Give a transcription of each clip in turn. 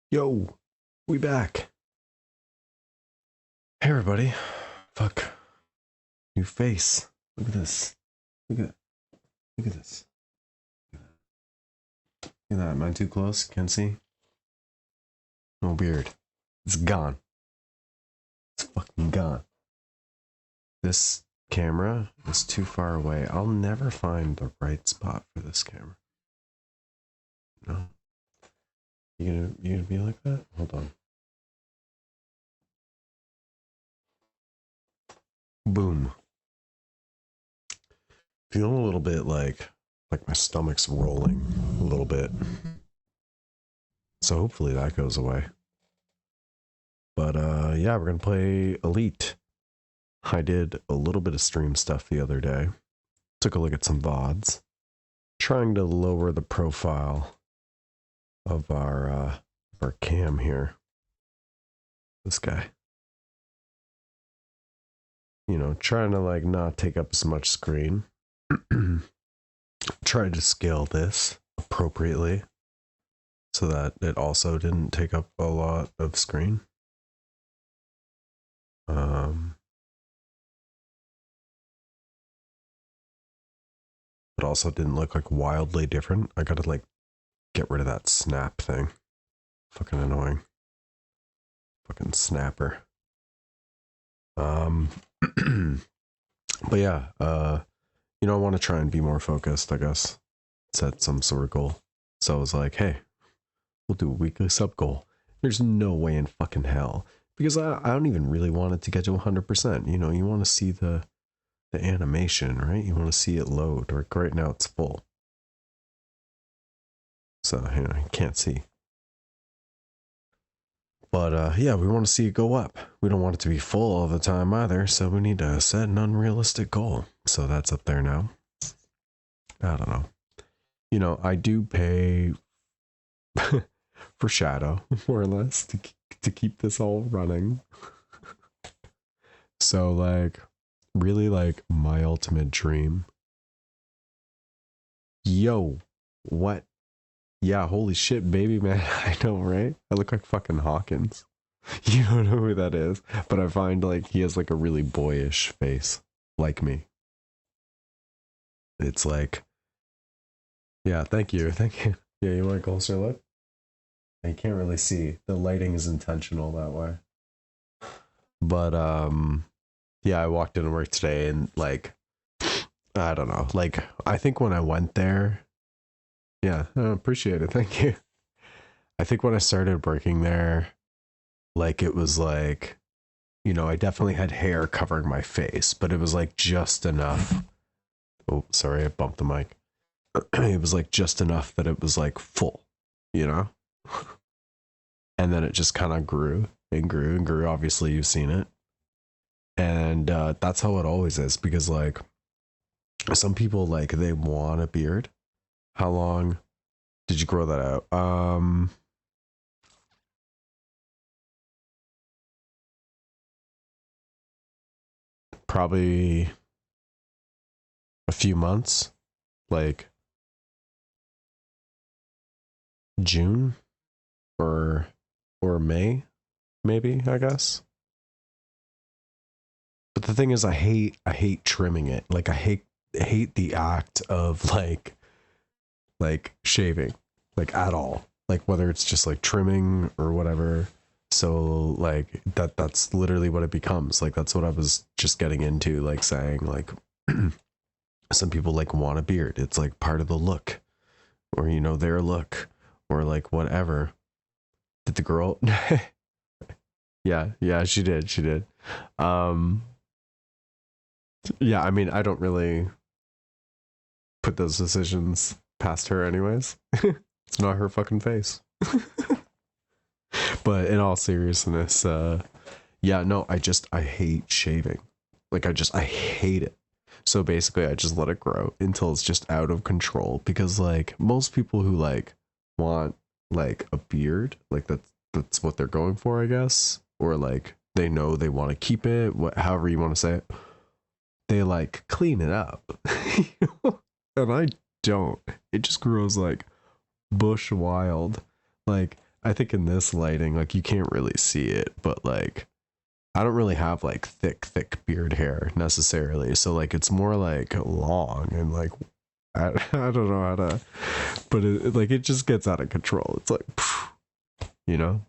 Yo, we back. Hey everybody. Fuck. New face. Look at this. Look at look at this. Look at that. Am I too close? Can't see? No beard. It's gone. It's fucking gone. This camera is too far away. I'll never find the right spot for this camera. No. You gonna be like that? Hold on. Boom. Feeling a little bit like my stomach's rolling a little bit. So hopefully that goes away. But yeah, we're gonna play Elite. I did a little bit of stream stuff the other day. Took a look at some VODs. Trying to lower the profile of our cam here. This guy. You know, trying to like not take up as much screen. Tried to scale this appropriately so that it also didn't take up a lot of screen. But also didn't look like wildly different. I gotta like get rid of that snap thing. Fucking annoying. Fucking snapper. But yeah, you know, I want to try and be more focused, I guess. Set some sort of goal. So I was like, hey, we'll do a weekly sub goal. There's no way in fucking hell. Because I don't even really want it to get to 100%. You know, you want to see the animation, right? You want to see it load. Like right now it's full. So, you know, you can't see. But yeah, we want to see it go up. We don't want it to be full all the time either, so we need to set an unrealistic goal. So that's up there now. I don't know. You know, I do pay for Shadow, more or less, to keep this all running. So, like, really, like, my ultimate dream. Yo, what? Yeah, holy shit, baby, man. I know, right? I look like fucking Hawkins. You don't know who that is, but I find like he has like a really boyish face, like me. It's like, yeah, thank you. Yeah, you want a closer look? You can't really see. The lighting is intentional that way. But yeah, I walked into work today and like, I don't know. Like, I think when I went there, yeah, I appreciate it. Thank you. I think when I started working there, like it was like, you know, I definitely had hair covering my face, but it was like just enough. Oh, sorry, I bumped the mic. It was like just enough that it was like full, you know? And then it just kind of grew and grew and grew. Obviously, you've seen it. And that's how it always is, because like some people, like, they want a beard. How long did you grow that out? Probably a few months, like June or May, maybe, I guess. But the thing is, I hate trimming it. Like I hate the act of like shaving, like at all. Like whether it's just like trimming or whatever. So like that's literally what it becomes. Like that's what I was just getting into, like saying like some people like want a beard. It's like part of the look, or you know, their look, or like whatever. Did the girl? Yeah, she did. Um, yeah, I mean, I don't really put those decisions past her, anyways. It's not her fucking face. But in all seriousness, yeah, no, I hate shaving. Like I hate it. So basically I just let it grow until it's just out of control, because like most people who like want like a beard, like that's what they're going for, I guess, or like they know they want to keep it, however you want to say it. They like clean it up. And I don't. It just grows like bush wild. Like I think in this lighting, like you can't really see it, but like I don't really have like thick beard hair necessarily. So like it's more like long and like I don't know how to, but like it just gets out of control. It's like, you know.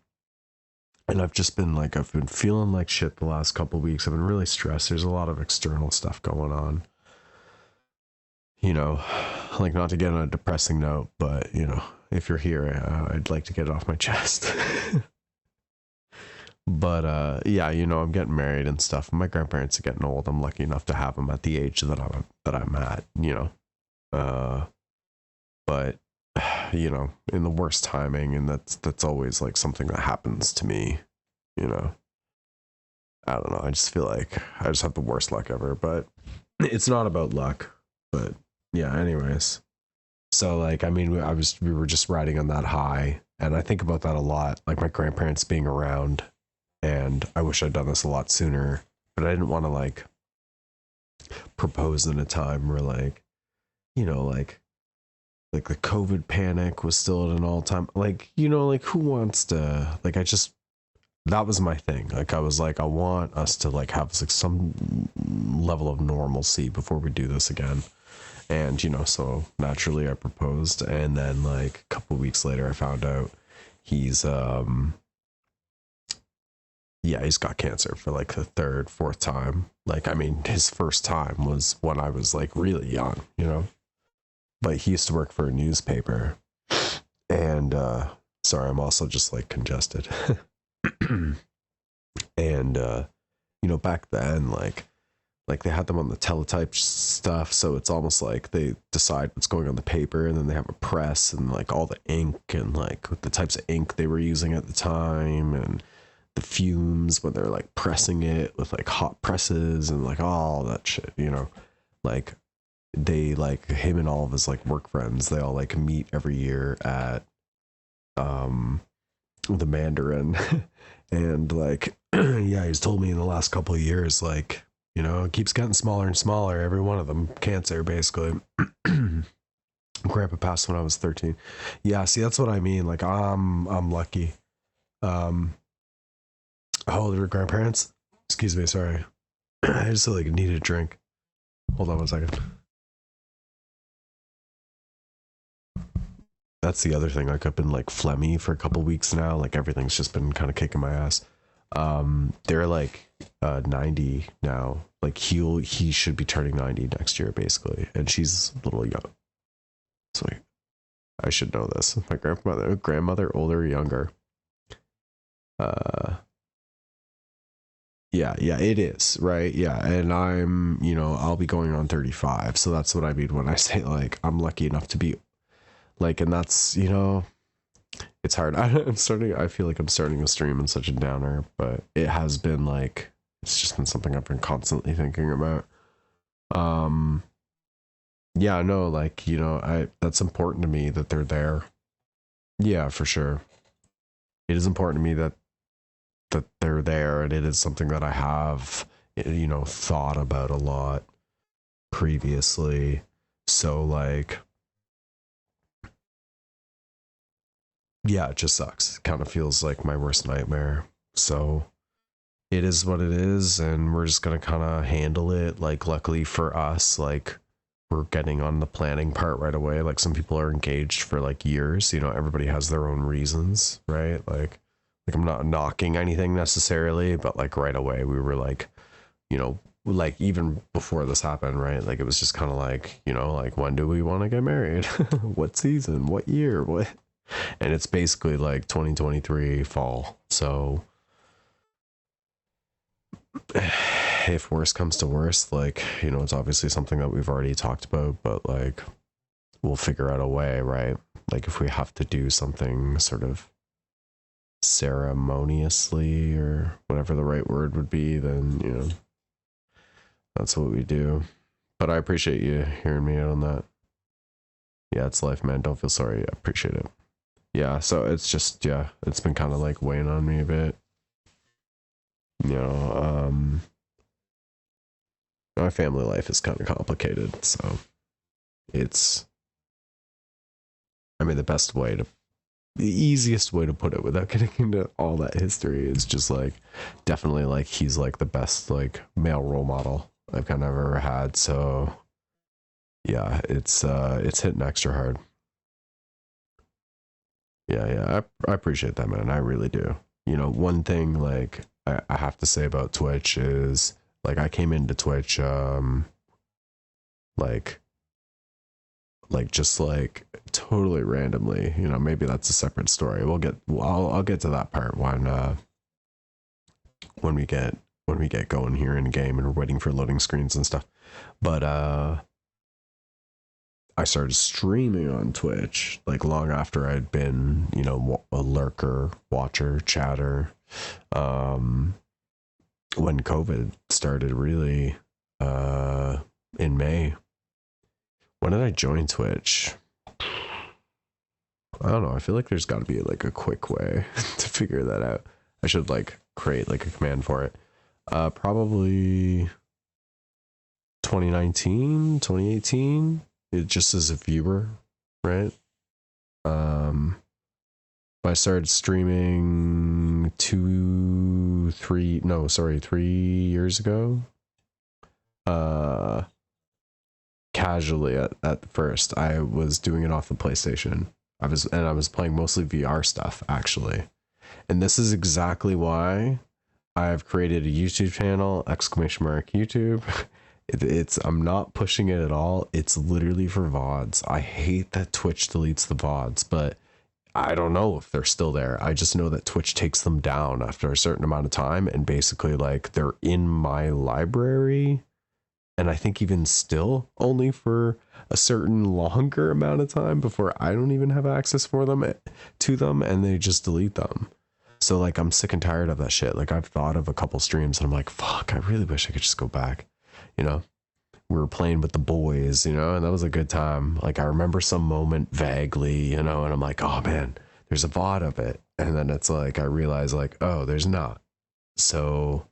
And I've been feeling like shit the last couple weeks. I've been really stressed. There's a lot of external stuff going on. You know, like not to get on a depressing note, but you know, if you're here, I'd like to get it off my chest. But yeah, you know, I'm getting married and stuff. My grandparents are getting old. I'm lucky enough to have them at the age that I'm at, you know. But you know, in the worst timing, and that's always like something that happens to me, you know. I don't know. I just feel like I just have the worst luck ever, but it's not about luck. But yeah, anyways. So like, I mean, we were just riding on that high, and I think about that a lot. Like my grandparents being around, and I wish I'd done this a lot sooner, but I didn't want to like propose in a time where like, you know, like the COVID panic was still at an all-time, like, you know, like who wants to, like, that was my thing. Like I was like, I want us to like have like some level of normalcy before we do this again. And you know, so naturally I proposed, and then like a couple weeks later I found out he's yeah, he's got cancer for like the third, fourth time. Like, I mean, his first time was when I was like really young, you know, but he used to work for a newspaper. And sorry, I'm also just like congested. And you know, back then like they had them on the teletype stuff, so it's almost like they decide what's going on the paper, and then they have a press and like all the ink and like the types of ink they were using at the time, and the fumes when they're like pressing it with like hot presses and like all that shit, you know. Like they, like him and all of his like work friends, they all like meet every year at the Mandarin. And like yeah, he's told me in the last couple of years, like, you know, it keeps getting smaller and smaller, every one of them cancer basically. Grandpa passed when I was 13. Yeah, see, that's what I mean. Like I'm lucky. How old are your grandparents? Excuse me, sorry. I just like need a drink. Hold on one second. That's the other thing. Like I've been like phlegmy for a couple weeks now. Like everything's just been kind of kicking my ass. They're like 90 now. Like he should be turning 90 next year basically, and she's a little young. So like, I should know this. My grandmother, older or younger? Yeah, it is, right? Yeah, and I'm, you know, I'll be going on 35, so that's what I mean when I say like I'm lucky enough to be like, and that's, you know, it's hard. I feel like I'm starting a stream in such a downer, but it has been like, it's just been something I've been constantly thinking about. Yeah, no, like, you know, that's important to me that they're there. Yeah, for sure. It is important to me that they're there, and it is something that I have, you know, thought about a lot previously. So like, yeah, it just sucks. It kind of feels like my worst nightmare. So it is what it is, and we're just gonna kind of handle it. Like, luckily for us, like we're getting on the planning part right away. Like some people are engaged for like years, you know, everybody has their own reasons, right? Like I'm not knocking anything necessarily, but like right away we were like, you know, like even before this happened, right? Like it was just kind of like, you know, like when do we want to get married? What season? What year? What? And it's basically like 2023 fall. So if worst comes to worst, like, you know, it's obviously something that we've already talked about, but like we'll figure out a way, right? Like if we have to do something sort of ceremoniously or whatever the right word would be, then, you know, that's what we do. But I appreciate you hearing me out on that. Yeah, it's life, man. Don't feel sorry. I appreciate it. Yeah, so it's just, yeah, it's been kind of like weighing on me a bit. You know, my family life is kind of complicated, so it's, I mean, the best way to the easiest way to put it without getting into all that history is just like, definitely like he's like the best like male role model I've kind of ever had. So yeah, it's hitting extra hard. Yeah, I appreciate that, man. I really do. You know, one thing like I have to say about Twitch is like I came into Twitch like just like totally randomly. You know, maybe that's a separate story. I'll get to that part when we get going here in game and we're waiting for loading screens and stuff. But I started streaming on Twitch like long after I'd been, you know, a lurker, watcher, chatter. When COVID started, really, in May. When did I join Twitch? I don't know. I feel like there's got to be like a quick way to figure that out. I should like create like a command for it. Probably 2019, 2018. It just as a viewer, right? I started streaming 3 years ago. Casually at first. I was doing it off the PlayStation. I was playing mostly VR stuff actually. And this is exactly why I've created a YouTube channel, !YouTube. I'm not pushing it at all. It's literally for VODs. I hate that Twitch deletes the VODs, but I don't know if they're still there. I just know that Twitch takes them down after a certain amount of time, and basically like they're in my library. And I think even still only for a certain longer amount of time before I don't even have access to them, and they just delete them. So like I'm sick and tired of that shit. Like I've thought of a couple streams and I'm like, fuck, I really wish I could just go back. You know, we were playing with the boys, you know, and that was a good time. Like I remember some moment vaguely, you know, and I'm like, oh man, there's a VOD of it. And then it's like, I realize like, oh, there's not. So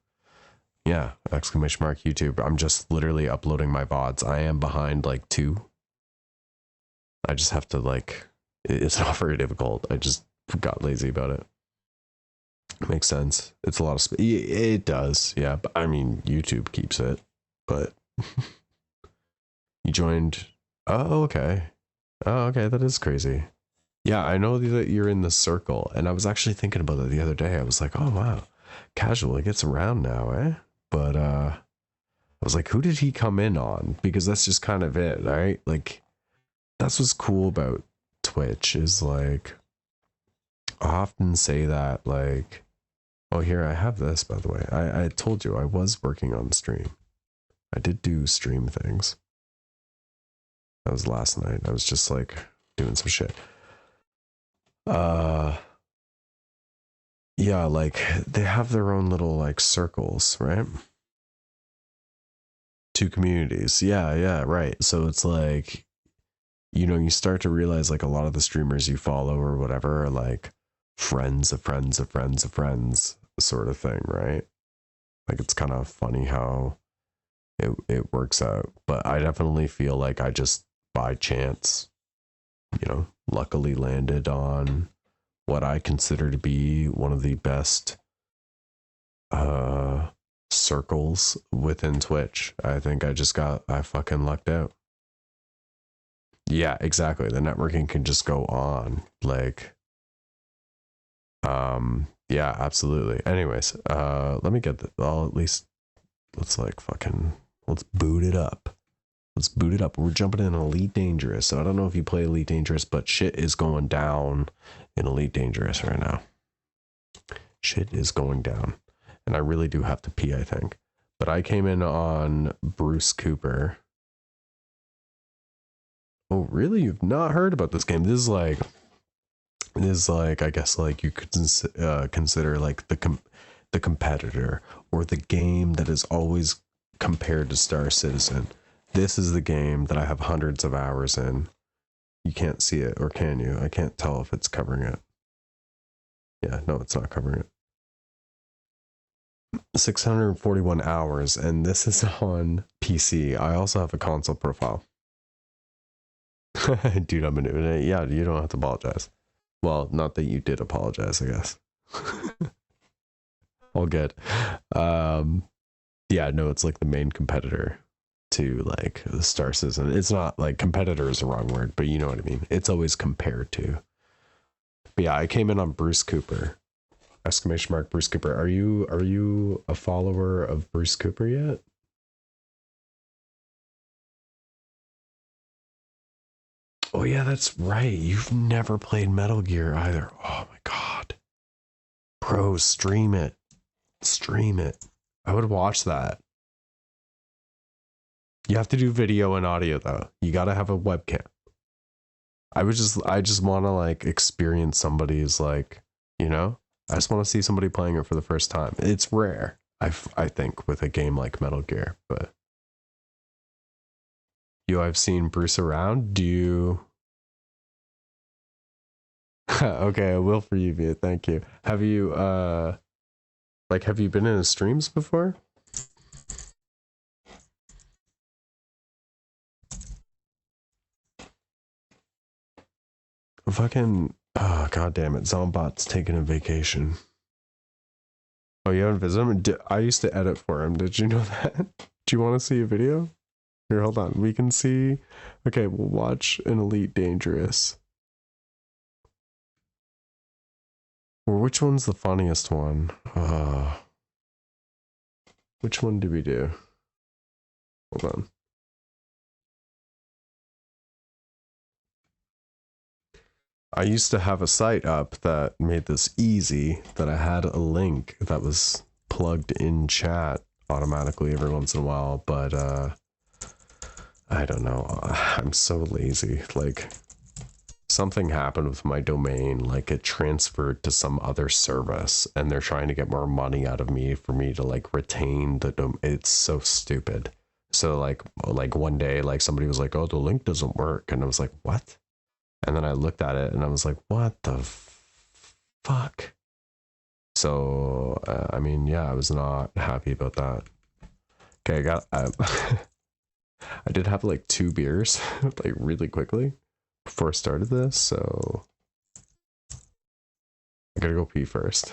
yeah, !YouTube. I'm just literally uploading my VODs. I am behind like 2. I just have to like, it's not very difficult. I just got lazy about it. Makes sense. It's a lot of it does, yeah. But I mean, YouTube keeps it. But you joined. Oh, okay. Oh, okay. That is crazy. Yeah, I know that you're in the circle, and I was actually thinking about it the other day. I was like, oh wow, casual. It gets around now, eh? But I was like, who did he come in on? Because that's just kind of it, right? Like, that's what's cool about Twitch is like, I often say that like, oh, here I have this, by the way. I told you I was working on stream. I did do stream things. That was last night. I was just like doing some shit. Yeah, like they have their own little like circles, right? 2 communities. Yeah, right. So it's like, you know, you start to realize like a lot of the streamers you follow or whatever are like friends of friends of friends of friends sort of thing, right? Like it's kind of funny how it works out. But I definitely feel like I just by chance, you know, luckily landed on what I consider to be one of the best circles within Twitch. I think I fucking lucked out. Yeah, exactly. The networking can just go on. Like yeah, absolutely. Anyways, let me get at least let's like fucking let's boot it up. Let's boot it up. We're jumping in Elite Dangerous. So I don't know if you play Elite Dangerous, but shit is going down in Elite Dangerous right now. Shit is going down. And I really do have to pee, I think. But I came in on Bruce Cooper. Oh, really? You've not heard about this game? This is like I guess like you could consider like the competitor or the game that is always compared to Star Citizen. This is the game that I have hundreds of hours in. You can't see it, or can you? I can't tell if it's covering it. Yeah, no, it's not covering it. 641 hours, and this is on PC. I also have a console profile. Dude, I'm an yeah, you don't have to apologize. Well, not that you did apologize, I guess. All good. Yeah, no, it's like the main competitor to like the Star Citizen. It's not like competitor is the wrong word, but you know what I mean. It's always compared to. But yeah, I came in on Bruce Cooper. Exclamation mark Bruce Cooper. Are you a follower of Bruce Cooper yet? Oh yeah, that's right. You've never played Metal Gear either. Oh my god. Bro, stream it. Stream it. I would watch that. You have to do video and audio though. You gotta have a webcam. I just wanna like experience somebody's like, you know? I just want to see somebody playing it for the first time. It's rare, I think, with a game like Metal Gear, but I've seen Bruce around. Do you? Okay, I will for you, Via. Thank you. Have you have you been in his streams before? Fucking god damn it, Zombot's taking a vacation. Oh, you haven't visited him? I used to edit for him. Did you know that? Do you want to see a video? Here, hold on. We can see. Okay, we'll watch an Elite Dangerous. Or which one's the funniest one? Which one did we do? Hold on. I used to have a site up that made this easy, that I had a link that was plugged in chat automatically every once in a while, but I don't know. I'm so lazy. Like, something happened with my domain, like it transferred to some other service and they're trying to get more money out of me for me to like retain the domain. It's so stupid. So like one day, like somebody was like, oh, the link doesn't work. And I was like, what? And then I looked at it and I was like, what the fuck? So, I mean, yeah, I was not happy about that. Okay, I got, I did have like 2 beers, like really quickly before I started this, so I gotta go pee first.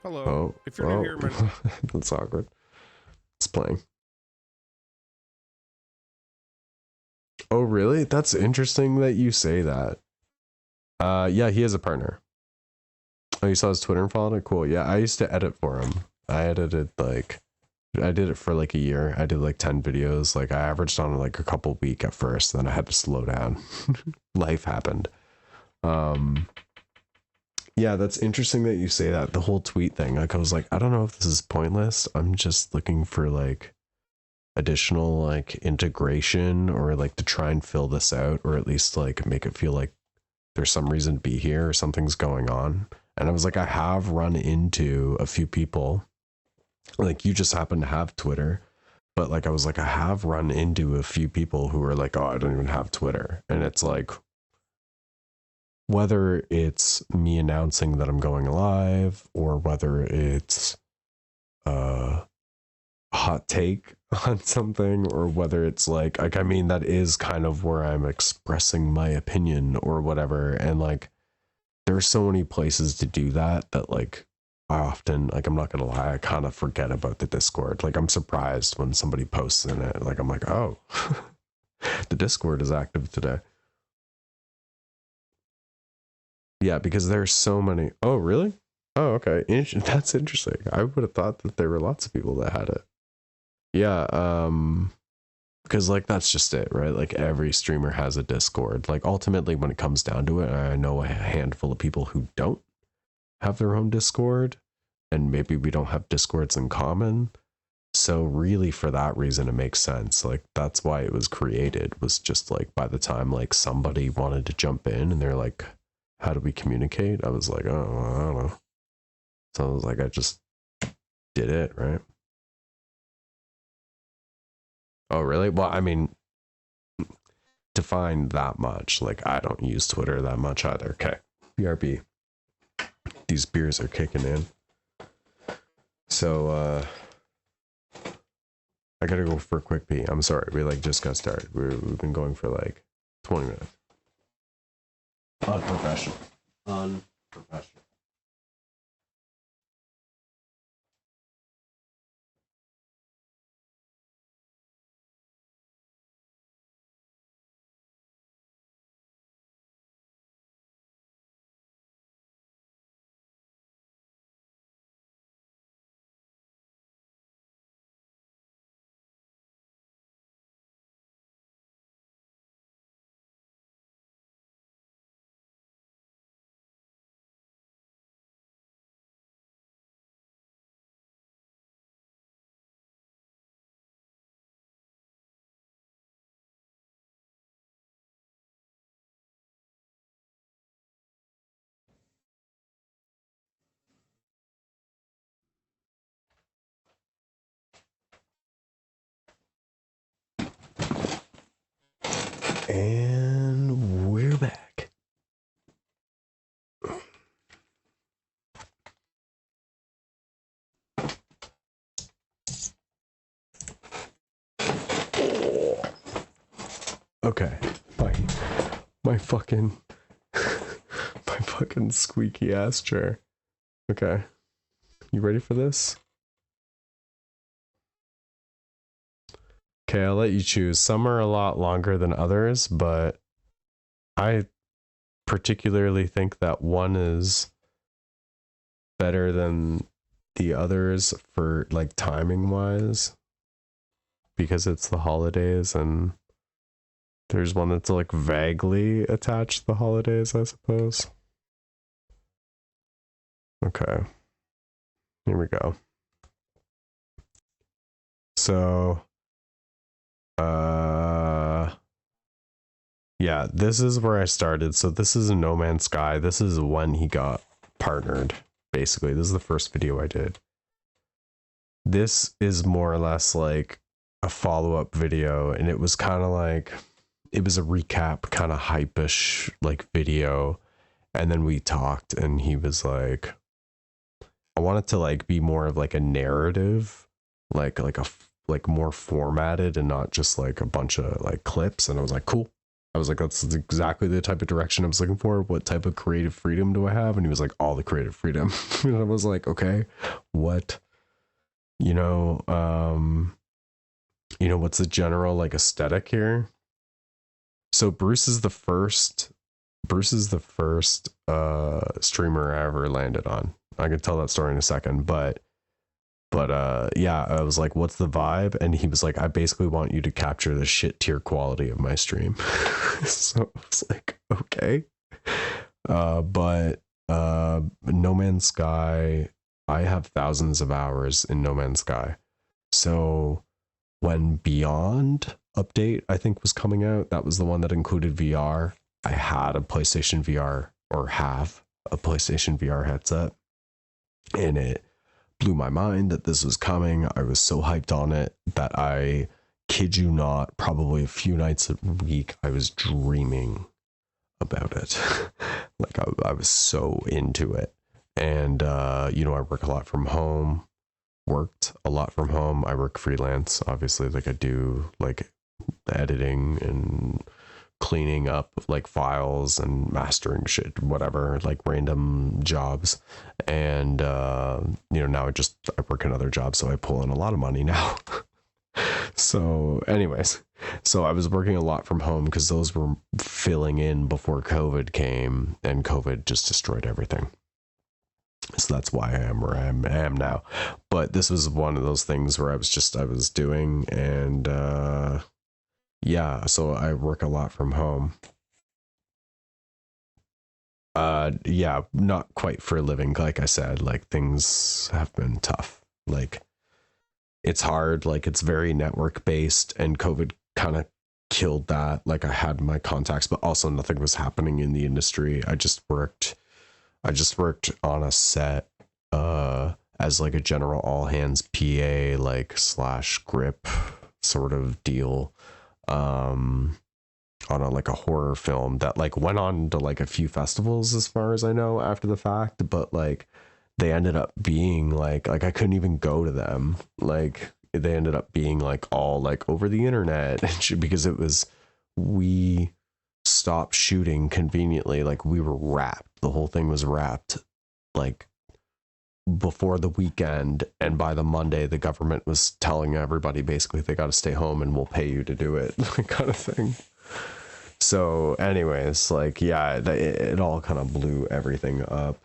Hello. Oh, if you're new here, my... that's awkward. It's playing. Oh, really? That's interesting that you say that. Yeah, he has a partner. Oh, you saw his Twitter and followed it? Cool. Yeah, I used to edit for him. I edited like, I did it for like a year. I did like 10 videos. Like I averaged on like a couple week at first, then I had to slow down. Life happened. Yeah, that's interesting that you say that. The whole tweet thing. Like I was like, I don't know if this is pointless. I'm just looking for like additional like integration or like to try and fill this out or at least like make it feel like there's some reason to be here or something's going on. And I was like, I have run into a few people, like you just happen to have Twitter, but like I was like, I have run into a few people who are like, oh, I don't even have Twitter. And it's like, whether it's me announcing that I'm going live or whether it's a hot take on something or whether it's like I mean, that is kind of where I'm expressing my opinion or whatever. And like, there's so many places to do that like I often, like, I'm not gonna lie, I kind of forget about the Discord. Like I'm surprised when somebody posts in it. Like I'm like, oh, the Discord is active today. Yeah, because there's so many. Oh, really? Oh, okay. That's interesting. I would have thought that there were lots of people that had it. Yeah, because like that's just it, right? Like every streamer has a Discord. Like ultimately when it comes down to it, I know a handful of people who don't have their own Discord, and maybe we don't have Discords in common. So really for that reason it makes sense. Like that's why it was created, was just like by the time like somebody wanted to jump in and they're like, how do we communicate? I was like, oh, I don't know. So I was like, I just did it, right? Oh, really? Well, I mean, to find that much, like I don't use Twitter that much either. Okay, BRB. These beers are kicking in. So, I gotta go for a quick pee. I'm sorry. We like just got started. We've been going for like 20 minutes. Unprofessional. Unprofessional. And we're back. Okay, my fucking my fucking squeaky ass chair. Okay, you ready for this? Okay, I'll let you choose. Some are a lot longer than others, but I particularly think that one is better than the others for like timing wise, because it's the holidays, and there's one that's like vaguely attached to the holidays, I suppose. Okay, here we go. So yeah, this is where I started. So this is No Man's Sky. This is when he got partnered, basically. This is the first video I did. This is more or less like a follow-up video, and it was kind of like, it was a recap, kind of hype-ish like video. And then we talked, and he was like, I want it to like be more of like a narrative, like more formatted and not just like a bunch of like clips. And I was like, cool. I was like, that's exactly the type of direction I was looking for. What type of creative freedom do I have? And he was like, all the creative freedom. And I was like, okay, what, what's the general like aesthetic here? So Bruce is the first streamer I ever landed on. I could tell that story in a second, but yeah, I was like, what's the vibe? And he was like, I basically want you to capture the shit tier quality of my stream. So I was like, okay. But No Man's Sky, I have thousands of hours in No Man's Sky. So when Beyond update, I think, was coming out, that was the one that included VR. I had a PlayStation VR, or have a PlayStation VR headset, and it blew my mind that this was coming. I was so hyped on it that I kid you not, probably a few nights a week, I was dreaming about it. Like I was so into it. And I worked a lot from home. I work freelance, obviously. Like I do like editing and cleaning up like files and mastering shit, whatever, like random jobs. And now I work another job, so I pull in a lot of money now. So anyways, so I was working a lot from home because those were filling in before COVID came, and COVID just destroyed everything. So that's why I am where I am now. But this was one of those things where I was doing, and yeah, so I work a lot from home. Yeah, not quite for a living. Like I said, like things have been tough. Like it's hard, like it's very network based, and COVID kind of killed that. Like I had my contacts, but also nothing was happening in the industry. I just worked on a set as like a general all hands PA, like / grip sort of deal, on like a horror film that like went on to like a few festivals as far as I know after the fact, but like they ended up being like I couldn't even go to them. Like they ended up being like all like over the internet because we stopped shooting conveniently. Like we were wrapped. The whole thing was wrapped like before the weekend, and by the Monday the government was telling everybody basically they got to stay home and we'll pay you to do it, kind of thing. So anyways, like, yeah, it all kind of blew everything up.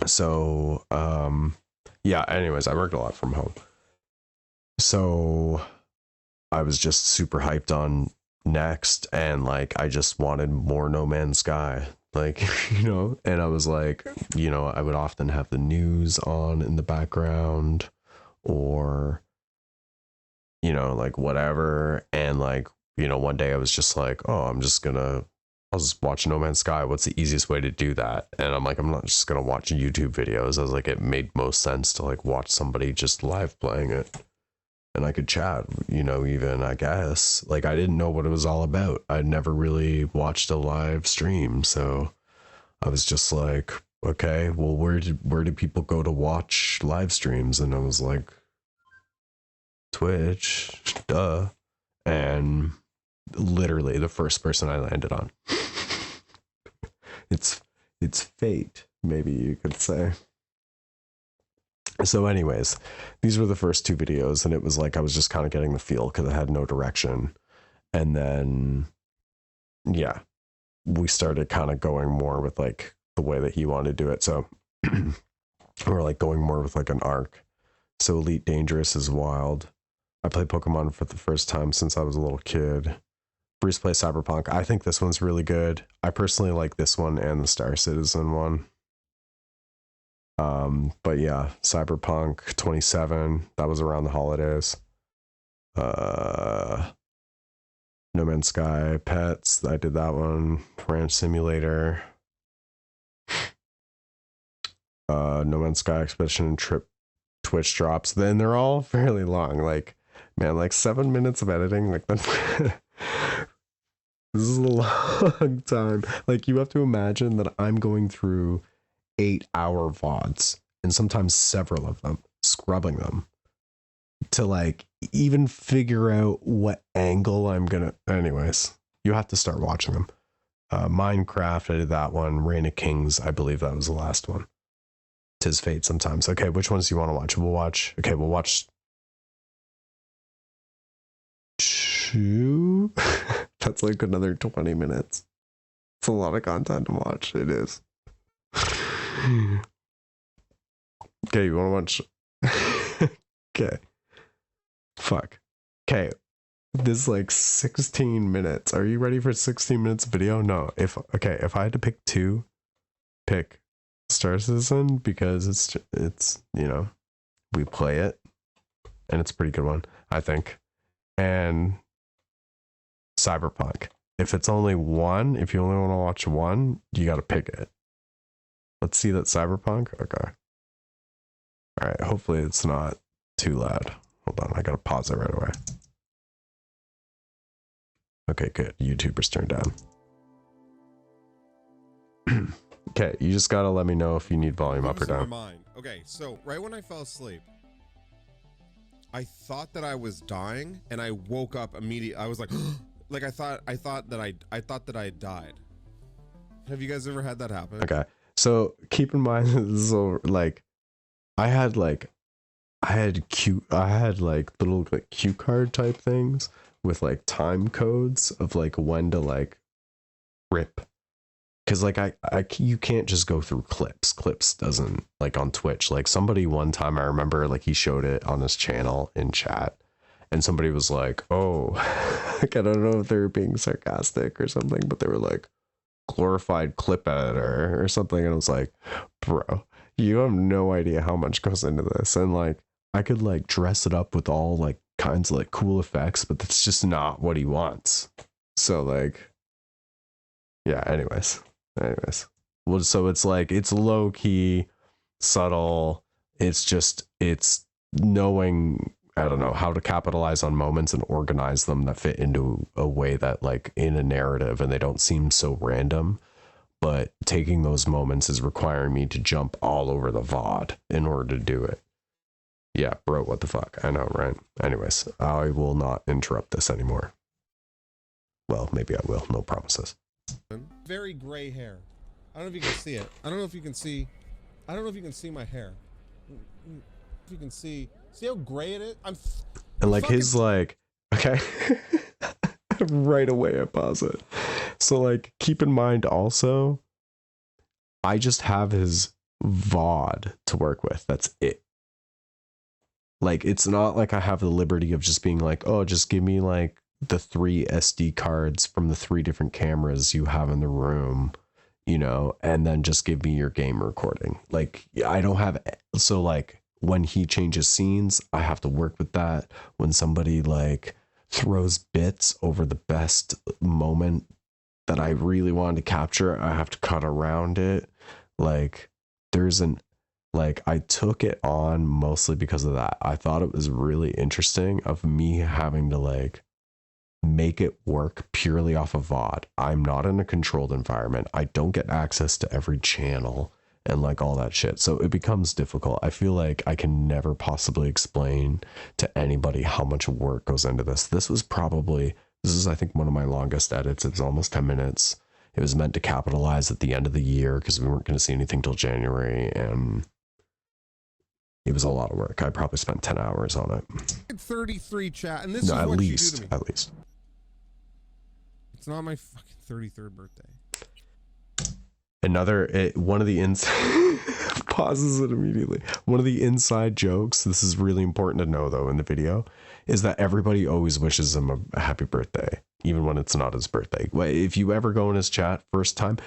So yeah, anyways, I worked a lot from home, so I was just super hyped on Next, and like I just wanted more No Man's Sky, like, and I was like, I would often have the news on in the background, or like whatever, and like, one day I was just like, oh, I'll just watch No Man's Sky. What's the easiest way to do that? And I'm like, I'm not just gonna watch YouTube videos. I was like, it made most sense to like watch somebody just live playing it, and I could chat, even, I guess. Like, I didn't know what it was all about. I'd never really watched a live stream, so I was just like, okay, well, where do people go to watch live streams? And I was like, Twitch, duh. And literally the first person I landed on. It's fate, maybe you could say. So anyways, these were the first two videos, and it was like I was just kind of getting the feel because I had no direction. And then, yeah, we started kind of going more with like the way that he wanted to do it. So we're like going more with like an arc. So Elite Dangerous is wild. I played Pokemon for the first time since I was a little kid. Bruce plays Cyberpunk. I think this one's really good. I personally like this one and the Star Citizen one. But yeah, Cyberpunk 27, that was around the holidays. No Man's Sky, Pets, I did that one. Ranch Simulator. No Man's Sky Expedition Trip Twitch drops. Then they're all fairly long. Like, man, like 7 minutes of editing, like that's this is a long time. Like, you have to imagine that I'm going through 8-hour VODs, and sometimes several of them, scrubbing them to like even figure out what angle I'm gonna. Anyways, you have to start watching them. Minecraft, I did that one. Reign of Kings, I believe that was the last one. 'Tis Fate sometimes. Okay, which ones do you want to watch? We'll watch 2. That's like another 20 minutes. It's a lot of content to watch. It is. Okay, you want to watch? Okay. Fuck. Okay. This is like 16 minutes. Are you ready for 16 minutes video? No. If I had to pick 2, pick Star Citizen, because it's we play it and it's a pretty good one, I think. And Cyberpunk. If it's only one, if you only want to watch one, you got to pick it. Let's see that Cyberpunk. Okay. All right. Hopefully it's not too loud. Hold on. I got to pause it right away. Okay, good. YouTubers turned down. Okay, you just got to let me know if you need volume up or down. Okay, so right when I fell asleep, I thought that I was dying, and I woke up immediately. I was like, like I thought that I died. Have you guys ever had that happen? Okay, so keep in mind, this is like, I had like little like cue card type things with like time codes of like when to like rip, because like you can't just go through clips doesn't, like on Twitch, like somebody one time, I remember, like he showed it on his channel in chat, and somebody was like, oh, like, I don't know if they were being sarcastic or something, but they were like, glorified clip editor or something, and I was like, bro, you have no idea how much goes into this. And like, I could like dress it up with all like kinds of like cool effects, but that's just not what he wants. So like, yeah, anyways, well, so it's like, it's low key, subtle. It's knowing, I don't know, how to capitalize on moments and organize them that fit into a way that like in a narrative and they don't seem so random. But taking those moments is requiring me to jump all over the VOD in order to do it. Yeah, bro, what the fuck? I know, right? Anyways, I will not interrupt this anymore. Well, maybe I will. No promises. Very gray hair. I don't know if you can see it. I don't know if you can see. I don't know if you can see my hair. If you can see how gray it is. And like his like, okay, right away I pause it. So like, keep in mind also, I just have his VOD to work with. That's it. Like, it's not like I have the liberty of just being like, oh, just give me like the 3 SD cards from the 3 different cameras you have in the room, you know, and then just give me your game recording. Like, I don't have, so like when he changes scenes, I have to work with that. When somebody like throws bits over the best moment that I really wanted to capture, I have to cut around it. Like, like, I took it on mostly because of that. I thought it was really interesting of me having to like make it work purely off of VOD. I'm not in a controlled environment. I don't get access to every channel and like all that shit. So it becomes difficult. I feel like I can never possibly explain to anybody how much work goes into this. This is I think one of my longest edits. It's almost 10 minutes. It was meant to capitalize at the end of the year because we weren't going to see anything till January, and it was a lot of work. I probably spent 10 hours on it. 33 chat, and this is what you do to me. At least. It's not my fucking 33rd birthday. One of the pauses it immediately. One of the inside jokes, this is really important to know though in the video, is that everybody always wishes him a happy birthday, even when it's not his birthday. If you ever go in his chat first time,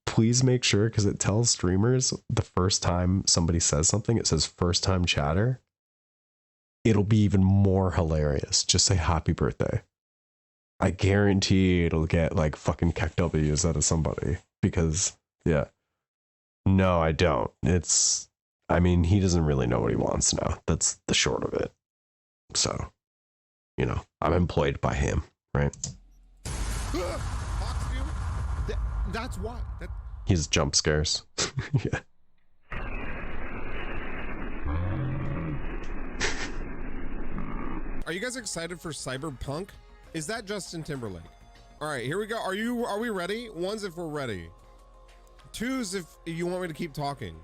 please make sure, because it tells streamers the first time somebody says something, it says first time chatter. It'll be even more hilarious. Just say happy birthday. I guarantee it'll get like fucking KEKWs out of somebody, because yeah. No, I don't. I mean, he doesn't really know what he wants now. That's the short of it. So, you know, I'm employed by him, right? That's why. He's jump scares. Yeah. Are you guys excited for Cyberpunk? Is that Justin Timberlake? All right, here we go. Are we ready? 1s if we're ready. 2s if you want me to keep talking.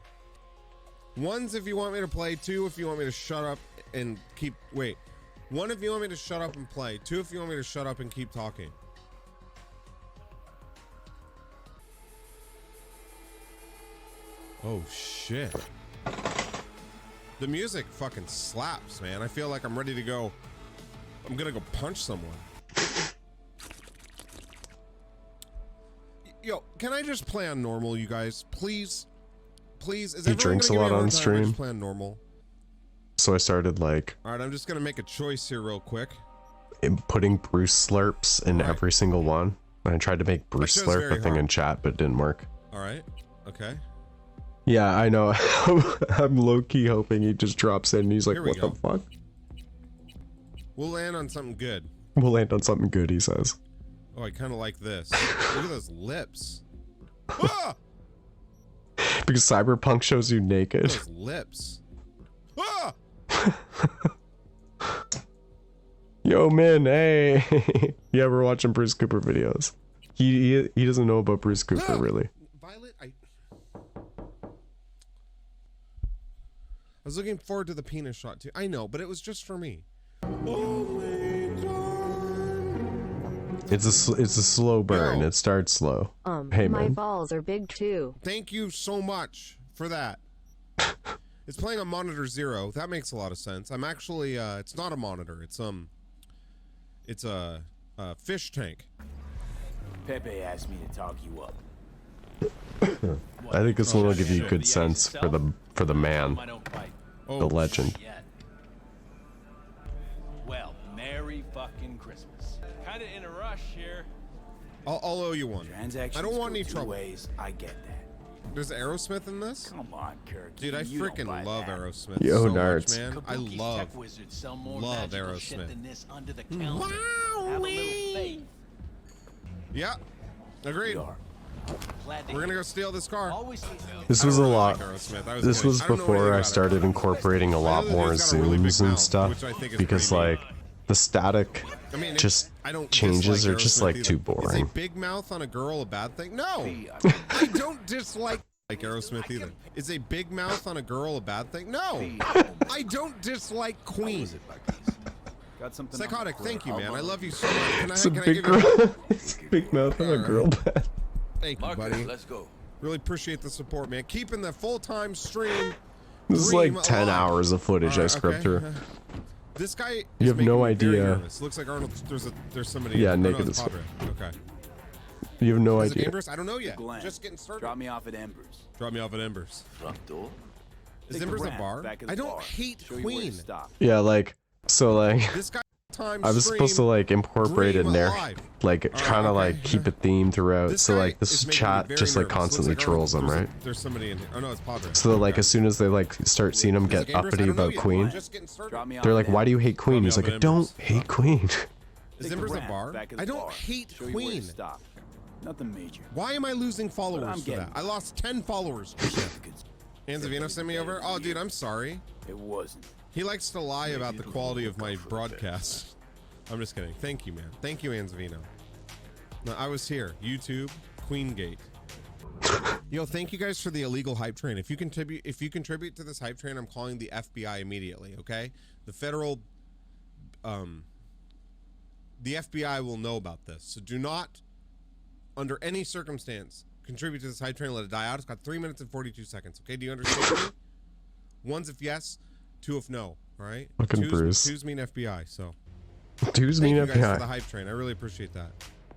1s if you want me to play. 2 if you want me to shut up and keep. Wait. 1 if you want me to shut up and play. 2 if you want me to shut up and keep talking. Oh shit. The music fucking slaps, man. I feel like I'm ready to go. I'm gonna go punch someone. Yo, can I just play on normal, you guys? Please? Please? Is he drinks a lot on stream. Just play on normal. So I started like... Alright, I'm just gonna make a choice here real quick. Putting Bruce slurps in every single one. I tried to make Bruce slurp a thing in chat, but it didn't work. Alright, okay. Yeah, I know. I'm low-key hoping he just drops in and he's like, what the fuck? We'll land on something good. We'll land on something good, he says. Oh, I kind of like this. Look at those lips. Ah! Because Cyberpunk shows you naked. Those lips. Ah! Yo, man, hey. Yeah, we're watching Bruce Cooper videos. He doesn't know about Bruce Cooper, really. Violet, I was looking forward to the penis shot too. I know, but it was just for me. It's a slow burn. It starts slow. Hey, my man. balls are big too. Thank you so much for that. It's playing on monitor 0. That makes a lot of sense. I'm actually it's not a monitor. It's a fish tank. Pepe asked me to talk you up. I think this one will give you good sense for the man, the legend. Well, Merry fucking Christmas. Kinda in a rush here. I'll owe you one. I don't want any trouble. Ways, I get that. There's Aerosmith in this? Come on, Kirk. Dude, I freaking love Aerosmith Yo, so nerds. much, man. I love Aerosmith. Wow, yeah, agreed. Glad to We're gonna hear go steal this car. Always This I was don't a really lot. like Aerosmith. I was This kidding. was I don't know anything before I about started it. incorporating a I know lot the more dude's got a really big zooms and mouth, stuff which I think is because pretty neat. like the static I mean, just I don't changes dislike are just Aerosmith like either. too Is a boring. big mouth on a girl a bad thing? No, be. I don't dislike Aerosmith either. Is a big mouth on a girl a bad thing? No, I don't dislike Queen. Got something. Psychotic, thank you, man. I love you so much. It's a Can I big give you girl. It's a big mouth on a girl bed. Thank you, buddy. Let's go. Really appreciate the support, man. Keeping the full-time stream. This is like dream 10 alive. hours of footage I Alright, scrubbed okay. through. This guy. You is have making no me very idea. nervous. Looks like Arnold. There's somebody. Yeah, oh, no, naked it's as Padre. Okay. You have no Is it idea. dangerous? I don't know yet. Glenn, Just getting started. drop me off at Embers. Drop me off at Embers. Front door. Is Take Embers a ramp bar? back of the I don't bar. hate Show you where to Queen. stop. Yeah, like, so like, This guy. Time I was supposed to like incorporate it in there, like kind of okay. like keep a theme throughout. This so guy like this is making me chat very just like nervous. Looks constantly like trolls them, right? There's somebody in here. Oh no, it's Padre. So that, like Okay. as soon as they like start seeing him Is it get dangerous? I uppity don't know about yet. Queen, Just getting started. Drop me off they're at like, "Why do you hate Queen?" me He's off like, at "I don't Embers. hate Queen." Is Take the Embers a ramp bar? back of the I don't bar. hate Show you where to Queen. stop. Nothing major. Why am I losing I'm followers for getting that? I lost 10 followers. Anzavino sent me over. Oh, dude, I'm sorry. It wasn't. He likes to lie about the quality of my broadcast. I'm just kidding. Thank you, man. Thank you, Anzavino. No, I was here. YouTube, Queengate. Yo, thank you guys for the illegal hype train. If you contribute to this hype train, I'm calling the FBI immediately, okay? The federal the FBI will know about this. So do not, under any circumstance, contribute to this hype train and let it die out. It's got 3 minutes and 42 seconds. Okay, do you understand me? One's if yes, two if no. All right. Fucking Bruce. Two's mean FBI. So Dudes thank mean you guys for the FBI. hype train. I really appreciate that.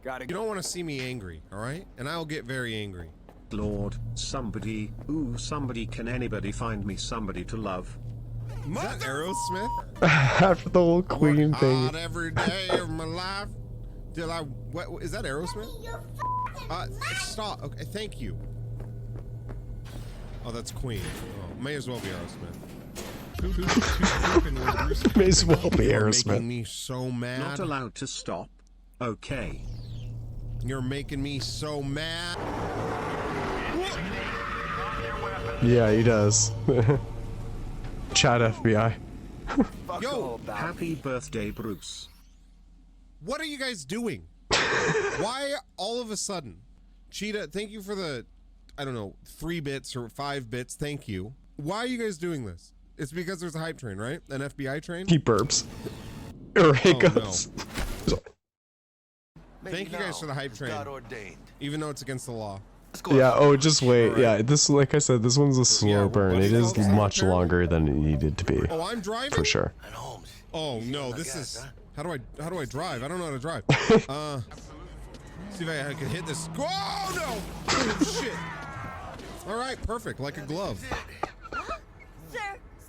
Gotta You don't want to see me angry, all right? And I'll get very angry. Lord, somebody, ooh, somebody, can anybody find me somebody to love? Is that Aerosmith? After the whole Queen Work thing. hard every day of my life till I. What is that? Aerosmith? Stop. Okay, thank you. Oh, that's Queen. Oh, may as well be Aerosmith. May as well be You're Aerosmith. making me so mad. Not allowed to stop. Okay. You're making me so mad. Yeah, he does. Chat FBI. Yo, Happy birthday, Bruce. what are you guys doing? Why all of a sudden? Cheetah, thank you for the, I don't know, 3 bits or 5 bits. Thank you. Why are you guys doing this? It's because there's a hype train, right? An FBI train? He burps. Or hiccups. Thank you guys for the hype train. Even though it's against the law. Yeah, oh, just wait. Alright. Yeah, this, like I said, this one's a slow Yeah, burn. what It is is it? much longer than it needed to be. Oh, I'm driving? For sure. Oh no, this is, how do I drive? I don't know how to drive. See if I can hit this. Oh no! Oh shit! All right, perfect, like a glove. Sir,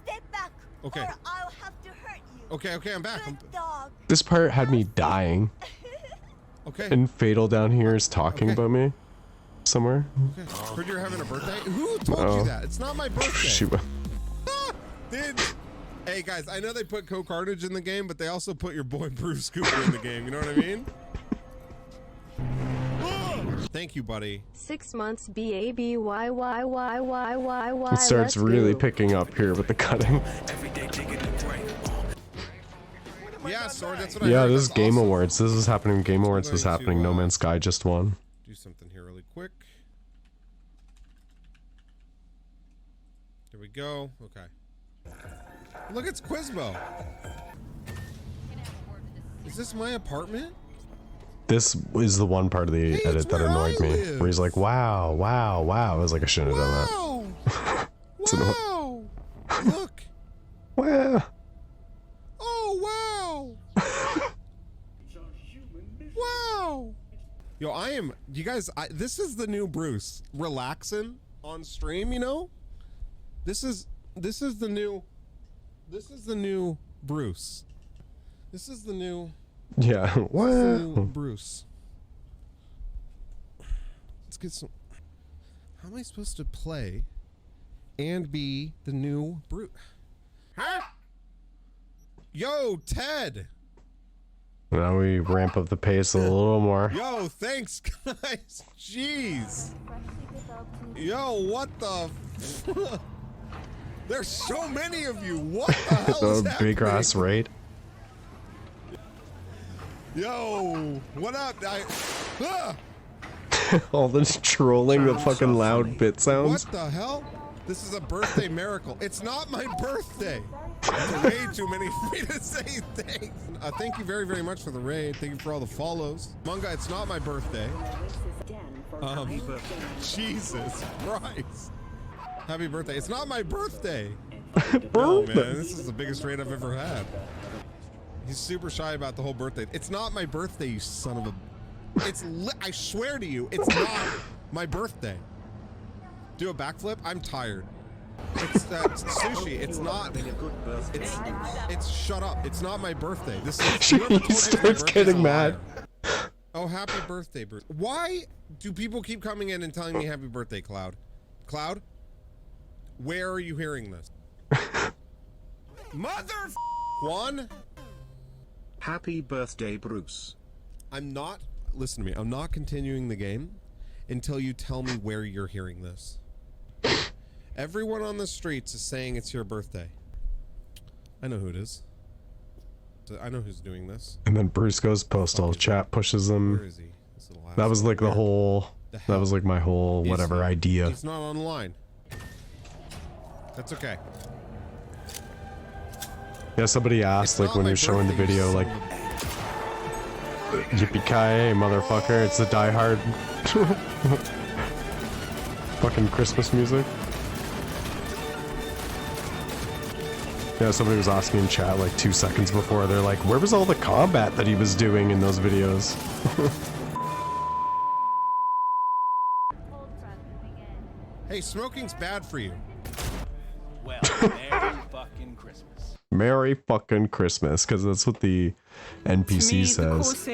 step back. Okay. Or I'll have to hurt you. Okay, I'm back. Good dog. This part had me dying. Okay. And Fatal down here is talking Okay. about me. Somewhere. Okay. Heard you're having a birthday? Who told you that? It's not my birthday. Shoot. Dude. Hey guys, I know they put Co Carnage in the game, but they also put your boy Bruce Cooper in the game. You know what I mean? Thank you, buddy. 6 months BABYYYYYY. It starts really picking up here with the cutting. Yeah, Sword, that's what I Yeah, heard. this is That's Game awesome. Awards. This is happening. Game Awards going is happening. to, No Man's Sky just won. Do something here really quick. There we go. Okay. Look, it's Quizbo. Is this my apartment? This is the one part of the Hey, edit it's that where annoyed I me. live. Where he's like, wow, wow, wow. I was like, I shouldn't have done that. Wow! It's annoying. Wow! Look! Wow. Oh, wow! Wow! Yo, you guys, this is the new Bruce. Relaxing on stream, you know? This is the new Bruce. This is the new Yeah. Wow. Bruce. Let's get some. How am I supposed to play and be the new Bruce? Huh? Yo, Ted. Now we ramp up the pace a little more. Yo, thanks, guys. Jeez. Yo, what the? There's so many of you. What the hell is The happening? big ass raid. Yo, what up? All this trolling with fucking loud bit sounds. What the hell? This is a birthday miracle. It's not my birthday. There's way too many for me to say thanks. Thank you very, very much for the raid. Thank you for all the follows. Munga, it's not my birthday. Jesus Christ. Happy birthday. It's not my birthday. Oh, man, this is the biggest raid I've ever had. He's super shy about the whole birthday. It's not my birthday, you son of a... I swear to you, it's not my birthday. Do a backflip? I'm tired. It's sushi. It's not. It's shut up. It's not my birthday. This is. She starts getting mad. Oh, happy birthday, Bruce. Why do people keep coming in and telling me happy birthday, Cloud? Cloud? Where are you hearing this? Mother Juan? Happy birthday, Bruce. I'm not. Listen to me. I'm not continuing the game until you tell me where you're hearing this. Everyone on the streets is saying it's your birthday. I know who it is. I know who's doing this. And then Bruce goes postal. Chat pushes him. Where is he? That was like the whole. That was like my whole whatever idea. He's not online. That's okay. Yeah, somebody asked like when you're showing the video like, yippee-ki-yay, motherfucker! It's the Die Hard fucking Christmas music. Yeah, somebody was asking in chat like 2 seconds before. They're like, where was all the combat that he was doing in those videos? Hey, smoking's bad for you. Well, Merry fucking Christmas. Merry fucking Christmas, because that's what the NPC says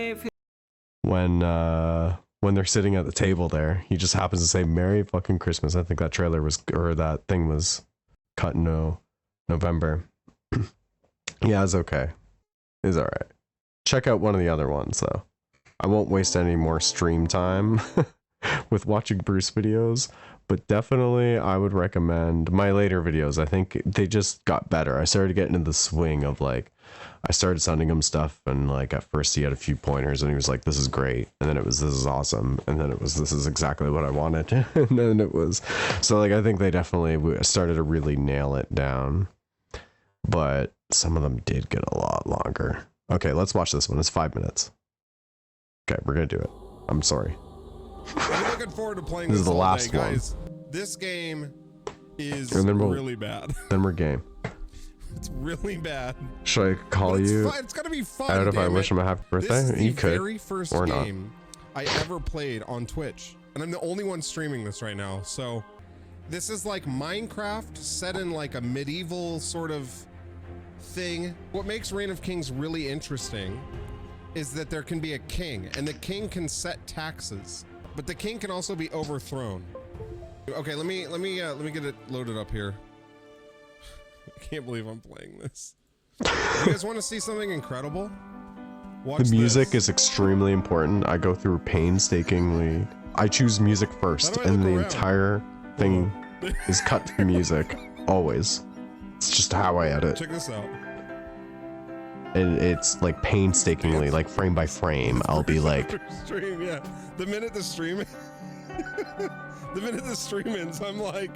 when they're sitting at the table there. He just happens to say Merry fucking Christmas. I think that trailer was, or that thing was cut in November. Yeah, it's okay. It's alright. Check out one of the other ones though. I won't waste any more stream time with watching Bruce videos, but definitely I would recommend my later videos. I think they just got better. I started getting into the swing of like, I started sending him stuff and like at first he had a few pointers and he was like, this is great. And then it was, this is awesome. And then it was, this is exactly what I wanted. And then it was, so like, I think they definitely started to really nail it down, but some of them did get a lot longer. Okay, let's watch this one. It's 5 minutes. Okay, we're gonna do it. I'm sorry. I'm looking forward to playing This this is the all last day, one. guys. This game is And then really bad. Then we're game. It's really bad. Should I call But it's you fun. It's gonna be fun. out if I damn wish it. him a happy This birthday? is the You could, very first or not. game I ever played on Twitch, and I'm the only one streaming this right now. So this is like Minecraft set in like a medieval sort of thing. What makes Reign of Kings really interesting is that there can be a king, and the king can set taxes, but the king can also be overthrown. Okay, let me get it loaded up here. I can't believe I'm playing this. You guys want to see something incredible? Watch The music this. is extremely important. I go through painstakingly. I choose music first, How do I and look the around? entire thing is cut to music. Always. It's just how I edit. Check this out. And it's like painstakingly, like frame by frame. I'll be like, Stream, yeah. The minute the stream, the minute the stream ends, I'm like,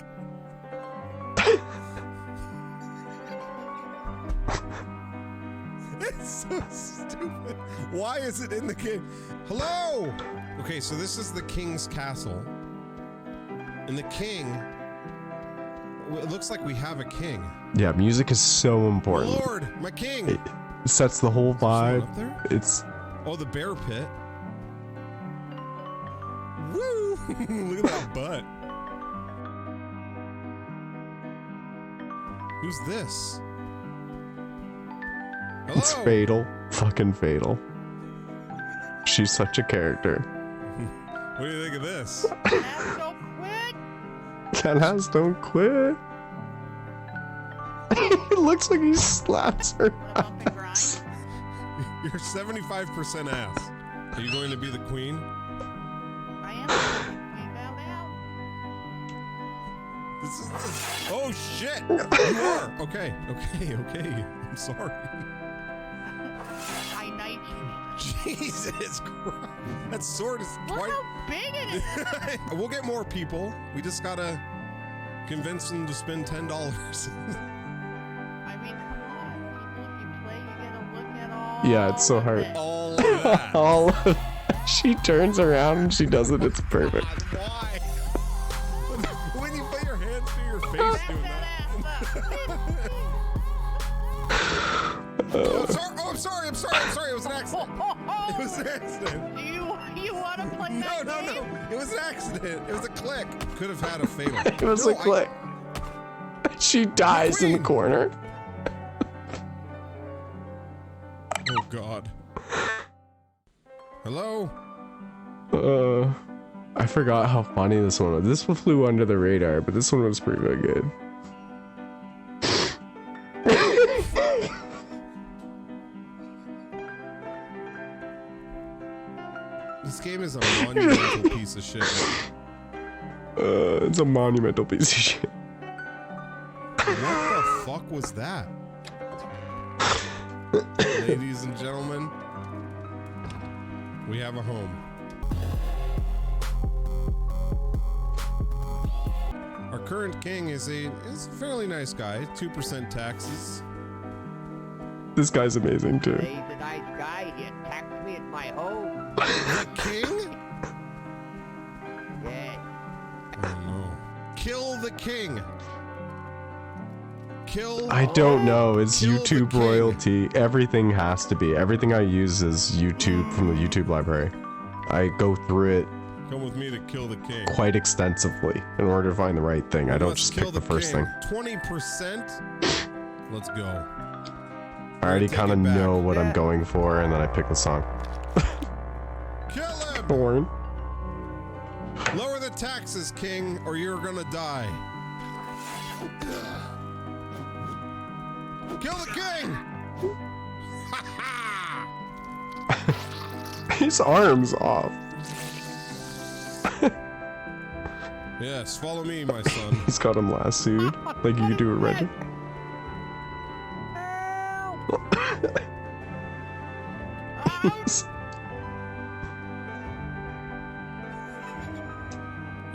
it's so stupid. Why is it in the game? Hello. Okay, so this is the king's castle, and the king. It looks like we have a king. yeah, music is so important. Lord, my king. It sets the whole Someone vibe. up there? It's Oh, the bear pit. Woo! Look at that butt. Who's this? Hello? it's fatal. Fucking fatal. She's such a character. What do you think of this? Cat House don't quit. It looks like he slaps her ass. You're 75% ass. Are you going to be the queen? I am the queen now. This is. Oh shit! You are. Okay. I'm sorry. I knight you. Jesus Christ. That sword is Look quite. how big it is. We'll get more people. We just gotta convince them to spend $10. I mean, come on. People, if you play, you gotta look at all. Yeah, it's so of hard. it. All of that. All of she turns around and she does it. It's perfect. Why? When you put your hands through your face doing that. I'm sorry. It was an accident. It was an accident. You want to play No. that game? It was an accident. It was a click. Could have had a fatal. It was No, a click. She dies in the queen. corner. Oh God. Hello? I forgot how funny this one was. This one flew under the radar, but this one was pretty good. This game is a monumental piece of shit. It's a monumental piece of shit. What the fuck was that? Ladies and gentlemen, we have a home. Our current king is a fairly nice guy, 2% taxes. This guy's amazing too. He's a nice guy. He attacked me at my home. The king? Yeah. Oh no. Kill the king. Kill. I don't know. It's Kill the YouTube king. royalty. Everything has to be. Everything I use is YouTube from the YouTube library. I go through it Come with me to kill the king. quite extensively in order to find the right thing. I don't Let's just kill pick the first king. thing. 20%. Let's go. I already Take kind of it back. know what I'm going for, and then I pick the song. Kill him! Born. Lower the taxes, king, or you're gonna die. Kill the king! Ha ha! His arm's off. Yes, follow me, my son. He's got him lassoed, like you do with Reggie.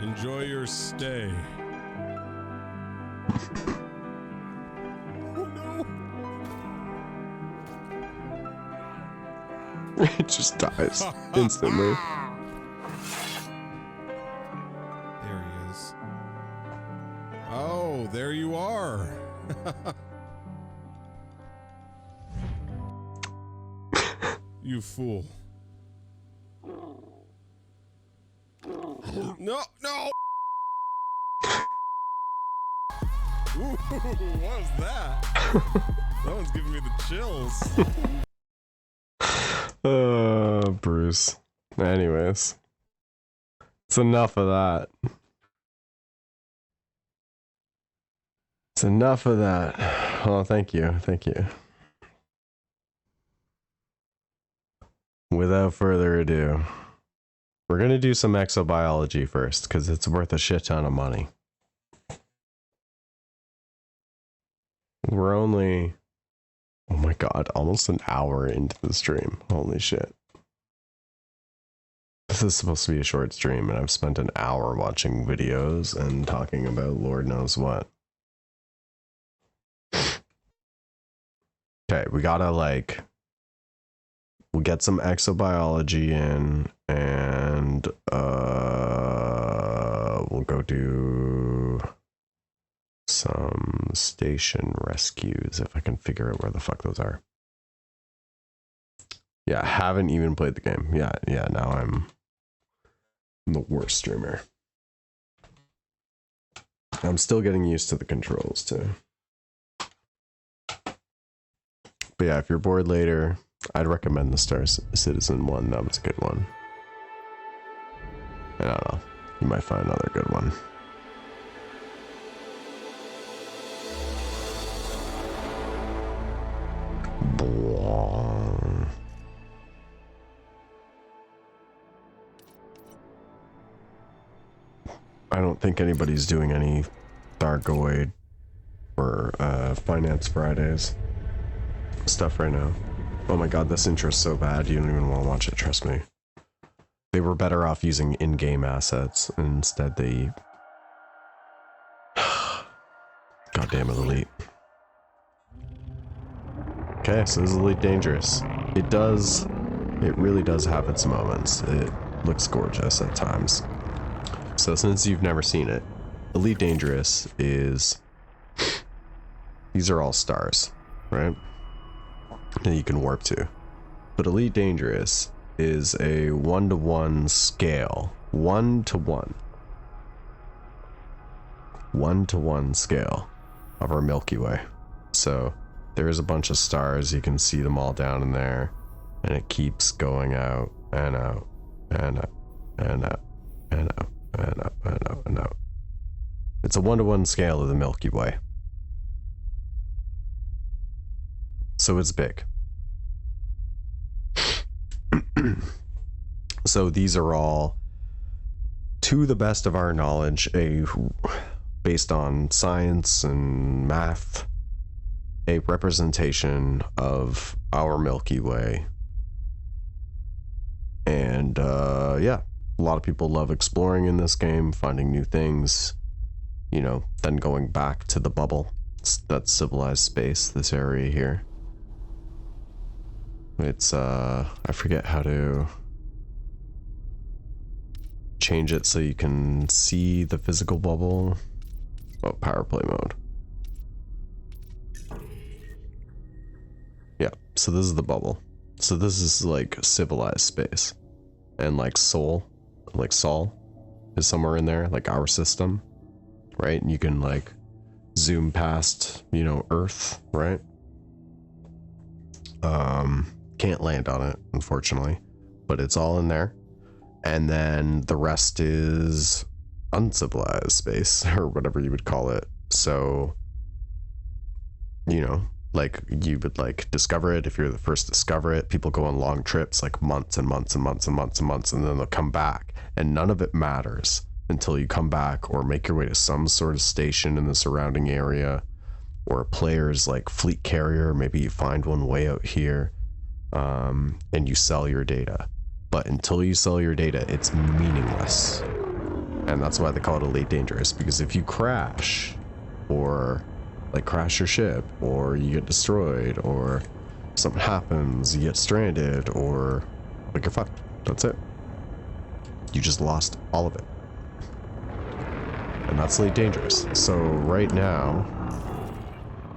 Enjoy your stay. Oh no! It just dies instantly. There he is. Oh, there you are. You fool. No, no! Ooh, what was that? That one's giving me the chills. Bruce. Anyways. It's enough of that. It's enough of that. Oh, thank you. Thank you. Without further ado, we're going to do some exobiology first, because it's worth a shit ton of money. We're only, oh my god, almost an hour into the stream. Holy shit. This is supposed to be a short stream, and I've spent an hour watching videos and talking about Lord knows what. Okay, we gotta we'll get some exobiology in, and we'll go do some station rescues if I can figure out where the fuck those are. Yeah, I haven't even played the game. Yeah, now I'm the worst streamer. I'm still getting used to the controls too. But yeah, if you're bored later, I'd recommend the Star Citizen one. That was a good one. I don't know. You might find another good one. Blah. I don't think anybody's doing any Thargoid or Finance Fridays stuff right now. Oh my god, this intro's so bad, you don't even want to watch it, trust me. They were better off using in-game assets, and instead they... Goddamn it, Elite. Okay, so this is Elite Dangerous. It really does have its moments. It looks gorgeous at times. So since you've never seen it, Elite Dangerous is... These are all stars, right? That you can warp to. But Elite Dangerous is a 1-to-1 scale. 1-to-1. 1-to-1 scale of our Milky Way. So there's a bunch of stars, you can see them all down in there, and it keeps going out and out and out and out and out and out and out and out. It's a 1-to-1 scale of the Milky Way. So it's big. So these are all, to the best of our knowledge, based on science and math, a representation of our Milky Way. And yeah, a lot of people love exploring in this game, finding new things, you know, then going back to the bubble. That's civilized space, this area here. It's I forget how to change it so you can see the physical bubble. Oh, power play mode. Yeah, so this is the bubble. So this is like civilized space. And like Sol is somewhere in there, like our system, right? And you can like zoom past, you know, Earth, right? Can't land on it, unfortunately, but it's all in there. And then the rest is uncivilized space, or whatever you would call it. So, you know, like you would like discover it if you're the first to discover it. People go on long trips, like months and months and months and months and months, and then they'll come back, and none of it matters until you come back or make your way to some sort of station in the surrounding area, or a player's like fleet carrier. Maybe you find one way out here, and you sell your data. But until you sell your data, it's meaningless. And that's why they call it Elite Dangerous, because if you crash, or like crash your ship, or you get destroyed, or something happens, you get stranded, or like you're fucked. That's it. You just lost all of it. And that's Elite Dangerous. So right now,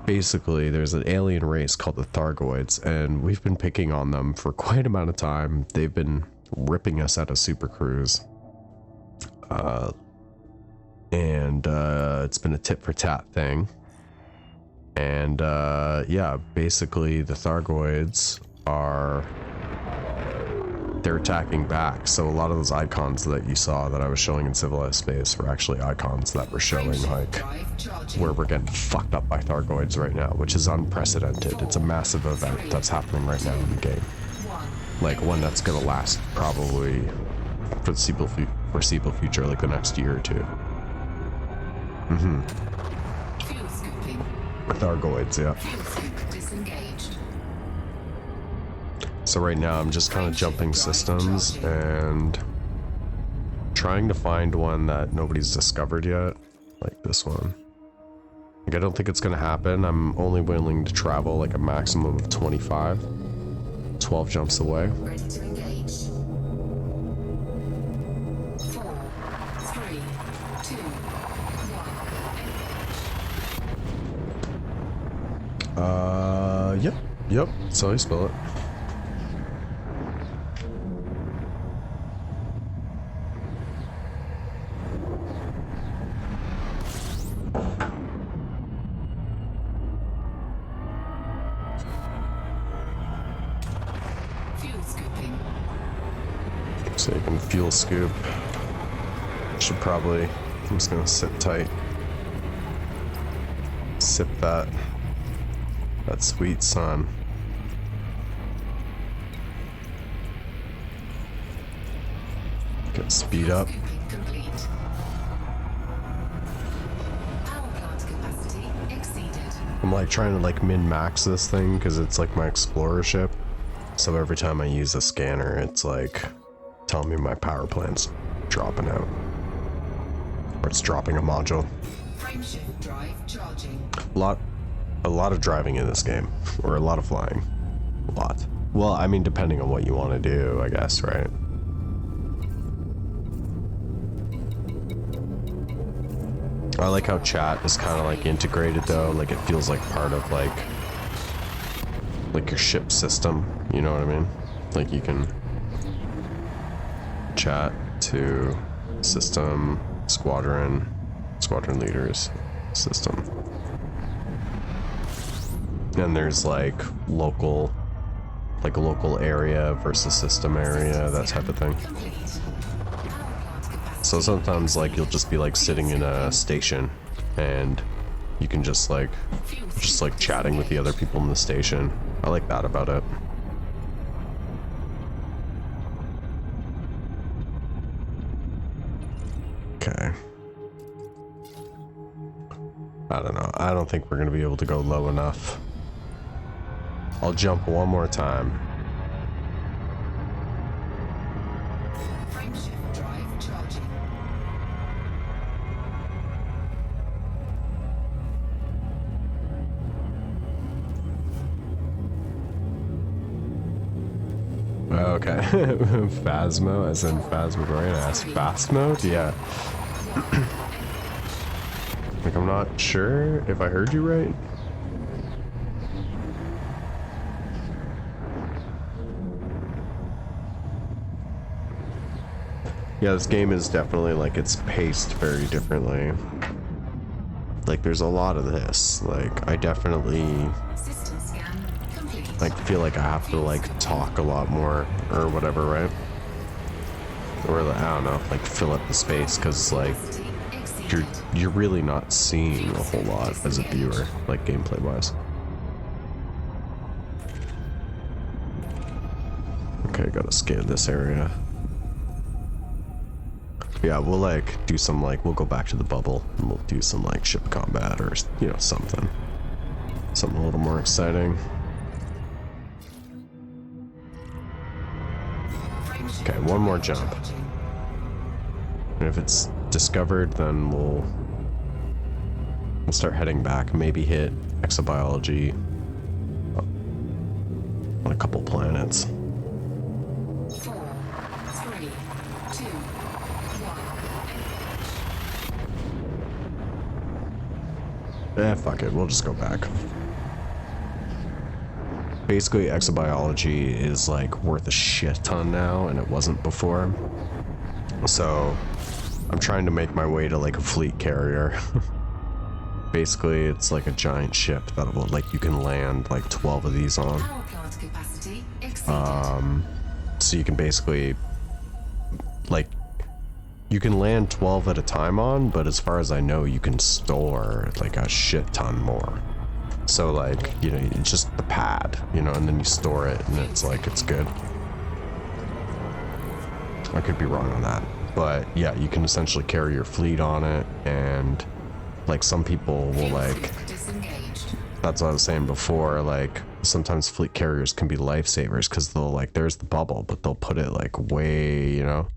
basically there's an alien race called the Thargoids, and we've been picking on them for quite a amount of time. They've been ripping us out of Super Cruise. And it's been a tit for tat thing. And yeah, basically the Thargoids they're attacking back. So a lot of those icons that you saw that I was showing in civilized space were actually icons that were showing like where we're getting fucked up by Thargoids right now, which is unprecedented. It's a massive event that's happening right now in the game. Like one that's gonna last probably for the foreseeable future, like the next year or two. Thargoids, yeah. So right now I'm just kind of jumping systems and trying to find one that nobody's discovered yet, like this one. Like I don't think it's gonna happen. I'm only willing to travel like a maximum of 25. 12 jumps away. Ready to engage. 4, 3, 2, 1, engage. Yep. So I spell it. So you can fuel scoop. Should probably, I'm just gonna sit tight. Sip that sweet sun. Get speed up. I'm like trying to like min-max this thing because it's like my explorer ship. So every time I use a scanner, it's like telling me my power plant's dropping out. Or it's dropping a module. Frameshift drive charging. A lot of driving in this game. Or a lot of flying. A lot. Well, I mean, depending on what you want to do, I guess, right? I like how chat is kind of like integrated though, like it feels like part of like your ship system, you know what I mean? Like you can chat to system, squadron leaders, system. And there's like local area versus system area, that type of thing. So sometimes like you'll just be like sitting in a station and you can just like chatting with the other people in the station. I like that about it. Okay. I don't know. I don't think we're gonna be able to go low enough. I'll jump one more time. Frameshift drive charging. Okay. Phasmo, as in Phasmodoria, fast mode? Yeah. Like, I'm not sure if I heard you right. Yeah, this game is definitely, like, it's paced very differently. Like, there's a lot of this. Like, I definitely, System scan complete. like, feel like I have to, like, talk a lot more, or whatever, right? Or, I don't know, like, fill up the space, because, like, you're really not seeing a whole lot as a viewer, like, gameplay-wise. Okay, gotta scan this area. Yeah, we'll like do some like, we'll go back to the bubble and we'll do some like ship combat or, you know, something a little more exciting. Okay, one more jump. And if it's discovered, then we'll start heading back, maybe hit exobiology on a couple planets. 4, 3, 2, 1. Fuck it, we'll just go back. Basically, exobiology is like worth a shit ton now, and it wasn't before. So, I'm trying to make my way to like a fleet carrier. Basically, it's like a giant ship that will, like, you can land like 12 of these on. Power plant capacity exceeded. So you can basically, like, you can land 12 at a time on, but as far as I know, you can store like a shit ton more. So like, you know, it's just the pad, you know, and then you store it and it's like, it's good. I could be wrong on that, but yeah, you can essentially carry your fleet on it, and like some people will like, Disengaged. that's what I was saying before, like sometimes fleet carriers can be lifesavers because they'll like, there's the bubble, but they'll put it like way, you know,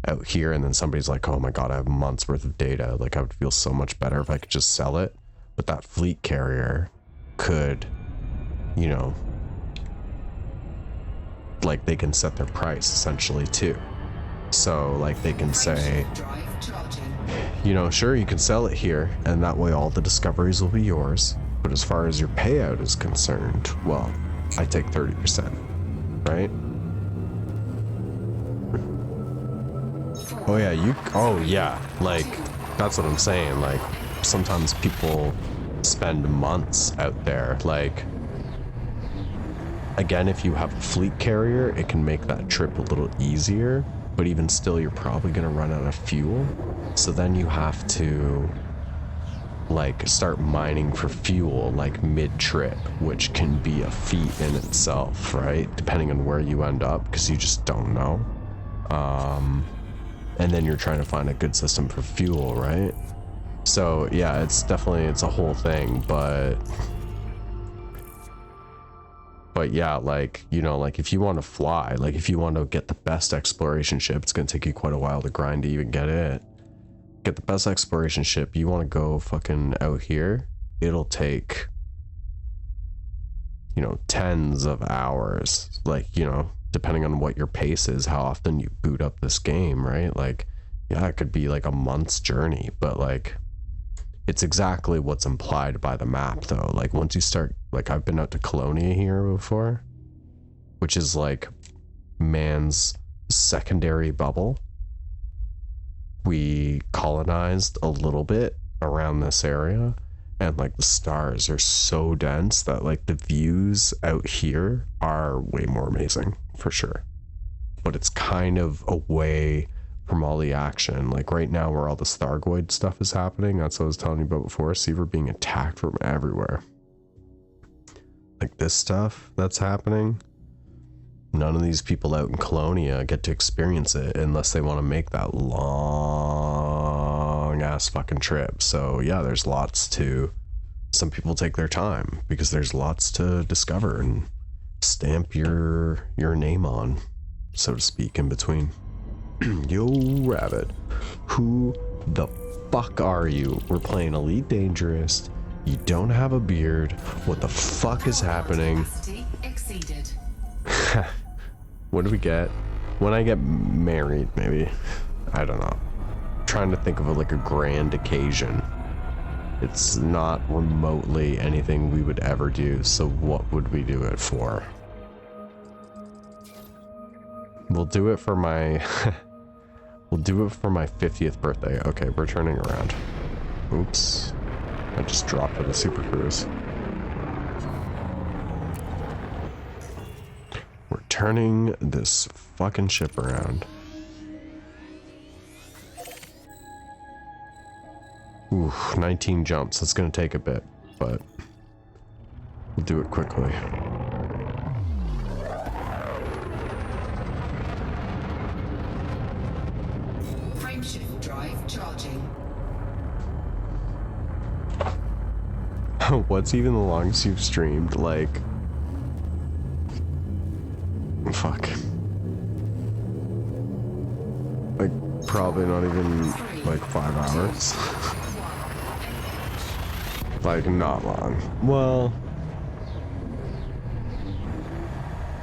out here, and then somebody's like, oh my god, I have months worth of data, like I would feel so much better if I could just sell it. But that fleet carrier could, you know, like they can set their price essentially too. So like they can say, Drive charging. you know, sure, you can sell it here and that way all the discoveries will be yours, but as far as your payout is concerned, well, I take 30%, right? Oh yeah, like that's what I'm saying. Like sometimes people spend months out there. Like again, if you have a fleet carrier, it can make that trip a little easier, but even still, you're probably gonna run out of fuel. So then you have to like start mining for fuel like mid-trip, which can be a feat in itself, right? Depending on where you end up, because you just don't know. And then you're trying to find a good system for fuel, right? So yeah, it's a whole thing, but But yeah, like, you know, like if you want to fly, like if you want to get the best exploration ship, it's going to take you quite a while to grind to even get it. Get the best exploration ship, you want to go fucking out here, it'll take, you know, tens of hours, like, you know, depending on what your pace is, how often you boot up this game, right? Like, yeah, it could be like a month's journey, but like, it's exactly what's implied by the map though. Like once you start, like I've been out to Colonia here before, which is like man's secondary bubble. We colonized a little bit around this area, and like the stars are so dense that like the views out here are way more amazing for sure. But it's kind of away from all the action. Like right now where all the Thargoid stuff is happening, that's what I was telling you about before. See, we're being attacked from everywhere. Like this stuff that's happening, none of these people out in Colonia get to experience it unless they want to make that long ass fucking trip. So yeah, there's lots to, some people take their time because there's lots to discover and stamp your name on, so to speak, in between. Yo, Rabbit, who the fuck are you? We're playing Elite Dangerous. You don't have a beard. What the fuck is happening? Capacity exceeded. What do we get? When I get married, maybe. I don't know. I'm trying to think of like a grand occasion. It's not remotely anything we would ever do, so what would we do it for? We'll do it for my... we'll do it for my 50th birthday. Okay, we're turning around. Oops. I just dropped at a Super Cruise. We're turning this fucking ship around. Ooh, 19 jumps. That's gonna take a bit, but we'll do it quickly. Frameshift drive charging. What's even the longest you've streamed? Like, fuck. Like, probably not even like 5 hours. Like, not long. Well,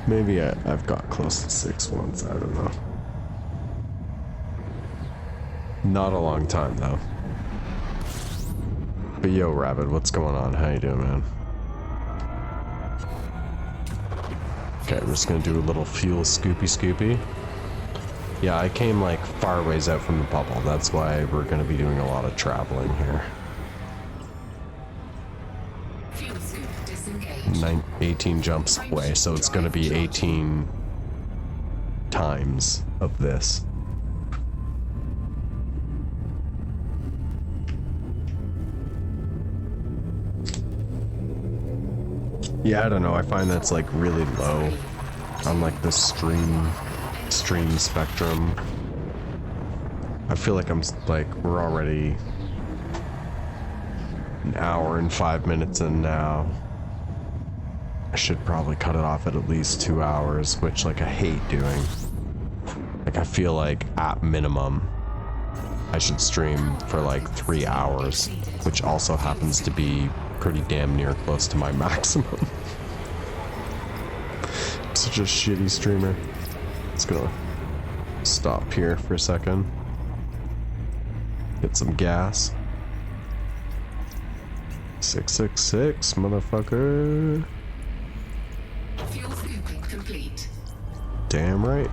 maybe I've got close to 6 once. I don't know. Not a long time though. But yo, Rabbit, what's going on? How you doing, man? Okay, we're just gonna do a little fuel scoopy. Yeah, I came like far ways out from the bubble. That's why we're gonna be doing a lot of traveling here. Fuel scoop disengaged. 18 jumps away, so it's gonna be 18 times of this. Yeah, I don't know. I find that's like really low on like the stream spectrum. I feel like we're already an hour and 5 minutes in now. I should probably cut it off at least 2 hours, which like I hate doing. Like I feel like at minimum I should stream for like 3 hours, which also happens to be pretty damn near close to my maximum. I'm such a shitty streamer. Just gonna stop here for a second. Get some gas. 666, motherfucker. Fuel scooping complete. Damn right.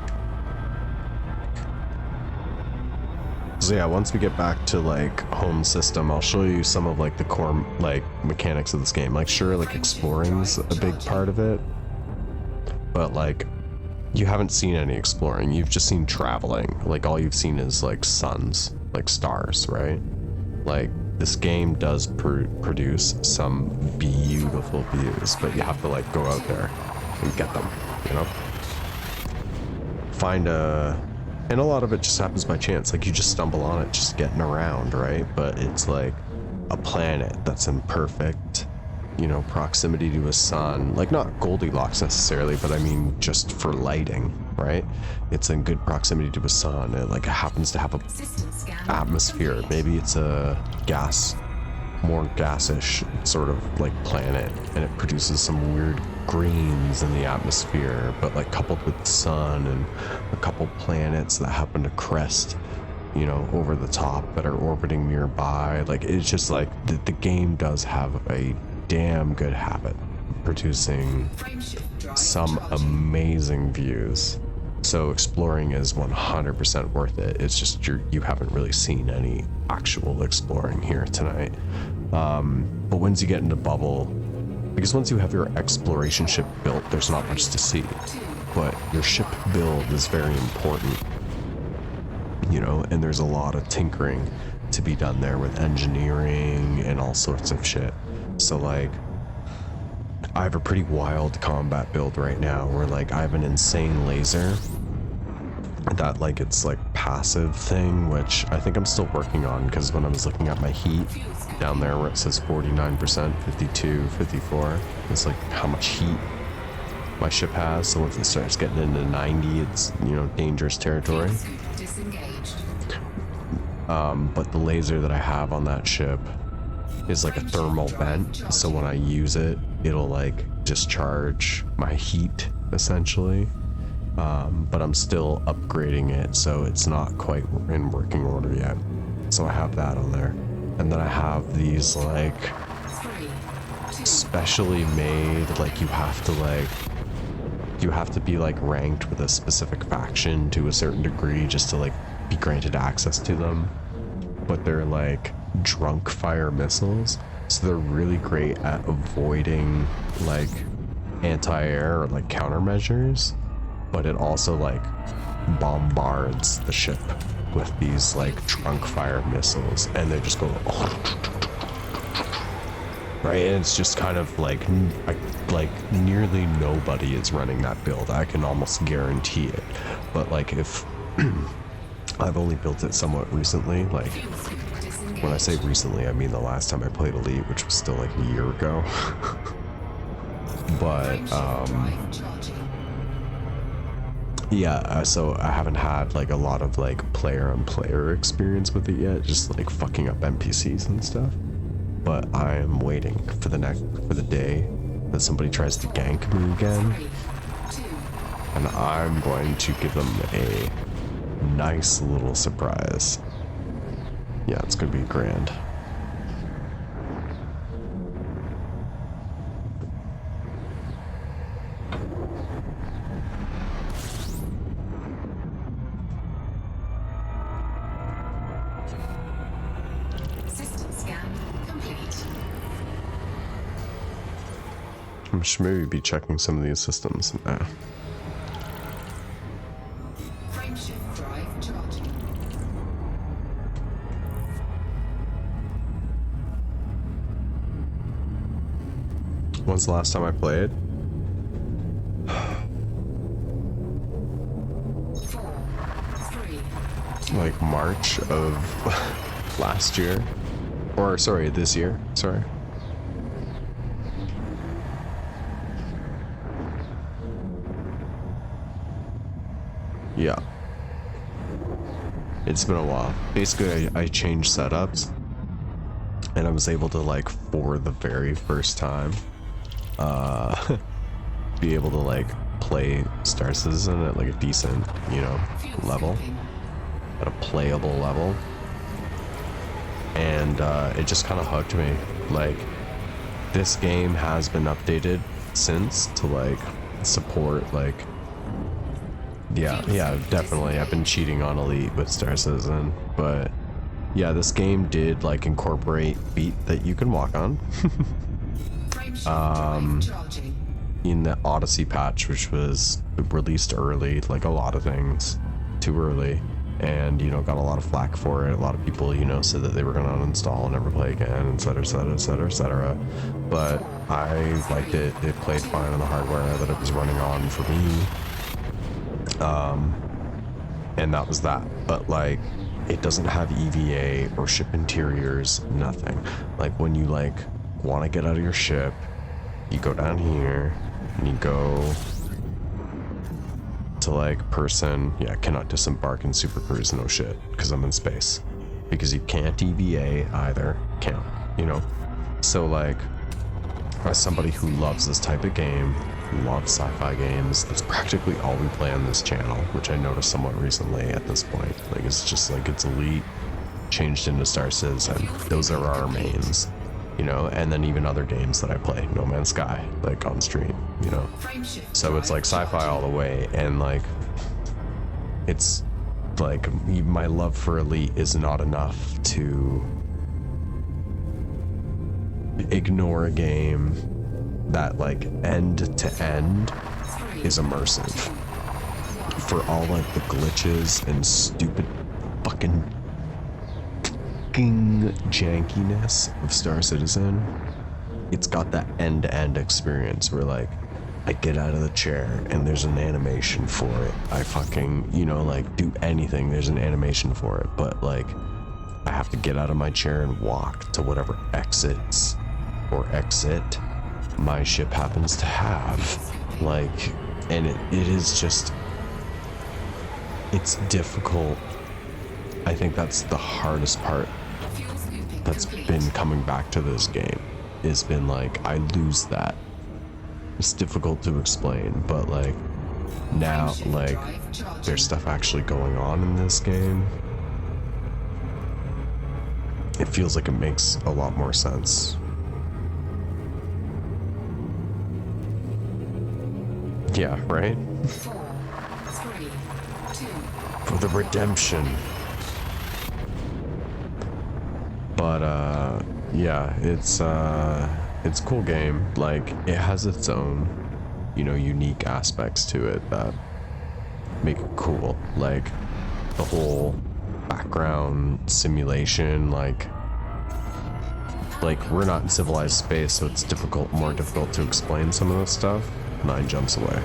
So yeah, once we get back to like home system, I'll show you some of like the core like mechanics of this game. Like sure, like exploring's a big part of it, but like you haven't seen any exploring. You've just seen traveling. Like all you've seen is like suns, like stars, right? Like this game does produce some beautiful views, but you have to like go out there and get them, you know? And a lot of it just happens by chance. Like you just stumble on it just getting around, right? But it's like a planet that's in perfect you know, proximity to a sun, like not Goldilocks necessarily, but I mean just for lighting, right? It's in good proximity to a sun. It like happens to have a atmosphere. Maybe it's a more gassish sort of like planet, and it produces some weird greens in the atmosphere, but like coupled with the sun and a couple planets that happen to crest, you know, over the top that are orbiting nearby. Like it's just like the game does have a damn good habit of producing some amazing views. So exploring is 100% worth it. It's just you haven't really seen any actual exploring here tonight. But once you get into bubble, because once you have your exploration ship built, there's not much to see. But your ship build is very important, you know, and there's a lot of tinkering to be done there with engineering and all sorts of shit. So like, I have a pretty wild combat build right now where like I have an insane laser that like it's like passive thing, which I think I'm still working on, because when I was looking at my heat down there where it says 49%, 52, 54, it's like how much heat my ship has. So once it starts getting into 90, it's, you know, dangerous territory. But the laser that I have on that ship is like a thermal vent, so when I use it, it'll like discharge my heat essentially. But I'm still upgrading it, so it's not quite in working order yet. So I have that on there, and then I have these like specially made, like you have to be like ranked with a specific faction to a certain degree just to like be granted access to them. But they're like drunk fire missiles, so they're really great at avoiding like anti-air or like countermeasures, but it also like bombards the ship with these like drunk fire missiles, and they just go right, and it's just kind of like nearly nobody is running that build. I can almost guarantee it. But like if I've only built it somewhat recently, like when I say recently, I mean the last time I played Elite, which was still like a year ago. But yeah, so I haven't had like a lot of like player on player experience with it yet, just like fucking up NPCs and stuff. But I am waiting for the day that somebody tries to gank me again, and I'm going to give them a nice little surprise. Yeah, it's gonna be grand. System scan complete. I should maybe be checking some of these systems now. Frameshift drive charging. When's the last time I played? 4, 3. Like March of last year, or sorry, this year, sorry. Yeah, it's been a while. Basically I changed setups, and I was able to like for the very first time be able to like play Star Citizen at like a decent, you know, level, at a playable level, and it just kind of hooked me. Like, this game has been updated since to like support like, yeah, definitely I've been cheating on Elite with Star Citizen, but yeah, this game did like incorporate feet that you can walk on. In the Odyssey patch, which was released early, like a lot of things too early, and you know, got a lot of flack for it. A lot of people, you know, said that they were gonna uninstall and never play again, etc, etc, etc, etc. But I liked it. It played fine on the hardware that it was running on for me, and that was that. But like, it doesn't have EVA or ship interiors, nothing. Like when you like want to get out of your ship, you go down here and you go to like person, yeah, cannot disembark in super cruise, no shit, because I'm in space. Because you can't EVA either, can't, you know? So like, as somebody who loves this type of game, loves sci-fi games, that's practically all we play on this channel, which I noticed somewhat recently at this point. Like, it's just like, it's Elite changed into Star Citizen. Those are our mains, you know? And then even other games that I play, No Man's Sky, like on stream, you know? So it's like sci-fi all the way, and like, it's like, my love for Elite is not enough to ignore a game that like end to end is immersive. For all like the glitches and stupid fucking jankiness of Star Citizen, it's got that end to end experience where like I get out of the chair and there's an animation for it. I fucking, you know, like do anything, there's an animation for it. But like I have to get out of my chair and walk to whatever exits or exit my ship happens to have. Like, and it is just, it's difficult. I think that's the hardest part that's been coming back to this game. It's been like, I lose that. It's difficult to explain, but like, now, like, there's stuff actually going on in this game. It feels like it makes a lot more sense. Yeah, right? 4, 3, 2. For the redemption. But yeah, it's a cool game. Like, it has its own, you know, unique aspects to it that make it cool. Like the whole background simulation, like we're not in civilized space, so it's more difficult to explain some of this stuff. 9 jumps away.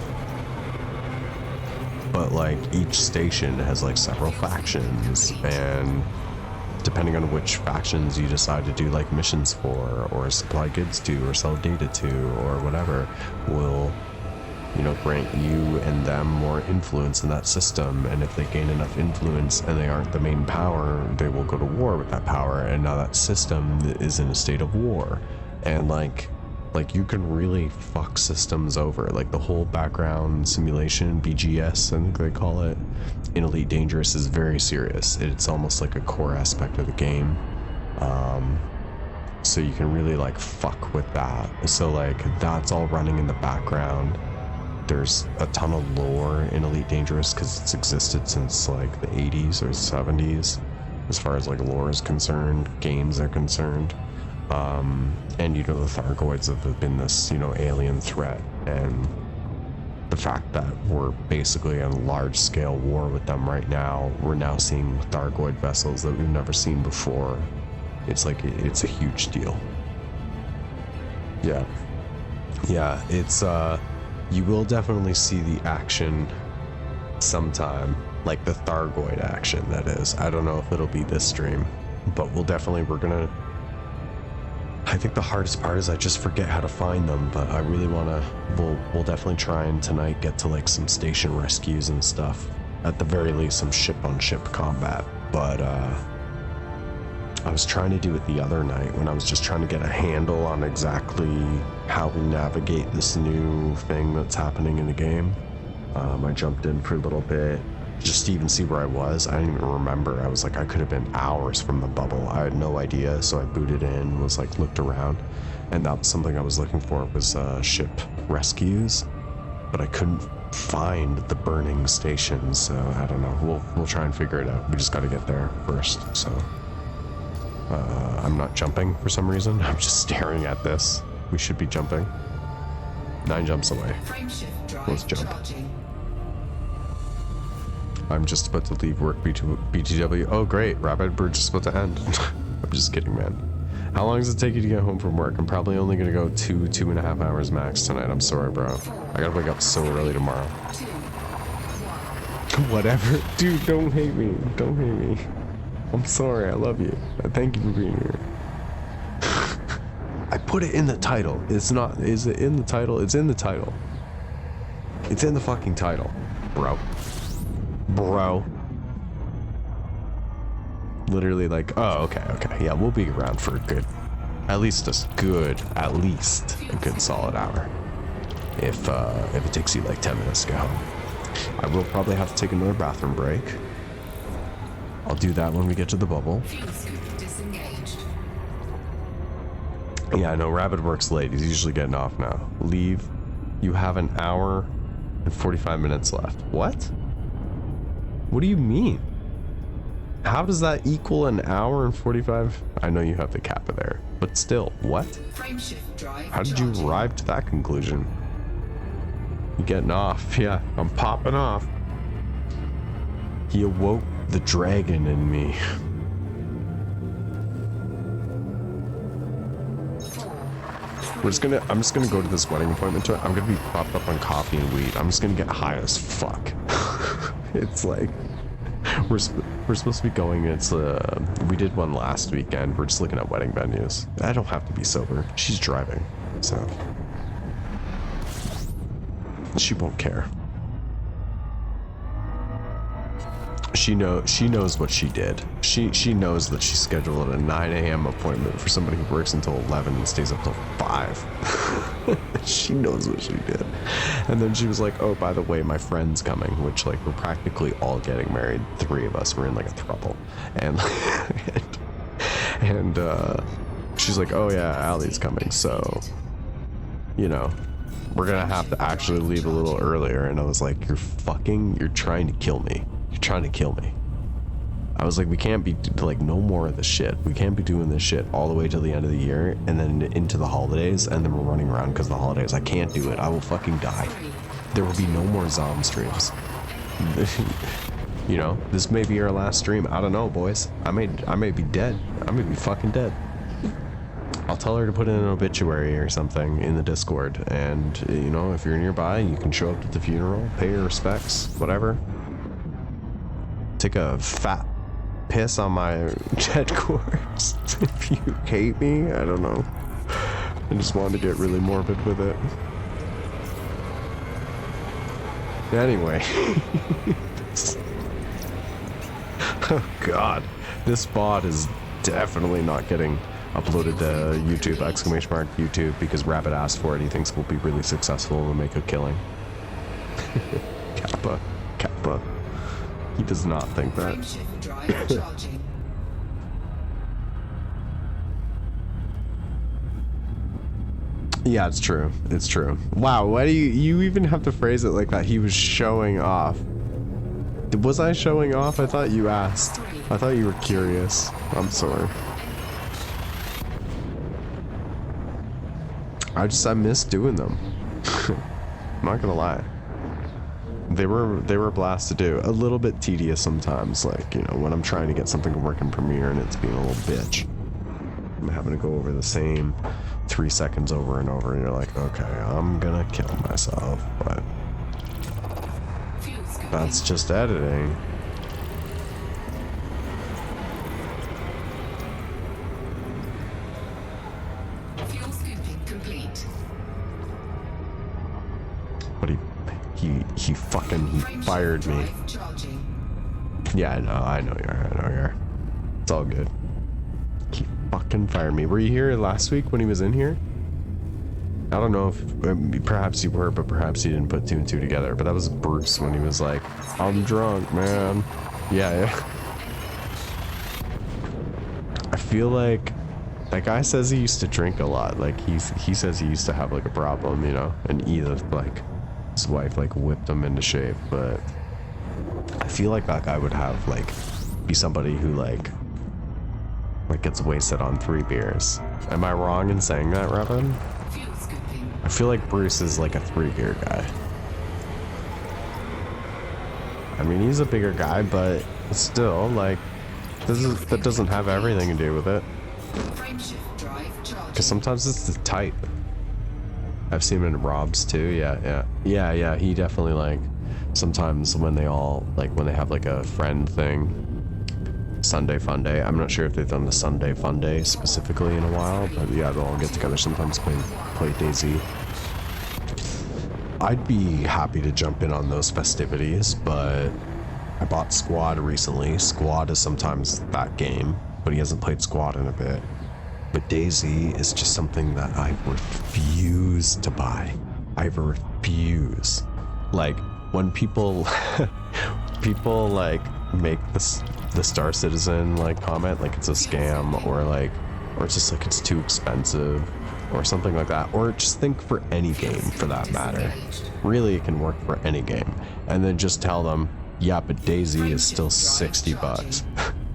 But like each station has like several factions, and depending on which factions you decide to do like missions for, or supply goods to, or sell data to, or whatever, will, you know, grant you and them more influence in that system. And if they gain enough influence and they aren't the main power, they will go to war with that power, and now that system is in a state of war. And like you can really fuck systems over. Like the whole background simulation, BGS I think they call it, in Elite Dangerous is very serious. It's almost like a core aspect of the game. So you can really like fuck with that. So like that's all running in the background. There's a ton of lore in Elite Dangerous because it's existed since like the 80s or 70s as far as like lore is concerned, games are concerned. And you know, the Thargoids have been this, you know, alien threat, and the fact that we're basically in large scale war with them right now, we're now seeing Thargoid vessels that we've never seen before. It's like, it's a huge deal. Yeah, it's you will definitely see the action sometime, like the Thargoid action, that is. I don't know if it'll be this stream, but we're gonna, I think the hardest part is I just forget how to find them, but I really want to, we'll definitely try and tonight get to like some station rescues and stuff. At the very least, some ship-on-ship combat. But I was trying to do it the other night when I was just trying to get a handle on exactly how we navigate this new thing that's happening in the game. I jumped in for a little bit, just to even see where I was. I didn't even remember. I was like, I could have been hours from the bubble. I had no idea, so I booted in, was like, looked around, and that was something I was looking for, was ship rescues, but I couldn't find the burning stations, so I don't know. We'll try and figure it out. We just got to get there first, so I'm not jumping for some reason. I'm just staring at this. We should be jumping. 9 jumps away. Let's jump. I'm just about to leave work, BTW. Oh great, Rapid, we're just about to end. I'm just kidding, man. How long does it take you to get home from work? I'm probably only gonna go 2.5 hours max tonight. I'm sorry, bro. I gotta wake up so early tomorrow. Whatever. Dude, don't hate me. Don't hate me. I'm sorry, I love you. Thank you for being here. I put it in the title. It's not. Is it in the title? It's in the title. It's in the fucking title, bro. Bro. Literally like, oh, okay. Yeah, we'll be around for a good, at least a good solid hour. If it takes you like 10 minutes to go home. I will probably have to take another bathroom break. I'll do that when we get to the bubble. Yeah, I know Rabbit works late. He's usually getting off now. Leave. You have an hour and 45 minutes left. What? What do you mean? How does that equal an hour and 45? I know you have the kappa there, but still, what? How did you arrive to that conclusion? You getting off? Yeah, I'm popping off. He awoke the dragon in me. I'm just gonna go to this wedding appointment. I'm gonna be propped up on coffee and weed. I'm just gonna get high as fuck. It's like we're supposed to be going. We did one last weekend. We're just looking at wedding venues. I don't have to be sober. She's driving, so she won't care. She knows what she did. She knows that she scheduled a 9 a.m. appointment for somebody who works until 11 and stays up till 5. She knows what she did. And then she was like, oh, by the way, my friend's coming, which like we're practically all getting married. 3 of us were in like a throuple. And she's like, oh yeah, Allie's coming, so you know, we're gonna have to actually leave a little earlier. And I was like, you're trying to kill me. You're trying to kill me. I was like, we can't be like, no more of this shit. We can't be doing this shit all the way till the end of the year and then into the holidays, and then we're running around because of the holidays. I can't do it. I will fucking die. There will be no more Zom streams. You know, this may be our last stream. I don't know, boys. I may be dead. I may be fucking dead. I'll tell her to put in an obituary or something in the Discord, and you know, if you're nearby, you can show up to the funeral, pay your respects, whatever. Take a fat piss on my dead corpse. If you hate me, I don't know. I just wanted to get really morbid with it. Anyway. Oh god. This bot is definitely not getting uploaded to YouTube, !YouTube, because Rabbit asked for it. He thinks we'll be really successful and make a killing. Kappa. He does not think that. Yeah, it's true. It's true. Wow, why do you even have to phrase it like that? He was showing off. Was I showing off? I thought you asked. I thought you were curious. I'm sorry. I miss doing them. I'm not gonna lie. They were a blast to do. A little bit tedious sometimes, like, you know, when I'm trying to get something to work in Premiere and it's being a little bitch. I'm having to go over the same 3 seconds over and over, and you're like, okay, I'm gonna kill myself, but that's just editing. Fuel scooping complete. But he fired me. Yeah, I know you are. It's all good. He fucking fired me. Were you here last week when he was in here? I don't know if perhaps you were, but perhaps you didn't put 2 and 2 together. But that was Bruce when he was like, I'm drunk, man. Yeah. I feel like that guy says he used to drink a lot. Like he says he used to have like a problem, you know, and Edith, like his wife, like whipped him into shape. But I feel like that guy would have like be somebody who like gets wasted on 3 beers. Am I wrong in saying that, Revan? I feel like Bruce is like a 3 beer guy. I mean, he's a bigger guy, but still, like, that doesn't have everything to do with it. Because sometimes it's the type. I've seen him in Rob's too. Yeah. He definitely, like, sometimes when they all, like, when they have like a friend thing, Sunday Fun Day. I'm not sure if they've done the Sunday Fun Day specifically in a while, but yeah, they'll all get together sometimes, play DayZ. I'd be happy to jump in on those festivities, but I bought Squad recently. Squad is sometimes that game, but he hasn't played Squad in a bit. But DayZ is just something that I refuse to buy. I refuse. Like, when people like make the Star Citizen like comment like it's a scam, or it's just like it's too expensive or something like that, or just think for any game for that matter. Really, it can work for any game. And then just tell them, yeah, but DayZ is still $60.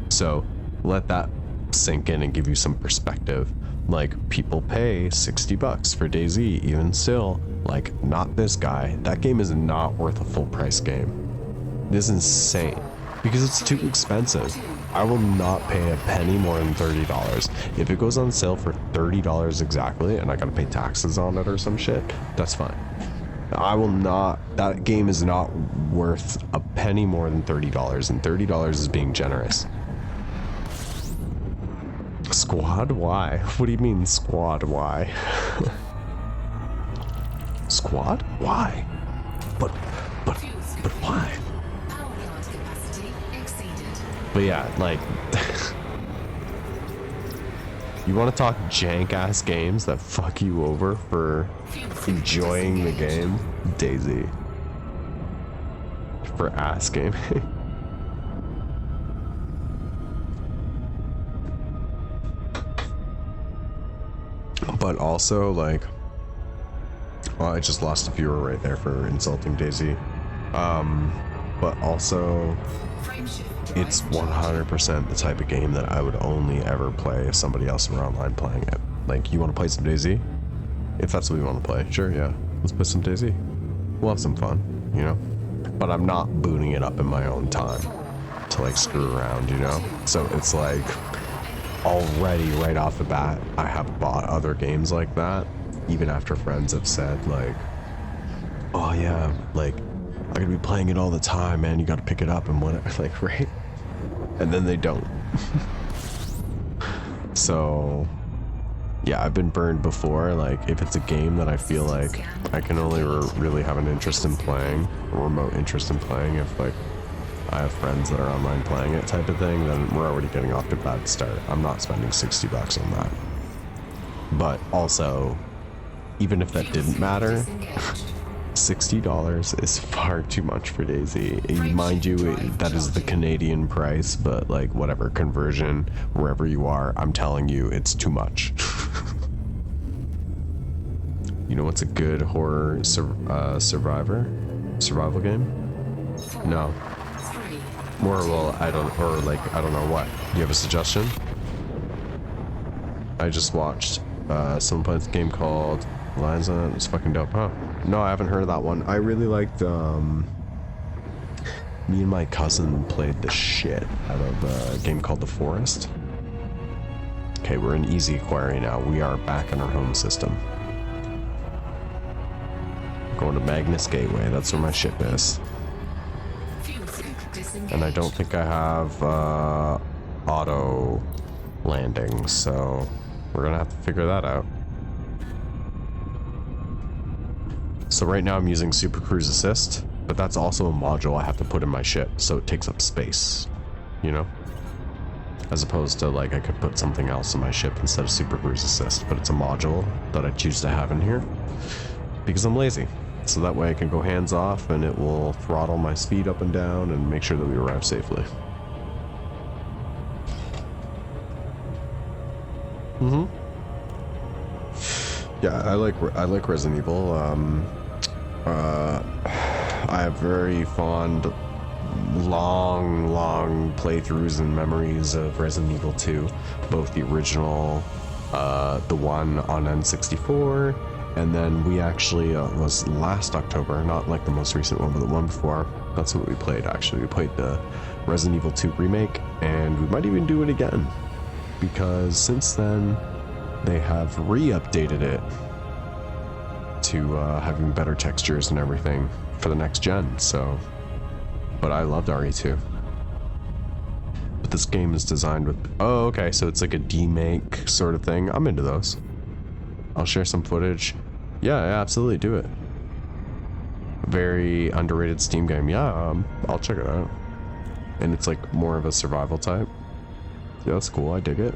So let that sink in and give you some perspective. Like, people pay $60 for DayZ, even still. Like, not this guy. That game is not worth a full price game. This is insane because it's too expensive. I will not pay a penny more than $30. If it goes on sale for $30 exactly and I gotta pay taxes on it or some shit, that's fine. I will not. That game is not worth a penny more than $30, and $30 is being generous. Squad? Why? What do you mean, Squad? Why? Squad? Why? But why? But yeah, like, you want to talk jank ass games that fuck you over for enjoying the game? DayZ. For ass gaming. But also, like, well, I just lost a viewer right there for insulting DayZ. But also, it's 100% the type of game that I would only ever play if somebody else were online playing it. Like, you want to play some DayZ? If that's what we want to play, sure, yeah. Let's play some DayZ. We'll have some fun, you know? But I'm not booting it up in my own time to, like, screw around, you know? So it's like, already right off the bat, I have bought other games like that, even after friends have said, like, oh yeah, like, I'm gonna be playing it all the time, man, you gotta pick it up and whatever, like, right? And then they don't. So, yeah, I've been burned before. Like, if it's a game that I feel like I can only really have an interest in playing, a remote interest in playing, if, like, I have friends that are online playing it type of thing, then we're already getting off to a bad start. I'm not spending $60 on that. But also, even if that didn't matter, $60 is far too much for DayZ. Mind you, that is the Canadian price, but like whatever conversion, wherever you are, I'm telling you, it's too much. You know what's a good horror survival game? No. Or well, I don't know what. Do you have a suggestion? I just watched someone play this game called Lions on it. It's fucking dope, huh? No, I haven't heard of that one. I really liked, me and my cousin played the shit out of a game called The Forest. Okay, we're in Easy Quarry now. We are back in our home system. Going to Magnus Gateway. That's where my ship is. And I don't think I have, auto landing, so we're gonna have to figure that out. So right now I'm using Super Cruise Assist, but that's also a module I have to put in my ship, so it takes up space, you know? As opposed to, like, I could put something else in my ship instead of Super Cruise Assist, but it's a module that I choose to have in here because I'm lazy. So that way I can go hands off and it will throttle my speed up and down and make sure that we arrive safely. Yeah, I like Resident Evil. I have very fond, long playthroughs and memories of Resident Evil 2, both the original, the one on N64, and then we actually was last October, not like the most recent one, but the one before. That's what we played. Actually, we played the Resident Evil 2 remake, and we might even do it again because since then they have re-updated it to having better textures and everything for the next gen. So, but I loved RE2. But this game is designed with... Oh, okay, so it's like a demake sort of thing. I'm into those. I'll share some footage. Yeah, absolutely, do it. Very underrated Steam game. Yeah, I'll check it out. And it's like more of a survival type. Yeah, that's cool. I dig it.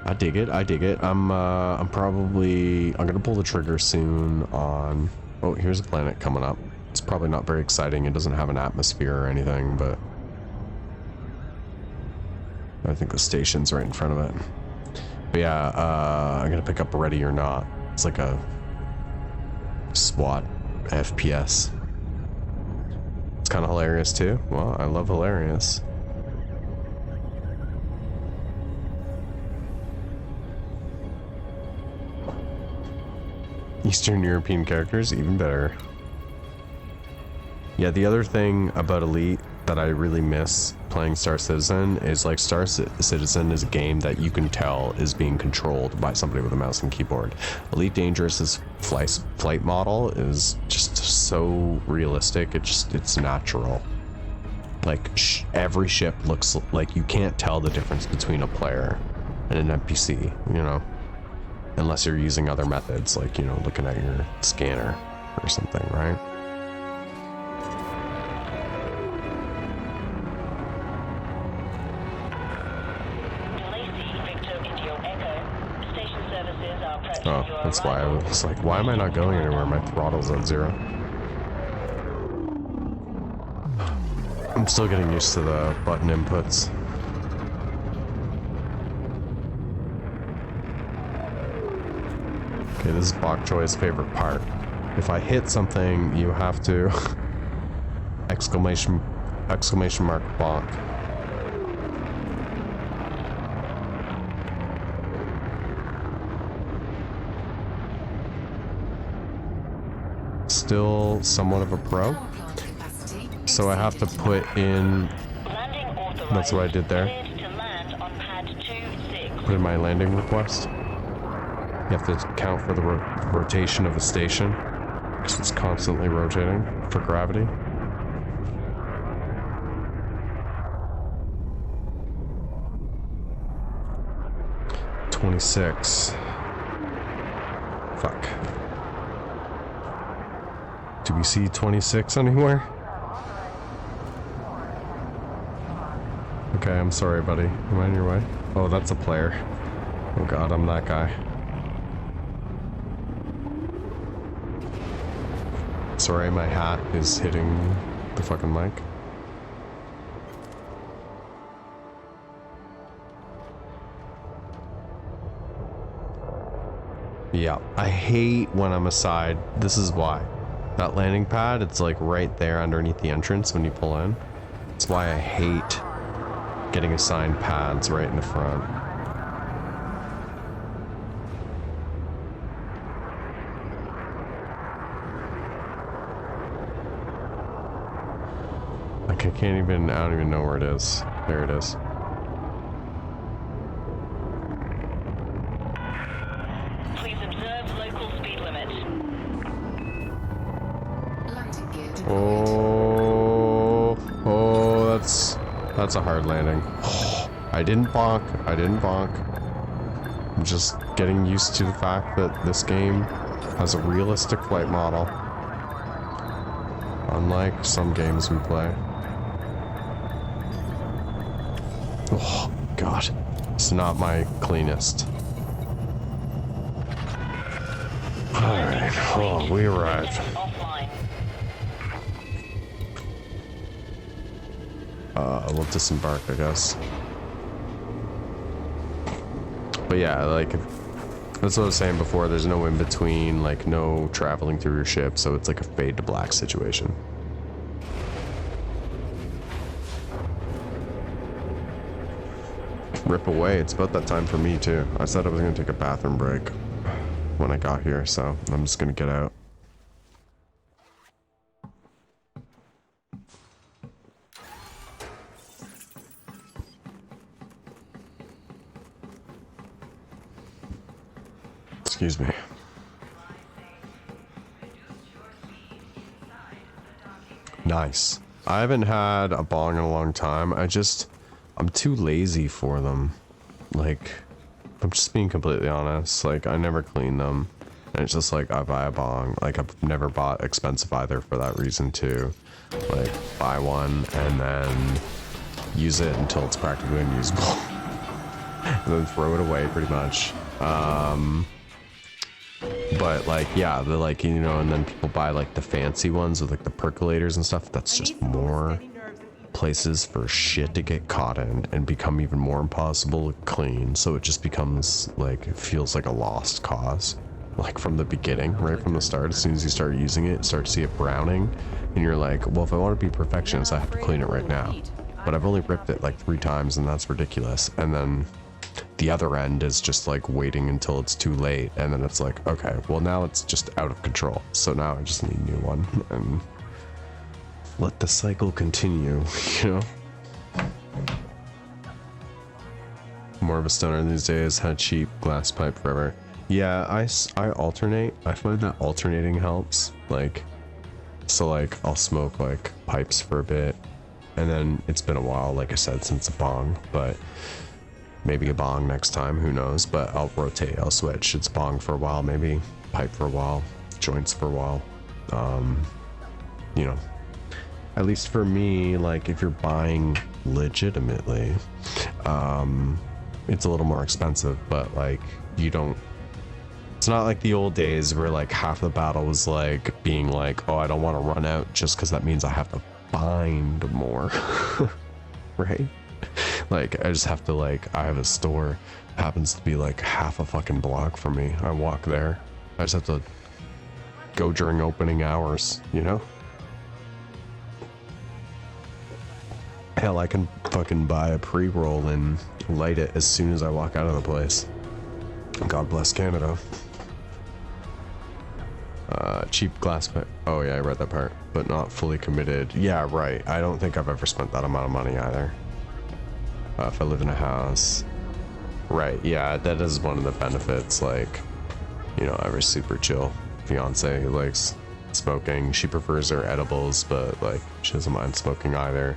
I dig it. I dig it. I'm gonna pull the trigger soon on... Oh, here's a planet coming up. It's probably not very exciting. It doesn't have an atmosphere or anything, but I think the station's right in front of it. But yeah, I'm gonna pick up Ready or Not. It's like a SWAT FPS. It's kind of hilarious too. Well, I love hilarious. Eastern European characters, even better. Yeah, the other thing about Elite that I really miss playing Star Citizen is like Star Citizen is a game that you can tell is being controlled by somebody with a mouse and keyboard. Elite Dangerous's flight model is just so realistic. It's natural. Like every ship looks like you can't tell the difference between a player and an NPC, you know, unless you're using other methods like, you know, looking at your scanner or something, right? Oh, that's why I was like, why am I not going anywhere? My throttle's at 0. I'm still getting used to the button inputs. Okay, this is Bok Choy's favorite part. If I hit something, you have to... exclamation mark Bok. Still somewhat of a pro, so I have to put in, that's what I did there, put in my landing request. You have to account for the rotation of a station, because it's constantly rotating for gravity. $26. Fuck. Do we see 26 anywhere? Okay, I'm sorry, buddy. Am I on your way? Oh, that's a player. Oh god, I'm that guy. Sorry, my hat is hitting the fucking mic. Yeah, I hate when I'm aside. This is why. That landing pad, it's like right there underneath the entrance when you pull in. That's why I hate getting assigned pads right in the front. Like I don't even know where it is. There it is. Please observe local speed limit. Oh, that's a hard landing. I didn't bonk. I'm just getting used to the fact that this game has a realistic flight model, unlike some games we play. Oh god, it's not my cleanest. Alright, oh, we arrived. We'll disembark, I guess. But yeah, like, that's what I was saying before, there's no in between, like, no traveling through your ship, so it's like a fade to black situation. Rip away, it's about that time for me too. I said I was gonna take a bathroom break when I got here, so I'm just gonna get out. Excuse me. Nice. I haven't had a bong in a long time. I'm too lazy for them. Like, I'm just being completely honest. Like, I never clean them. And it's just like, I buy a bong. Like, I've never bought expensive either for that reason too. Like, buy one and then use it until it's practically unusable. And then throw it away pretty much. But like, yeah, the like, you know, and then people buy like the fancy ones with like the percolators and stuff. That's just more places for shit to get caught in and become even more impossible to clean. So it just becomes like, it feels like a lost cause. Like from the beginning, right from the start, as soon as you start using it, start to see it browning, and you're like, well, if I want to be perfectionist, I have to clean it right now. But I've only ripped it like 3 times, and that's ridiculous. And then the other end is just like waiting until it's too late, and then it's like, okay, well now it's just out of control. So now I just need a new one, and let the cycle continue, you know? More of a stoner these days, had cheap glass pipe forever. Yeah, I alternate. I find that alternating helps. Like, so like I'll smoke like pipes for a bit, and then it's been a while, like I said, since a bong, but maybe a bong next time, who knows? But I'll rotate, I'll switch. It's bong for a while, maybe pipe for a while, joints for a while. You know, at least for me, like if you're buying legitimately, it's a little more expensive, but like you don't, it's not like the old days where like half the battle was like being like, oh, I don't want to run out just because that means I have to find more. Right? Like I just have to, like, I have a store, happens to be like half a fucking block from me. I walk there. I just have to go during opening hours, you know? Hell, I can fucking buy a pre-roll and light it as soon as I walk out of the place. God bless Canada. Cheap glass pipe. Oh yeah, I read that part. But not fully committed. Yeah, right. I don't think I've ever spent that amount of money either. If I live in a house. Right, yeah, that is one of the benefits. Like, you know, I have a super chill fiance who likes smoking. She prefers her edibles, but like, she doesn't mind smoking either.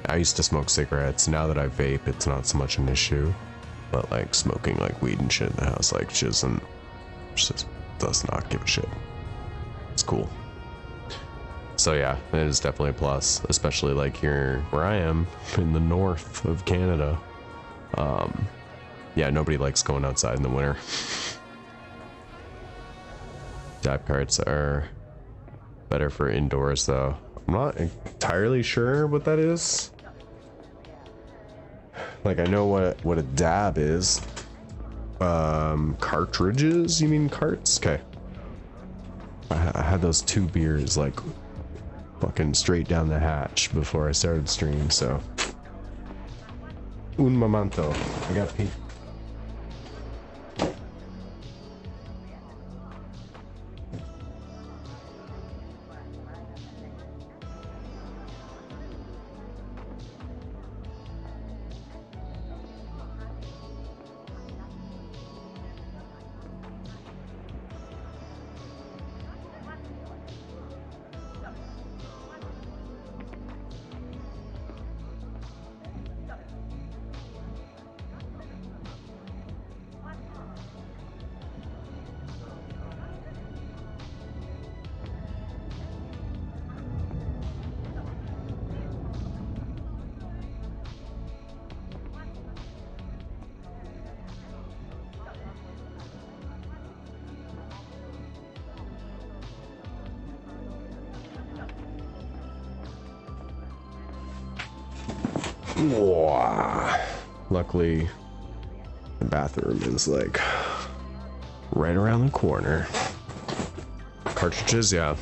I used to smoke cigarettes. Now that I vape, it's not so much an issue. But like smoking like weed and shit in the house, like she just does not give a shit. It's cool. So yeah, it is definitely a plus, especially like here where I am in the north of Canada. Yeah, nobody likes going outside in the winter. Dive carts are better for indoors though. I'm not entirely sure what that is. Like I know what a dab is. Cartridges? You mean carts? Okay. I had those 2 beers like fucking straight down the hatch before I started stream, so. Un momento. I got pee. Luckily, the bathroom is like right around the corner. Cartridges, yeah.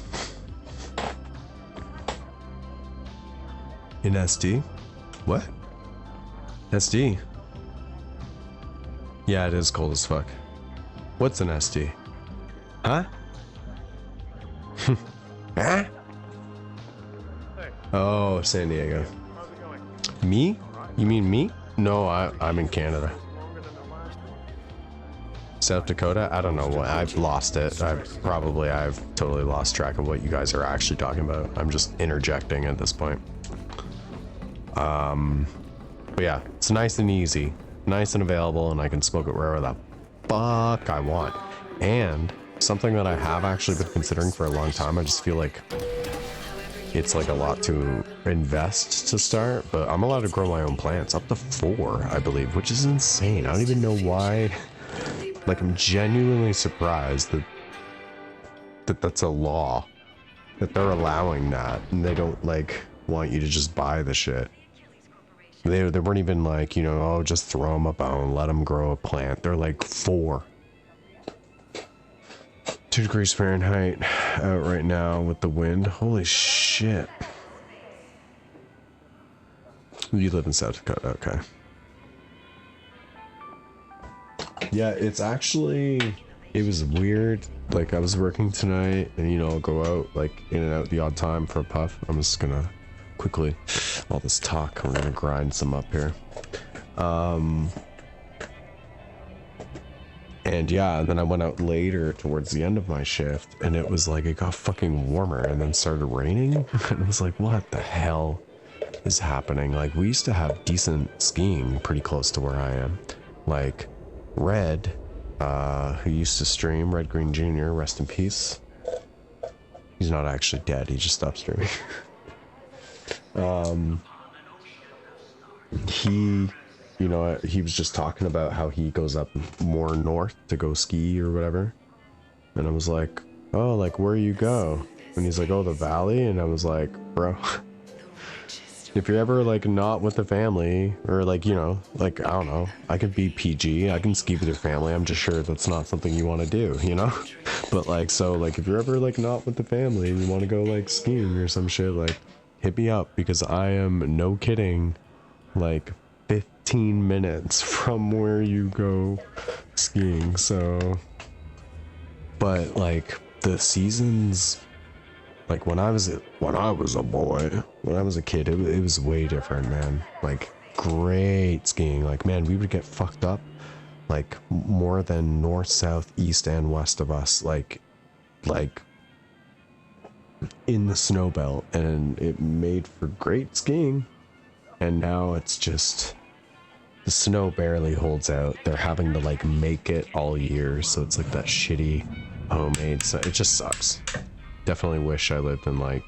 In SD? What? SD? Yeah, it is cold as fuck. What's an SD? Huh? Huh? Oh, San Diego. Me? You mean me? No, I'm in Canada. South Dakota? I don't know what. I've lost it. I've totally lost track of what you guys are actually talking about. I'm just interjecting at this point. But yeah, it's nice and easy, nice and available, and I can smoke it wherever the fuck I want. And something that I have actually been considering for a long time, I just feel like it's like a lot to invest to start, but I'm allowed to grow my own plants, up to 4, I believe, which is insane. I don't even know why. Like, I'm genuinely surprised that that's a law, that they're allowing that, and they don't, like, want you to just buy the shit. They weren't even like, you know, oh, just throw them a bone, let them grow a plant. They're like 4. 2 degrees Fahrenheit out right now with the wind. Holy shit. You live in South Dakota, okay. Yeah, it's actually, it was weird. Like, I was working tonight, and, you know, I'll go out, like, in and out the odd time for a puff. I'm just gonna quickly, all this talk, we're gonna grind some up here. And yeah, then I went out later towards the end of my shift, and it was like, it got fucking warmer, and then started raining. And it was like, what the hell is happening? Like, we used to have decent skiing pretty close to where I am. Like, Red, who used to stream, Red Green Jr., rest in peace. He's not actually dead, he just stopped streaming. He, you know, he was just talking about how he goes up more north to go ski or whatever. And I was like, oh, like, where you go? And he's like, oh, the valley. And I was like, bro, if you're ever like not with the family, or like, you know, like, I don't know, I could be PG, I can ski with your family. I'm just sure that's not something you want to do, you know? But like, so like, if you're ever like not with the family and you want to go like skiing or some shit, like, hit me up, because I am, no kidding, like 15 minutes from where you go skiing. So, but like the seasons, like when I was a boy, when I was a kid, it was way different, man. Like, great skiing. Like, man, we would get fucked up like more than north, south, east, and west of us, like in the snow belt, and it made for great skiing. And now it's just, the snow barely holds out. They're having to like make it all year, so it's like that shitty homemade, so it just sucks. Definitely wish I lived in like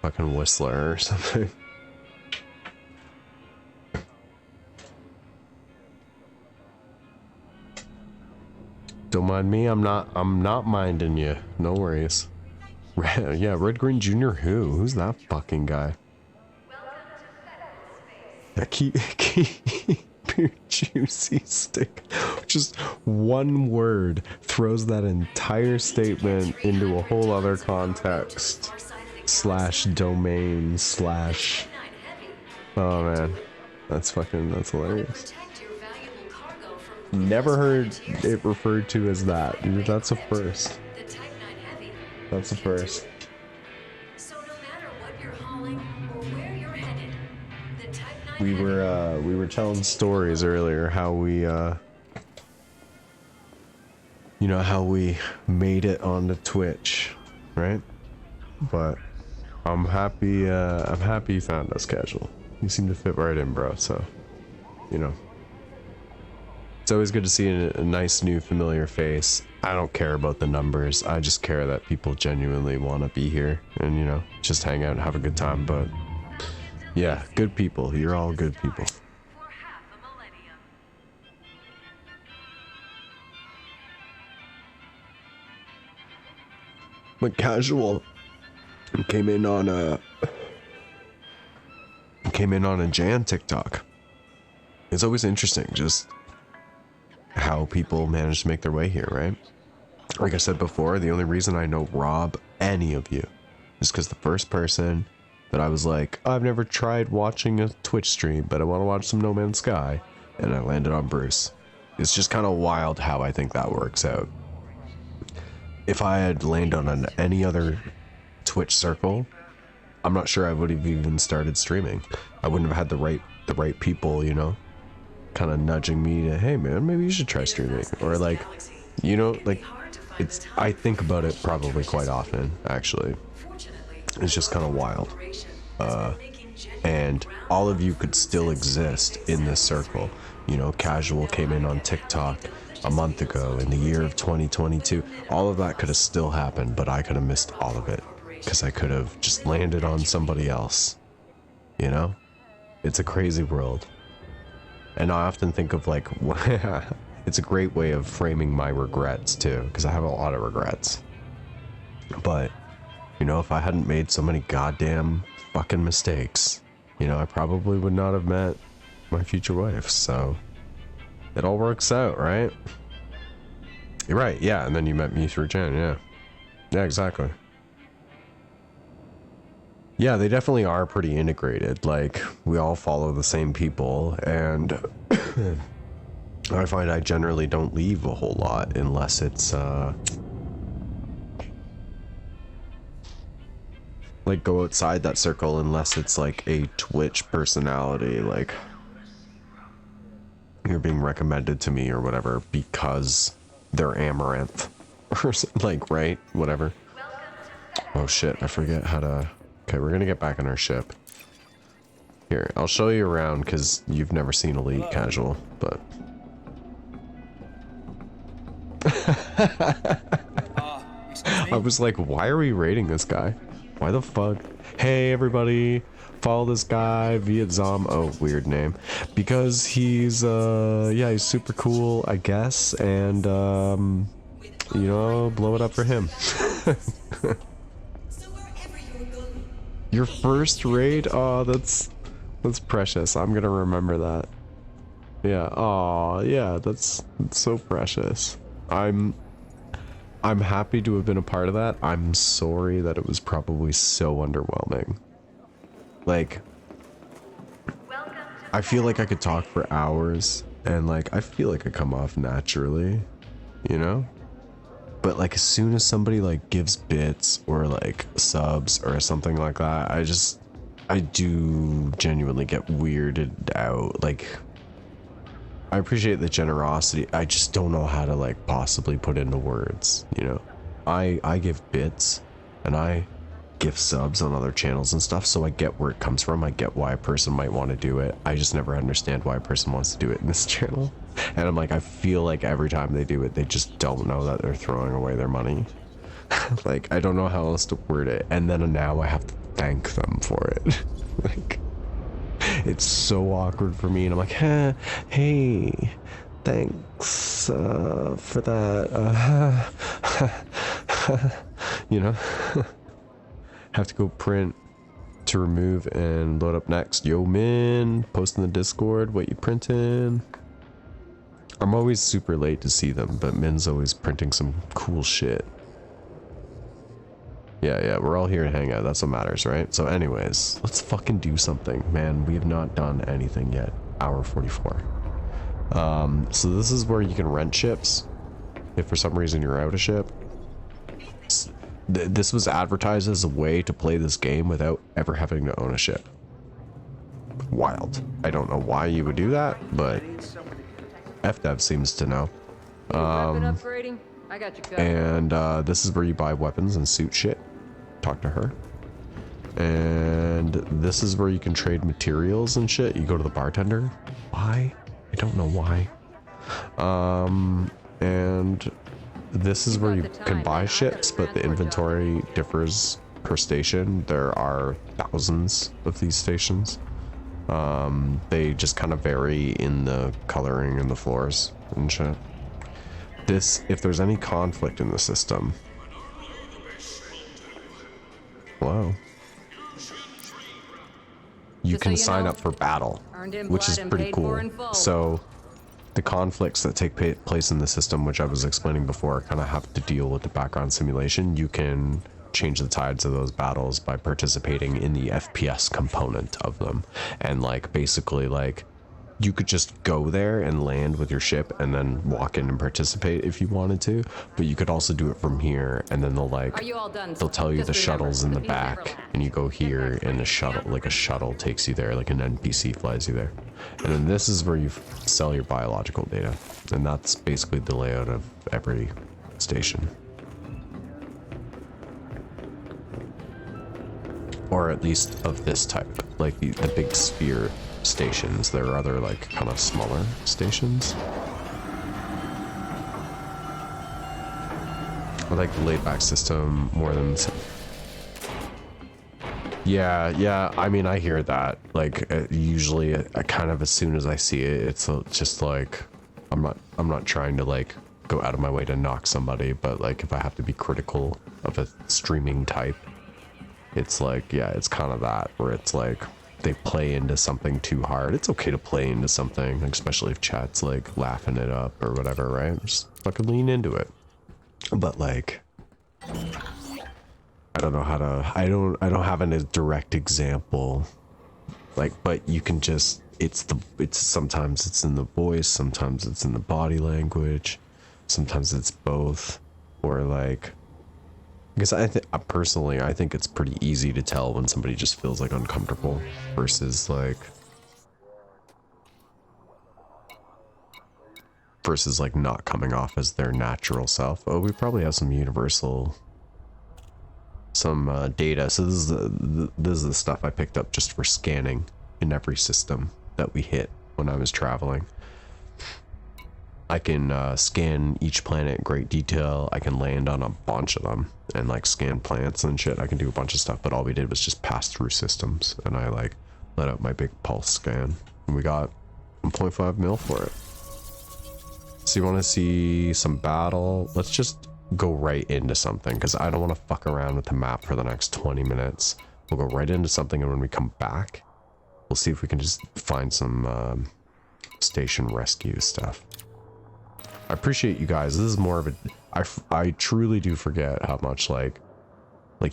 fucking Whistler or something. Don't mind me, I'm not minding you. No worries. Yeah, Red Green Jr. Who's that fucking guy? Yeah, keep your juicy stick. Just one word throws that entire statement into a whole other context. / domain / oh man, that's hilarious. Never heard it referred to as that. That's a first. That's a first. We were telling stories earlier how we you know, how we made it onto Twitch, right? But I'm happy you found us, Casual. You seem to fit right in, bro, so you know. It's always good to see a nice new familiar face. I don't care about the numbers. I just care that people genuinely want to be here and, you know, just hang out and have a good time. But yeah, good people. You're all good people. But Casual came in on a Jan TikTok. It's always interesting just how people manage to make their way here, right? Like I said before, the only reason I know Rob, any of you, is because the first person that I was like, oh, I've never tried watching a Twitch stream, but I want to watch some No Man's Sky, and I landed on Bruce. It's just kind of wild how I think that works out. If I had landed on any other Twitch circle, I'm not sure I would have even started streaming. I wouldn't have had the right people, you know, kind of nudging me to, hey man, maybe you should try streaming, or like, you know, like, it's, I think about it probably quite often, actually. It's just kind of wild. and all of you could still exist in this circle. You know, Casual came in on TikTok a month ago in the year of 2022. All of that could have still happened, but I could have missed all of it because I could have just landed on somebody else. You know, it's a crazy world. And I often think of like, it's a great way of framing my regrets too, because I have a lot of regrets. But, you know, if I hadn't made so many goddamn fucking mistakes, you know, I probably would not have met my future wife. So it all works out, right? You're right, yeah. And then you met me through Jen, yeah. Yeah, exactly. Yeah, they definitely are pretty integrated. Like, we all follow the same people, and I find I generally don't leave a whole lot unless it's, like, go outside that circle unless it's, like, a Twitch personality, like, you're being recommended to me or whatever because they're Amaranth. Or, like, right? Whatever. Oh, shit, I forget how to... Okay, we're gonna get back on our ship. Here, I'll show you around because you've never seen Elite Casual, but... I was like, why are we raiding this guy? Why the fuck? Hey, everybody, follow this guy via Zom. Oh, weird name. Because he's, yeah, he's super cool, I guess, and, you know, blow it up for him. Your first raid? Oh, that's precious. I'm gonna remember that. Yeah. Oh, yeah. That's so precious. I'm happy to have been a part of that. I'm sorry that it was probably so underwhelming. Like, I feel like I could talk for hours, and like I feel like I come off naturally, you know? But like as soon as somebody like gives bits or like subs or something like that, I do genuinely get weirded out. Like, I appreciate the generosity. I just don't know how to like possibly put into words, you know? I give bits and I give subs on other channels and stuff, so I get where it comes from. I get why a person might want to do it. I just never understand why a person wants to do it in this channel. And I'm like, I feel like every time they do it, they just don't know that they're throwing away their money. Like, I don't know how else to word it. And then now I have to thank them for it. Like, it's so awkward for me. And I'm like, hey, thanks for that. You know? Have to go print to remove and load up next. Yo, Min, post in the Discord what you printing. I'm always super late to see them, but Min's always printing some cool shit. Yeah, we're all here to hang out. That's what matters, right? So anyways, let's fucking do something, man. We have not done anything yet. Hour 44. So this is where you can rent ships. If for some reason you're out of ship. This was advertised as a way to play this game without ever having to own a ship. Wild. I don't know why you would do that, but FDev seems to know. And this is where you buy weapons and suit shit. Talk to her. And this is where you can trade materials and shit. You go to the bartender. Why? I don't know why. And this is where you can buy ships, but the inventory differs per station. There are thousands of these stations. They just kind of vary in the coloring and the floors and shit. This, if there's any conflict in the system. Hello. You can sign up for battle, which is pretty cool. So the conflicts that take place in the system, which I was explaining before, kind of have to deal with the background simulation. You can change the tides of those battles by participating in the FPS component of them. And like basically like you could just go there and land with your ship and then walk in and participate if you wanted to, but you could also do it from here, and then they'll tell you the shuttle's in the back and you go here and a shuttle takes you there, like an NPC flies you there. And then this is where you sell your biological data, and that's basically the layout of every station. or at least of this type, like the big sphere stations. There are other like kind of smaller stations. I like the laid back system more than. Yeah, I mean, I hear that. Like, usually, I kind of, as soon as I see it, it's just like, I'm not trying to like go out of my way to knock somebody, but like if I have to be critical of a streaming type, it's like, yeah, it's kind of that where it's like they play into something too hard. It's okay to play into something, like, especially if chat's like laughing it up or whatever, right? Just fucking lean into it. But like, I don't know how to, I don't have a direct example, like, but you can just, it's sometimes it's in the voice, sometimes it's in the body language, sometimes it's both, or like, because I think it's pretty easy to tell when somebody just feels like uncomfortable versus like not coming off as their natural self. Oh, we probably have some universal data. So this is the stuff I picked up just for scanning in every system that we hit when I was traveling. I can scan each planet in great detail. I can land on a bunch of them and like scan plants and shit. I can do a bunch of stuff, but all we did was just pass through systems, and I like let out my big pulse scan, and we got 1.5 mil for it. So you want to see some battle? Let's just go right into something, because I don't want to fuck around with the map for the next 20 minutes. We'll go right into something, and when we come back, we'll see if we can just find some station rescue stuff. I appreciate you guys. This is more of a... I truly do forget how much, like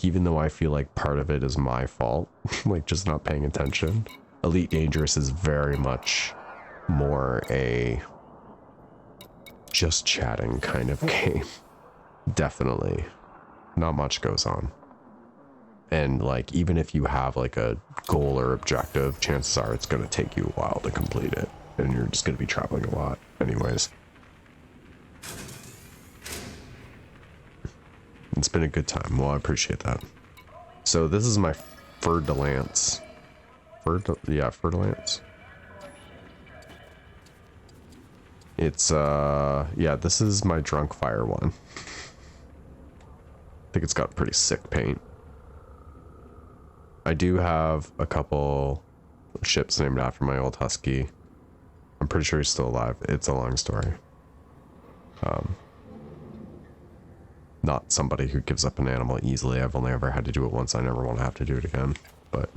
even though I feel like part of it is my fault, like just not paying attention, Elite Dangerous is very much more a just chatting kind of game. Definitely. Not much goes on. And like, even if you have like a goal or objective, chances are it's going to take you a while to complete it. And you're just going to be traveling a lot anyways. It's been a good time. Well, I appreciate that. So this is my Fer-de-Lance. Fer-de-Lance. It's, yeah, this is my Drunk Fire one. I think it's got pretty sick paint. I do have a couple ships named after my old Husky. I'm pretty sure he's still alive. It's a long story. Not somebody who gives up an animal easily. I've only ever had to do it once. I never want to have to do it again. But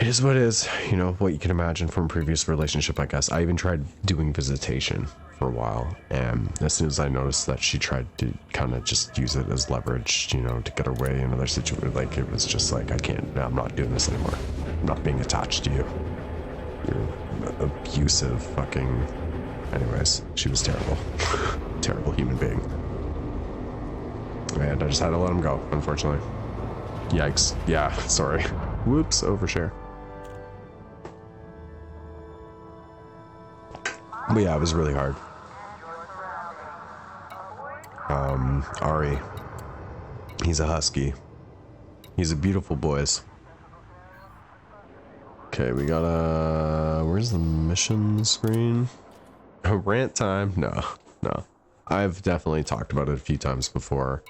it is what it is. You know, what you can imagine from a previous relationship, I guess. I even tried doing visitation for a while. And as soon as I noticed that she tried to kind of just use it as leverage, you know, to get away in other situations, like, it was just like, I can't, I'm not doing this anymore. I'm not being attached to you. You're abusive fucking... Anyways, she was terrible. Terrible human being. And I just had to let him go, unfortunately. Yikes. Yeah, sorry. Whoops, overshare. But yeah, it was really hard. Ari. He's a husky. He's a beautiful boys. Okay, we got a... Where's the mission screen? Rant time? No. I've definitely talked about it a few times before.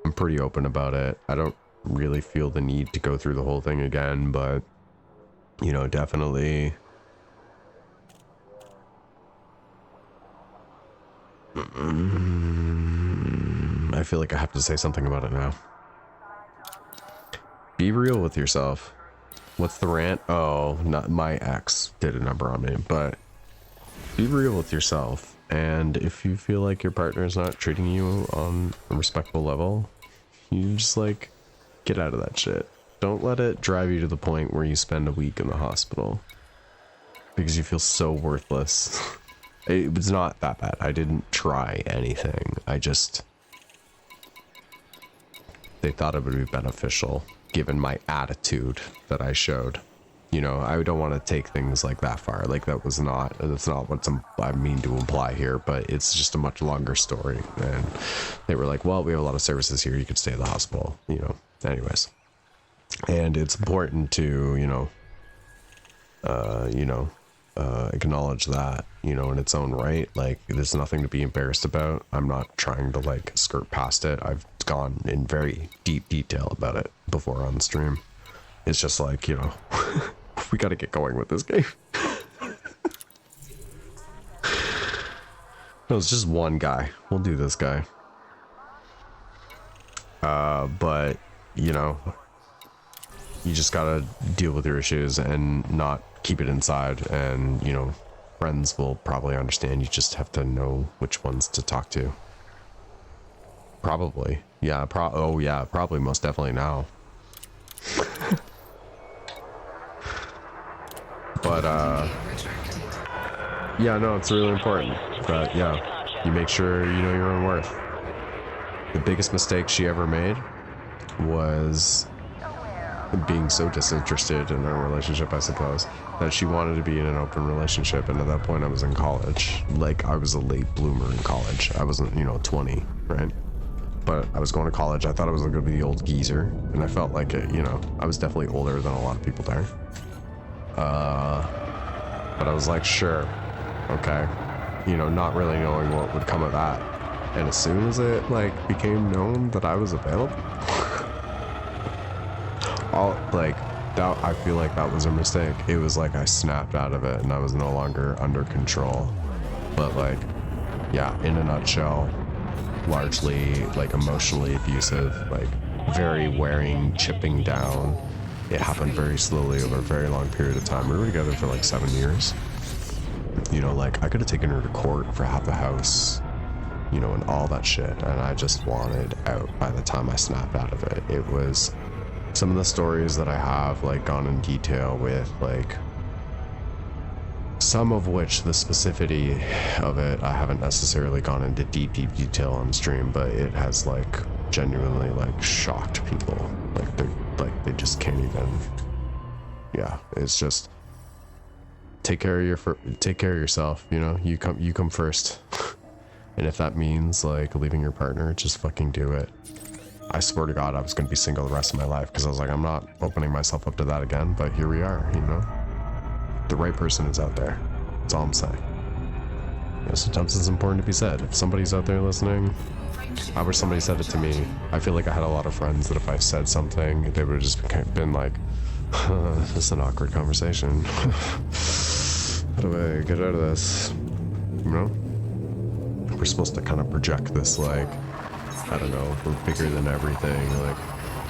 I'm pretty open about it. I don't really feel the need to go through the whole thing again, but, you know, definitely... I feel like I have to say something about it now. Be real with yourself. What's the rant? Oh, not my ex did a number on me, but be real with yourself. And if you feel like your partner is not treating you on a respectful level, you just like get out of that shit. Don't let it drive you to the point where you spend a week in the hospital because you feel so worthless. It was not that bad. I didn't try anything. They thought it would be beneficial given my attitude that I showed. You know, I don't want to take things like that far. Like, that's not what I mean to imply here, but it's just a much longer story. And they were like, well, we have a lot of services here. You could stay at the hospital, you know. Anyways, And it's important to, acknowledge that, in its own right. Like, there's nothing to be embarrassed about. I'm not trying to like skirt past it. I've gone in very deep detail about it before on the stream. It's just like, we got to get going with this game. No, it's just one guy. We'll do this guy. But, you just gotta deal with your issues and not keep it inside. And, friends will probably understand. You just have to know which ones to talk to. Probably. Yeah, probably most definitely now. But, yeah, no, it's really important. But, yeah, you make sure you know your own worth. The biggest mistake she ever made was being so disinterested in our relationship, I suppose, that she wanted to be in an open relationship. And at that point I was in college. Like, I was a late bloomer in college. I wasn't 20, right? But I was going to college. I thought I was going to be the old geezer, and I felt like it. I was definitely older than a lot of people there. But I was like, sure, okay, not really knowing what would come of that. And as soon as it like became known that I was available, I feel like that was a mistake. It was like I snapped out of it and I was no longer under control. But like, yeah, in a nutshell, largely like emotionally abusive, like very wearing, chipping down. It happened very slowly over a very long period of time. We were together for like 7 years. Like I could have taken her to court for half the house, and all that shit. And I just wanted out by the time I snapped out of it. It was some of the stories that I have like gone in detail with, like some of which the specificity of it, I haven't necessarily gone into deep detail on stream, but it has like genuinely like shocked people. They just can't even. Yeah, it's just take care of yourself. You come first. And if that means like leaving your partner, just fucking do it. I swear to God, I was gonna be single the rest of my life because I was like, I'm not opening myself up to that again. But here we are. The right person is out there. That's all I'm saying. Sometimes it's important to be said. If somebody's out there listening, I wish somebody said it to me. I feel like I had a lot of friends that if I said something, they would have just been like, this is an awkward conversation. How do I get out of this? We're supposed to kind of project this like, I don't know, we're bigger than everything, like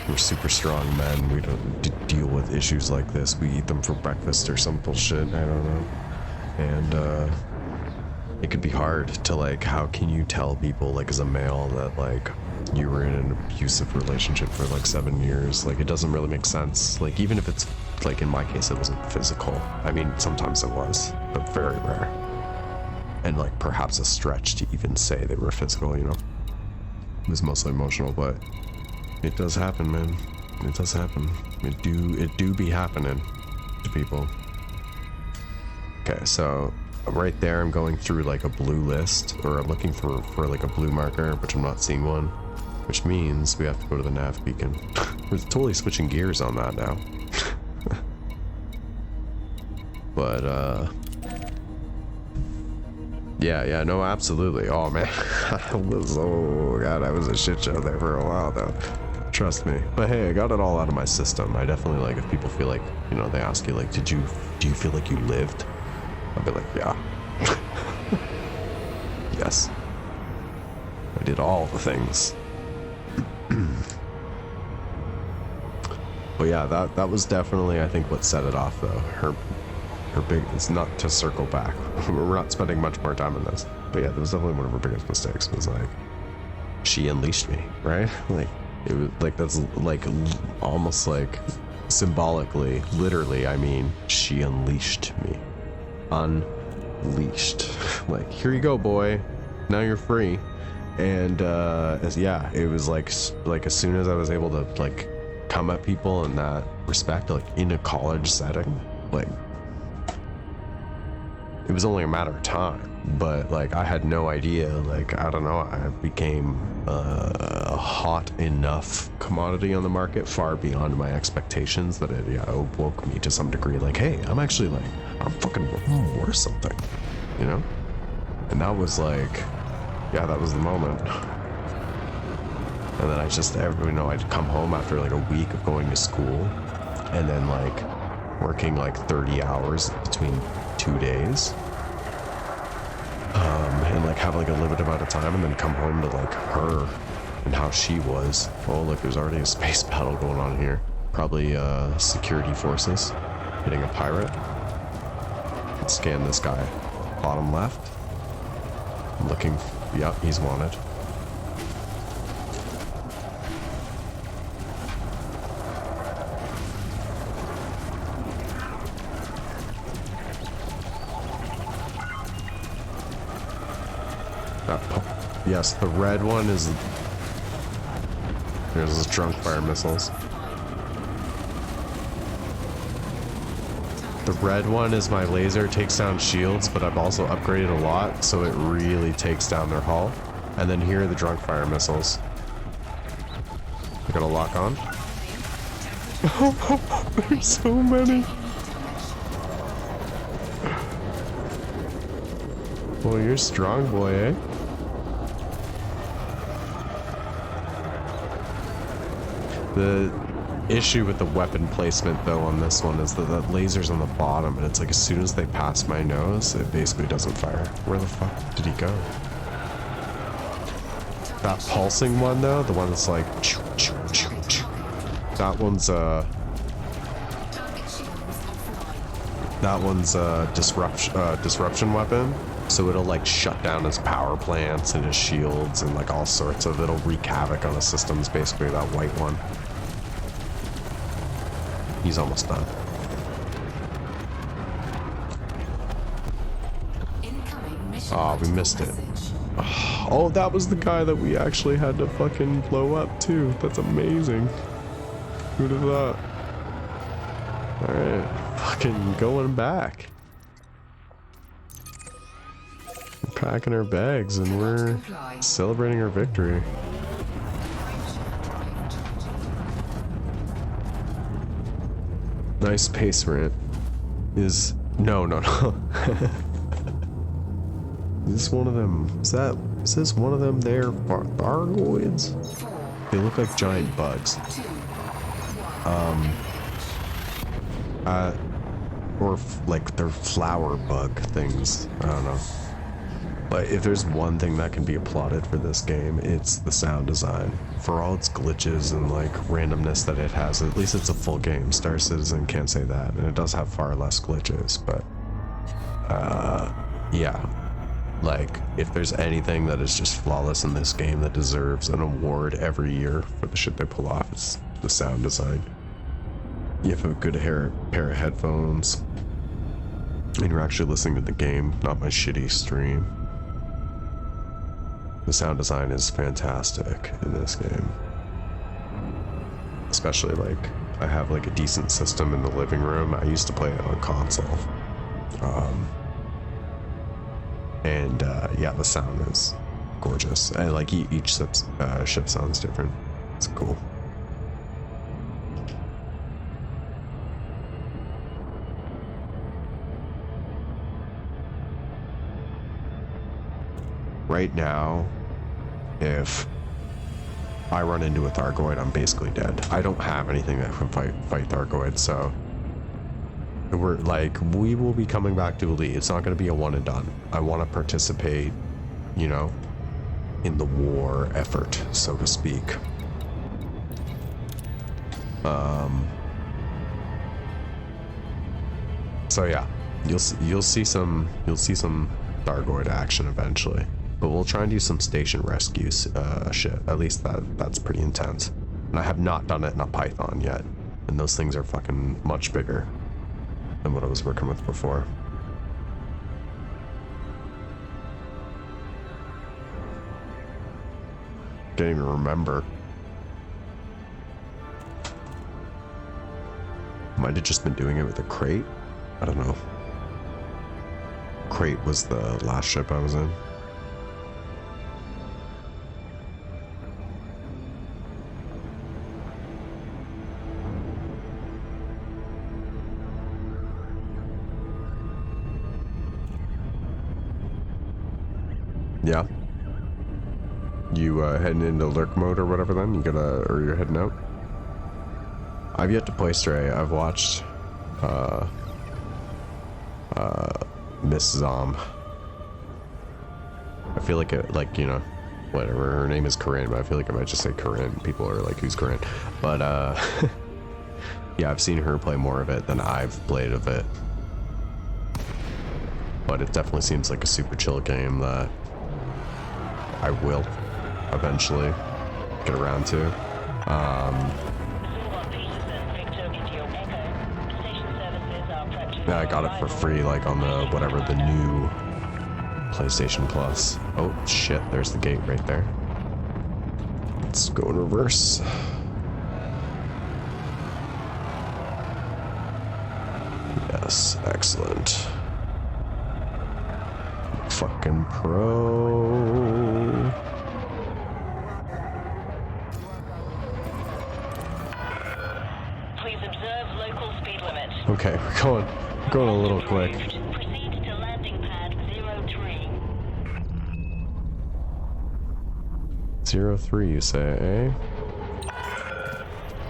we're super strong men, we don't deal with issues like this, we eat them for breakfast or some bullshit, I don't know. And it could be hard to like, how can you tell people like as a male that like you were in an abusive relationship for like 7 years? Like it doesn't really make sense. Like even if it's like in my case it wasn't physical, I mean sometimes it was, but very rare. And like perhaps a stretch to even say they were physical, It was mostly emotional, but it does happen, man. It does happen. It do be happening to people. Okay, so right there I'm going through like a blue list, or I'm looking for like a blue marker, which I'm not seeing one, which means we have to go to the nav beacon. We're totally switching gears on that now. But yeah, no, absolutely. Oh man, I was a shit show there for a while though. Trust me. But hey, I got it all out of my system. I definitely like, if people feel like, they ask you like, do you feel like you lived? I'll be like, yeah. Yes. I did all the things. But yeah, that was definitely, I think, what set it off though. Her big, it's not to circle back. We're not spending much more time on this. But yeah, that was definitely one of her biggest mistakes, was like, she unleashed me, right? Like, it was like, that's like almost like symbolically, literally, I mean, she unleashed me. Unleashed. Like, here you go, boy. Now you're free. And yeah, it was like as soon as I was able to like come at people in that respect, like in a college setting, like it was only a matter of time. But like I had no idea. Like I don't know, I became a hot enough commodity on the market, far beyond my expectations, that it woke me to some degree. Like, hey, I'm actually like, I'm fucking worth something, you know? And that was like, yeah, that was the moment. And then I just, you know, I'd come home after like a week of going to school, and then like working like 30 hours between 2 days. And like have like a limited amount of time, and then come home to like her and how she was. Oh look, there's already a space battle going on here. Probably security forces hitting a pirate. Let's scan this guy. Bottom left. I'm looking, yep, he's wanted. Yes, the red one is... There's those drunk fire missiles. The red one is my laser, takes down shields, but I've also upgraded a lot, so it really takes down their hull. And then here are the drunk fire missiles. I got a lock on. Oh, there's so many. Well, you're strong, boy, eh? The issue with the weapon placement, though, on this one is that the laser's on the bottom, and it's like as soon as they pass my nose, it basically doesn't fire. Where the fuck did he go? That pulsing one, though, the one that's like... That one's a disruption weapon. So it'll like shut down his power plants and his shields and like all sorts of, it'll wreak havoc on the systems, basically, that white one. He's almost done. Oh, we missed it. Oh, that was the guy that we actually had to fucking blow up too. That's amazing. Who'd have thought? Alright, fucking going back. We're packing our bags and we're celebrating our victory. Nice pace rant. Is... No. Is this one of them? Is this one of them there Argoids? They look like giant bugs. Or like they're flower bug things. I don't know. But if there's one thing that can be applauded for this game, it's the sound design. For all its glitches and like randomness that it has, at least it's a full game. Star Citizen can't say that, and it does have far less glitches, but yeah. Like, if there's anything that is just flawless in this game that deserves an award every year for the shit they pull off, it's the sound design. You have a good pair of headphones, and you're actually listening to the game, not my shitty stream. The sound design is fantastic in this game. Especially, like, I have like a decent system in the living room. I used to play it on console. And yeah, the sound is gorgeous. And like each ship sounds different. It's cool. Right now, if I run into a Thargoid, I'm basically dead. I don't have anything that can fight Thargoid, so we will be coming back to Elite. It's not going to be a one and done. I want to participate, you know, in the war effort, so to speak. So yeah, you'll see some Thargoid action eventually. But we'll try and do some station rescues shit. At least that's pretty intense. And I have not done it in a Python yet. And those things are fucking much bigger than what I was working with before. Can't even remember. Might have just been doing it with a crate. I don't know. Crate was the last ship I was in. Yeah. You heading into lurk mode or whatever then? You gonna, or you're heading out? I've yet to play Stray. I've watched Miss Zom. I feel like it, like, you know, whatever, her name is Corinne, but I feel like I might just say Corinne. People are like, who's Corinne? But yeah, I've seen her play more of it than I've played of it. But it definitely seems like a super chill game that I will eventually get around to. Yeah, I got it for free, like on the whatever, the new PlayStation Plus. Oh shit, there's the gate right there. Let's go in reverse. Yes, excellent. Fucking pro. Please observe local speed limit. Okay, we're going a little quick. Proceed to landing pad 03. 03, you say, eh?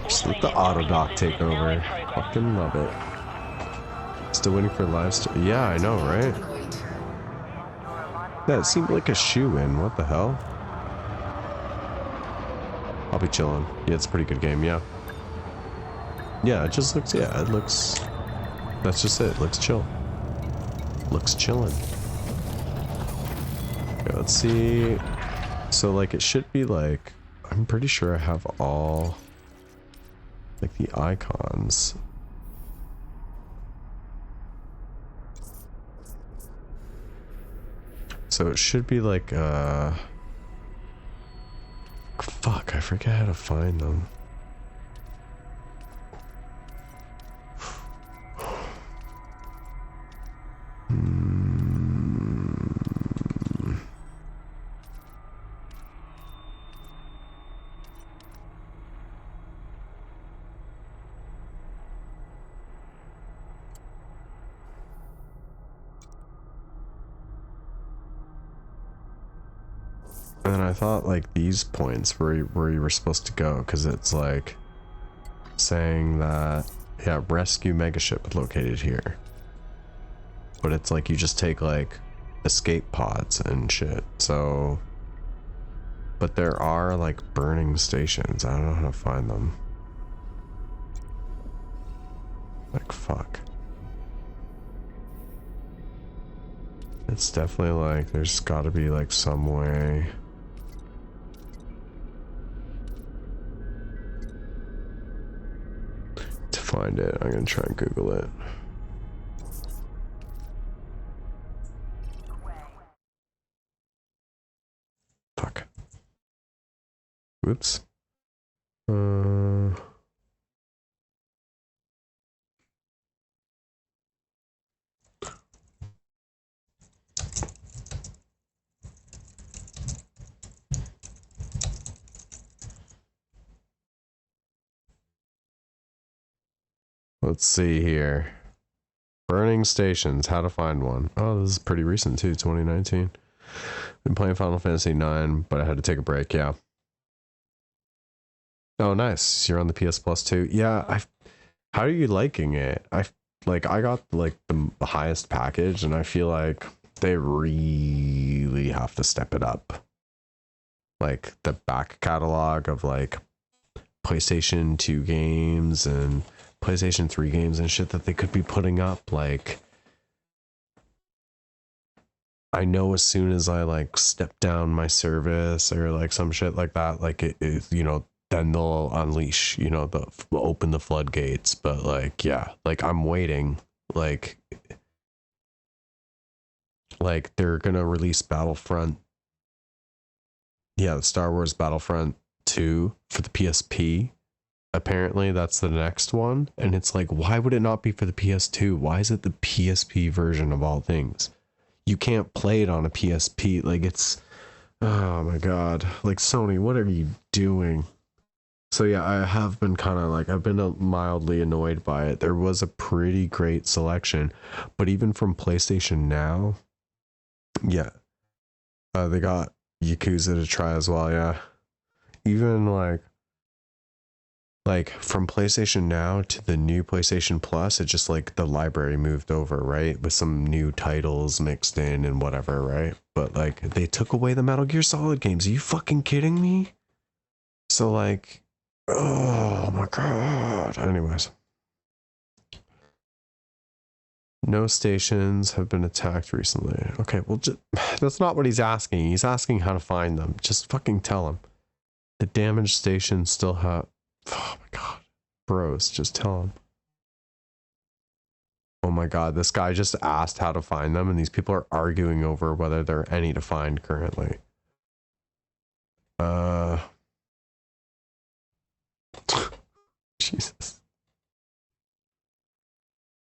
Just let the auto dock take over. Fucking love it. Still waiting for live stream. Yeah, I know, right? That seemed like a shoe-in. What the hell? I'll be chilling. Yeah, it's a pretty good game, yeah. Yeah, it just looks, yeah, it looks, that's just it. Looks chill. Looks chillin'. Okay, let's see. So, like, it should be like, I'm pretty sure I have all, like, the icons. So it should be like, fuck, I forget how to find them. And then I thought like these points where you were supposed to go, because it's like saying that, yeah, rescue megaship located here. But it's like you just take like escape pods and shit. So, but there are like burning stations. I don't know how to find them. Like, fuck. It's definitely like there's got to be like some way. To find it. I'm gonna try and Google it. Fuck. Whoops. Let's see here. Burning stations, how to find one. Oh, this is pretty recent too, 2019. Been playing Final Fantasy 9, but I had to take a break, yeah. Oh, nice. You're on the PS Plus too. Yeah, how are you liking it? I got like the highest package, and I feel like they really have to step it up. Like the back catalog of like PlayStation 2 games and PlayStation 3 games and shit that they could be putting up. Like, I know as soon as I like step down my service or like some shit like that, like it you know, then they'll unleash, you know, open the floodgates. But like, yeah, like I'm waiting. Like they're gonna release Battlefront. Yeah, the Star Wars Battlefront 2 for the PSP. Apparently that's the next one, and it's like, why would it not be for the PS2? Why is it the PSP version of all things? you can't play it on a PSP. Like it's, oh my god, like Sony, what are you doing? So yeah, I have been kind of like, I've been mildly annoyed by it. There was a pretty great selection, but even from PlayStation Now, yeah, they got Yakuza to try as well. Yeah, even like from PlayStation Now to the new PlayStation Plus, it just like the library moved over, right, with some new titles mixed in and whatever, right? But like they took away the Metal Gear Solid games. Are you fucking kidding me? So like, oh my god. Anyways, no stations have been attacked recently. Okay, well, that's not what he's asking. He's asking how to find them. Just fucking tell him. The damaged stations still have. Oh my god, bros, just tell him. Oh my god, this guy just asked how to find them, and these people are arguing over whether there are any to find currently. Jesus.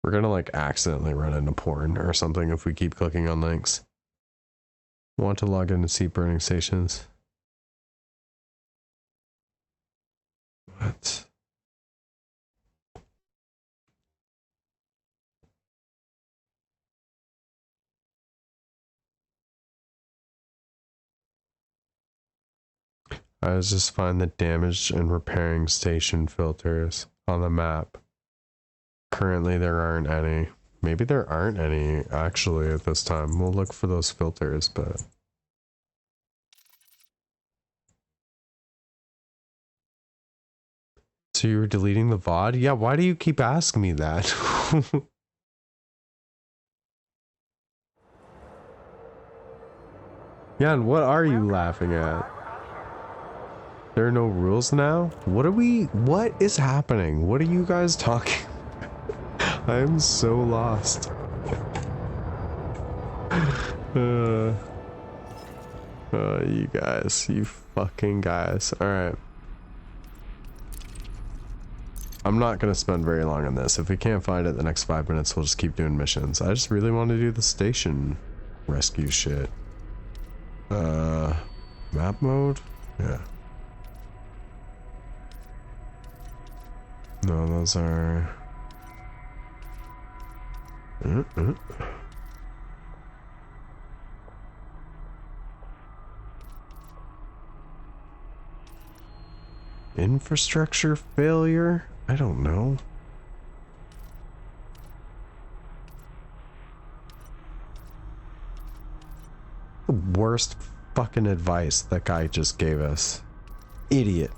We're gonna like accidentally run into porn or something if we keep clicking on links. Want to log in to see burning stations. What? I was just find the damaged and repairing station filters on the map. Currently there aren't any. Maybe there aren't any actually at this time. We'll look for those filters, but so you were deleting the VOD? Yeah, why do you keep asking me that? Yeah, and what are you laughing at? There are no rules now? What is happening? What are you guys talking? I am so lost. You guys, you fucking guys. Alright. I'm not gonna spend very long on this. If we can't find it the next 5 minutes, we'll just keep doing missions. I just really want to do the station rescue shit. Map mode? Yeah. No, those are... Infrastructure failure? I don't know. The worst fucking advice that guy just gave us. Idiot.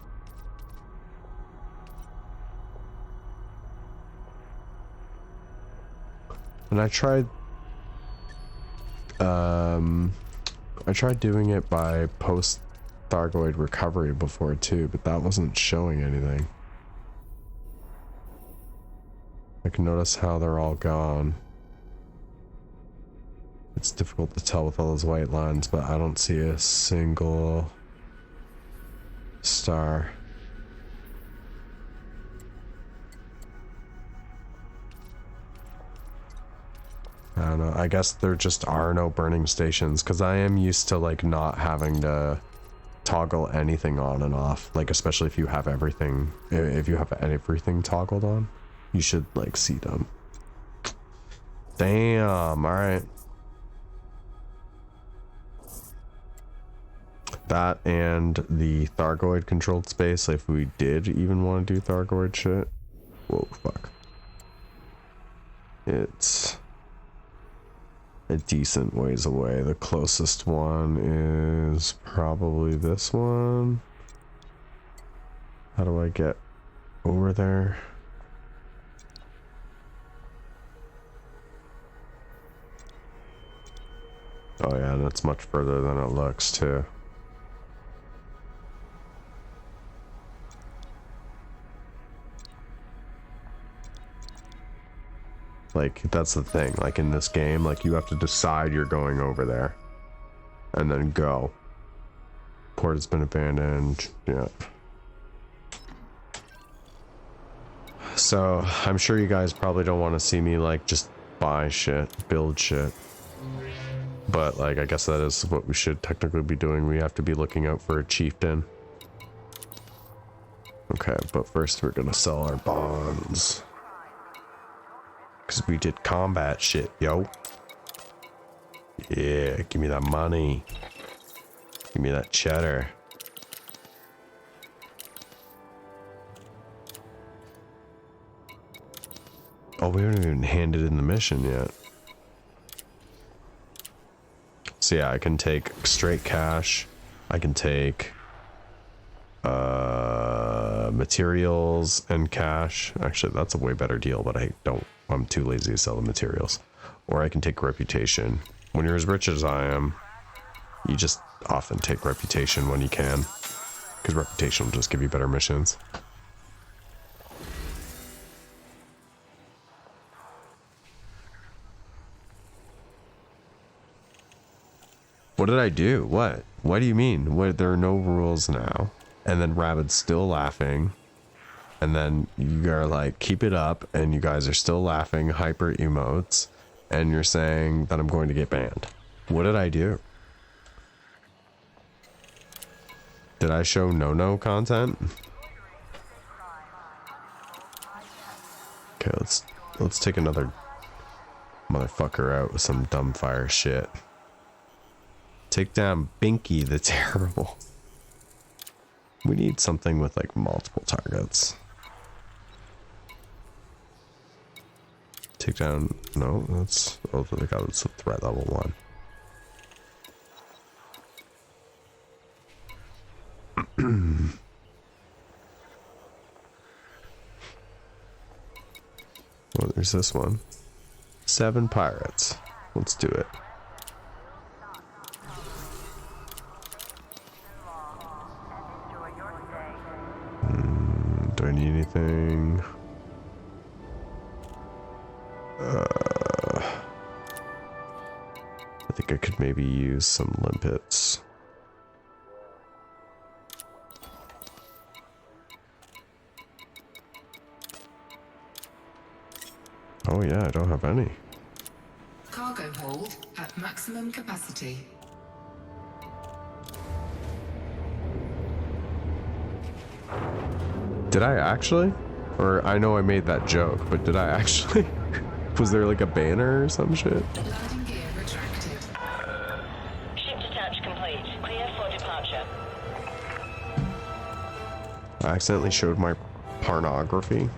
And I tried doing it by post Thargoid recovery before too, but that wasn't showing anything. I can notice how they're all gone. It's difficult to tell with all those white lines, but I don't see a single star. I don't know. I guess there just are no burning stations because I am used to like not having to toggle anything on and off. Like especially if you have everything, if you have everything toggled on, you should like see them. Damn. All right. That and the Thargoid controlled space. If we did even want to do Thargoid shit. Whoa, fuck. It's a decent ways away. The closest one is probably this one. How do I get over there? Oh yeah, and it's much further than it looks too. Like, that's the thing, like in this game, like you have to decide you're going over there and then go. Port has been abandoned. Yeah. So I'm sure you guys probably don't want to see me like just buy shit, build shit. but like I guess that is what we should technically be doing. We have to be looking out for a chieftain. Okay, but first we're gonna sell our bonds. Cause we did combat shit, yo. Yeah, give me that money. Give me that cheddar. Oh, we haven't even handed in the mission yet. So yeah, I can take straight cash. I can take materials and cash. Actually, that's a way better deal, but I'm too lazy to sell the materials. Or I can take reputation. When you're as rich as I am, you just often take reputation when you can, because reputation will just give you better missions. What did I do? What? What do you mean? What? There are no rules now. And then Rabbit's still laughing. And then you are like, keep it up. And you guys are still laughing, hyper emotes. And you're saying that I'm going to get banned. What did I do? Did I show no content? Okay, let's take another motherfucker out with some dumbfire shit. Take down Binky the Terrible. We need something with like multiple targets. Take down, no, that's, oh my god, it's a threat level 1. Well, there's this one. 7 pirates. Let's do it. Do I need anything? I think I could maybe use some limpets. Oh yeah, I don't have any. Cargo hold at maximum capacity. Did I actually? Or I know I made that joke, but did I actually? Was there like a banner or some shit? Landing gear retracted. Ship detach complete. Clear for departure. I accidentally showed my pornography.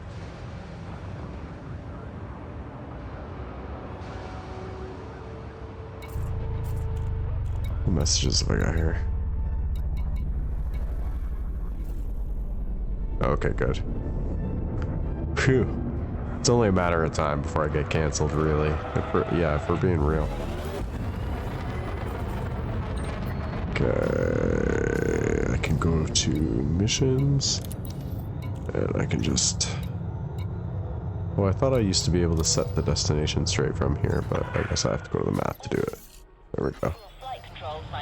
What messages have I got here? Okay, good. Phew. It's only a matter of time before I get canceled, really. If we're being real. Okay, I can go to missions, and I can just... Well, I thought I used to be able to set the destination straight from here, but I guess I have to go to the map to do it. There we go.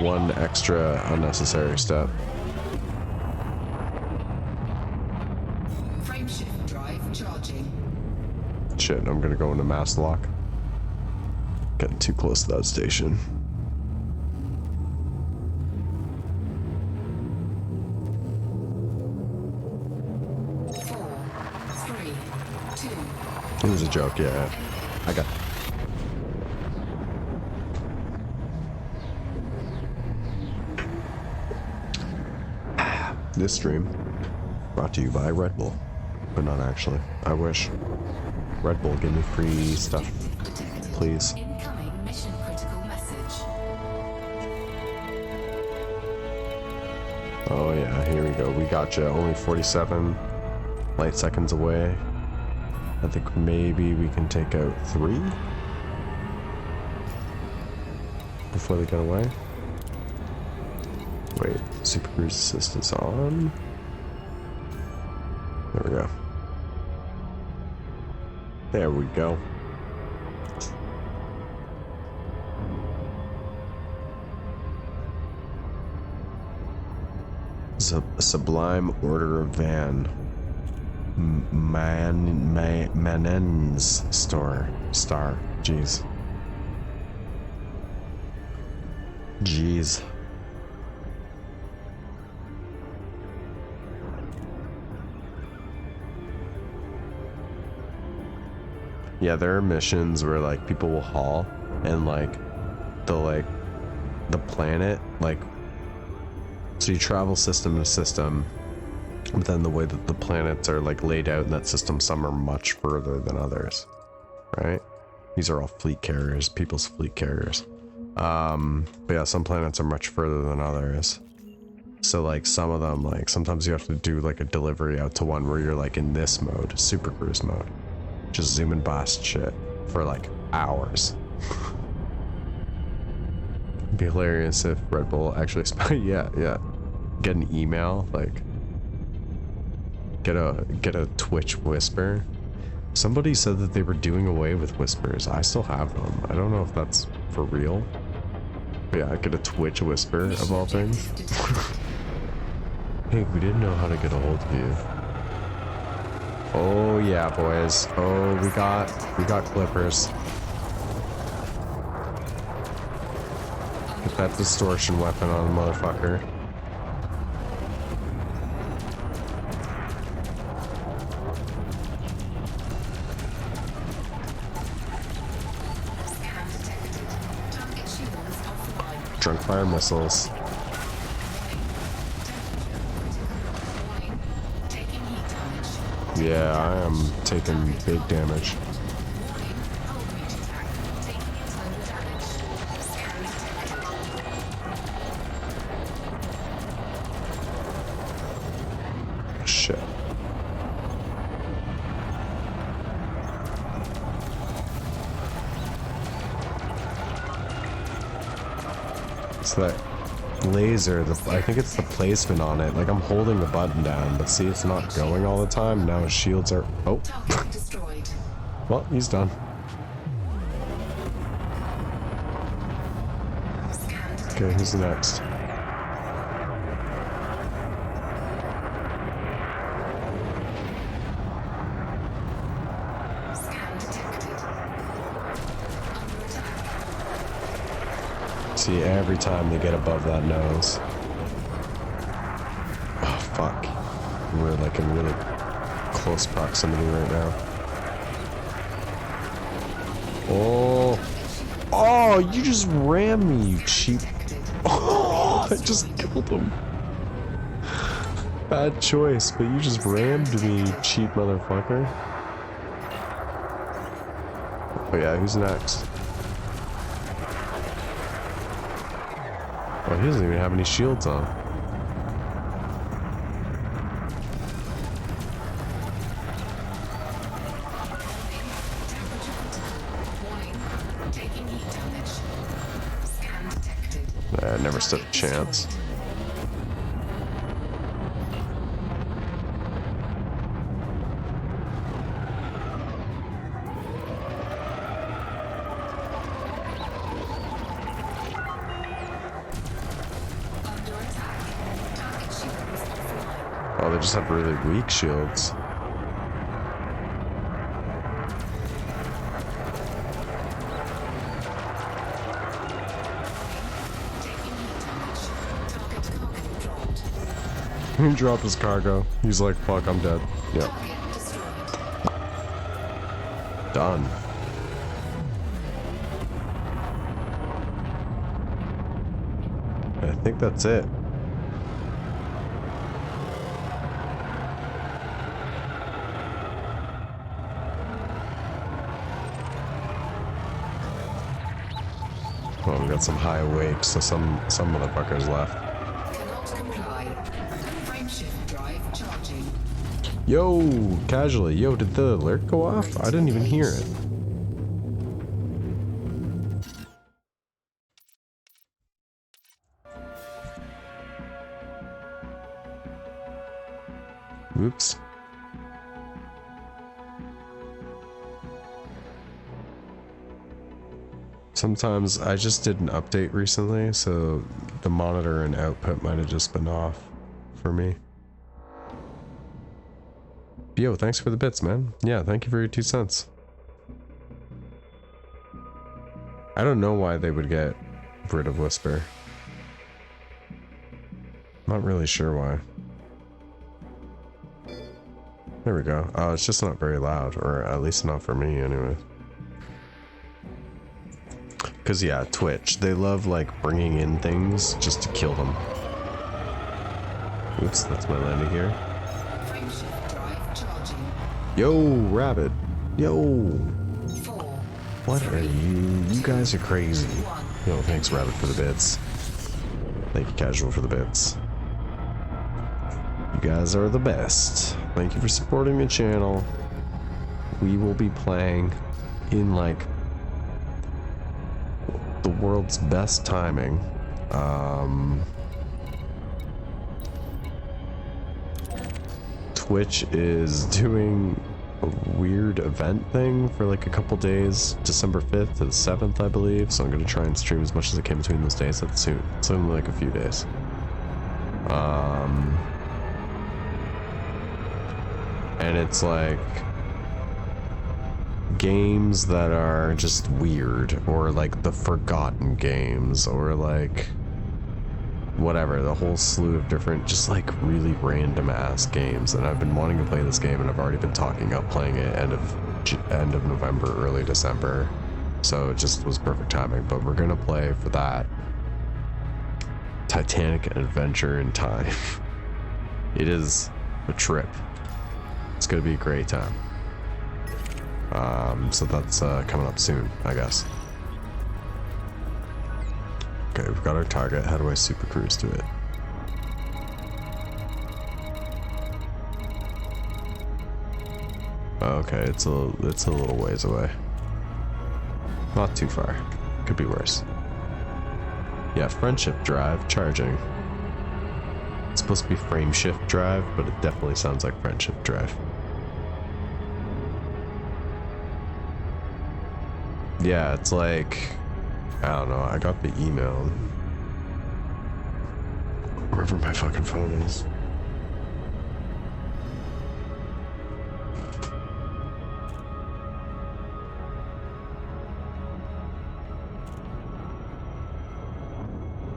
One extra unnecessary step. Frameshift drive charging. Shit, I'm gonna go into mass lock. Getting too close to that station. It was a joke, yeah. I got... This stream brought to you by Red Bull, but not actually. I wish. Red Bull, give me free stuff, please. Incoming mission critical message. Oh yeah, here we go. We got you. Only 47 light seconds away. I think maybe we can take out 3 before they get away. Wait, Super Cruise Assistance on. There we go. There we go. Sublime Order of Van. Manen's Star. Jeez. Jeez. Yeah, there are missions where like people will haul and like the planet, like, so you travel system to system, but then the way that the planets are like laid out in that system, some are much further than others, right? These are all fleet carriers, people's fleet carriers. But yeah, some planets are much further than others. So like some of them, like sometimes you have to do like a delivery out to one where you're like in this mode, super cruise mode, just zoom and blast shit for like hours. It'd be hilarious if Red Bull actually yeah, get an email, like get a Twitch whisper. Somebody said that they were doing away with whispers. I still have them. I don't know if that's for real. But yeah, I get a Twitch whisper of all things. Hey, we didn't know how to get a hold of you. Oh yeah, boys. Oh, we got clippers. Get that distortion weapon on the motherfucker. Drunk fire missiles. Yeah, I am taking big damage. Shit. It's that laser, I think it's the placement on it. Like I'm holding the button down, but see, it's not going all the time. Now his shields are, oh. Well, he's done. Okay, who's next? See, every time they get above that nose. Oh, fuck. We're like in really close proximity right now. Oh. Oh, you just rammed me, you cheap. Oh, I just killed him. Bad choice, but you just rammed me, you cheap motherfucker. Oh yeah, who's next? Oh, he doesn't even have any shields on. I never stood a chance. Oh, they just have really weak shields. He dropped his cargo. He's like, fuck, I'm dead. Yep. Done. I think that's it. Well, we got some high wakes, so some motherfuckers left. Yo, casually. Yo, did the alert go off? I didn't even hear it. Oops. Sometimes I just did an update recently, so the monitor and output might have just been off for me. Yo, thanks for the bits, man. Yeah, thank you for your 2 cents. I don't know why they would get rid of Whisper. Not really sure why. There we go. Oh, it's just not very loud, or at least not for me anyway. Because yeah, Twitch, they love like bringing in things just to kill them. Oops, that's my landing here. Frameshift drive charging. Yo, Rabbit. Yo. 4. What are you? You guys are crazy. 1. Yo, thanks, Rabbit, for the bits. Thank you, Casual, for the bits. You guys are the best. Thank you for supporting the channel. We will be playing in like the world's best timing. Twitch is doing a weird event thing for like a couple days, December 5th to the 7th, I believe. So I'm gonna try and stream as much as I can between those days. That's soon. It's only like a few days. And it's like games that are just weird, or like the forgotten games, or like whatever, the whole slew of different, just like really random ass games. And I've been wanting to play this game, and I've already been talking up playing it end of November, early December. So it just was perfect timing. But we're gonna play for that Titanic Adventure in Time. It is a trip. It's gonna be a great time. So that's coming up soon, I guess. Okay, we've got our target. How do I super cruise to it? Okay, it's a little ways away. Not too far. Could be worse. Yeah, Friendship Drive charging. It's supposed to be Frame Shift Drive, but it definitely sounds like Friendship Drive. Yeah, it's like, I don't know, I got the email. Wherever my fucking phone is.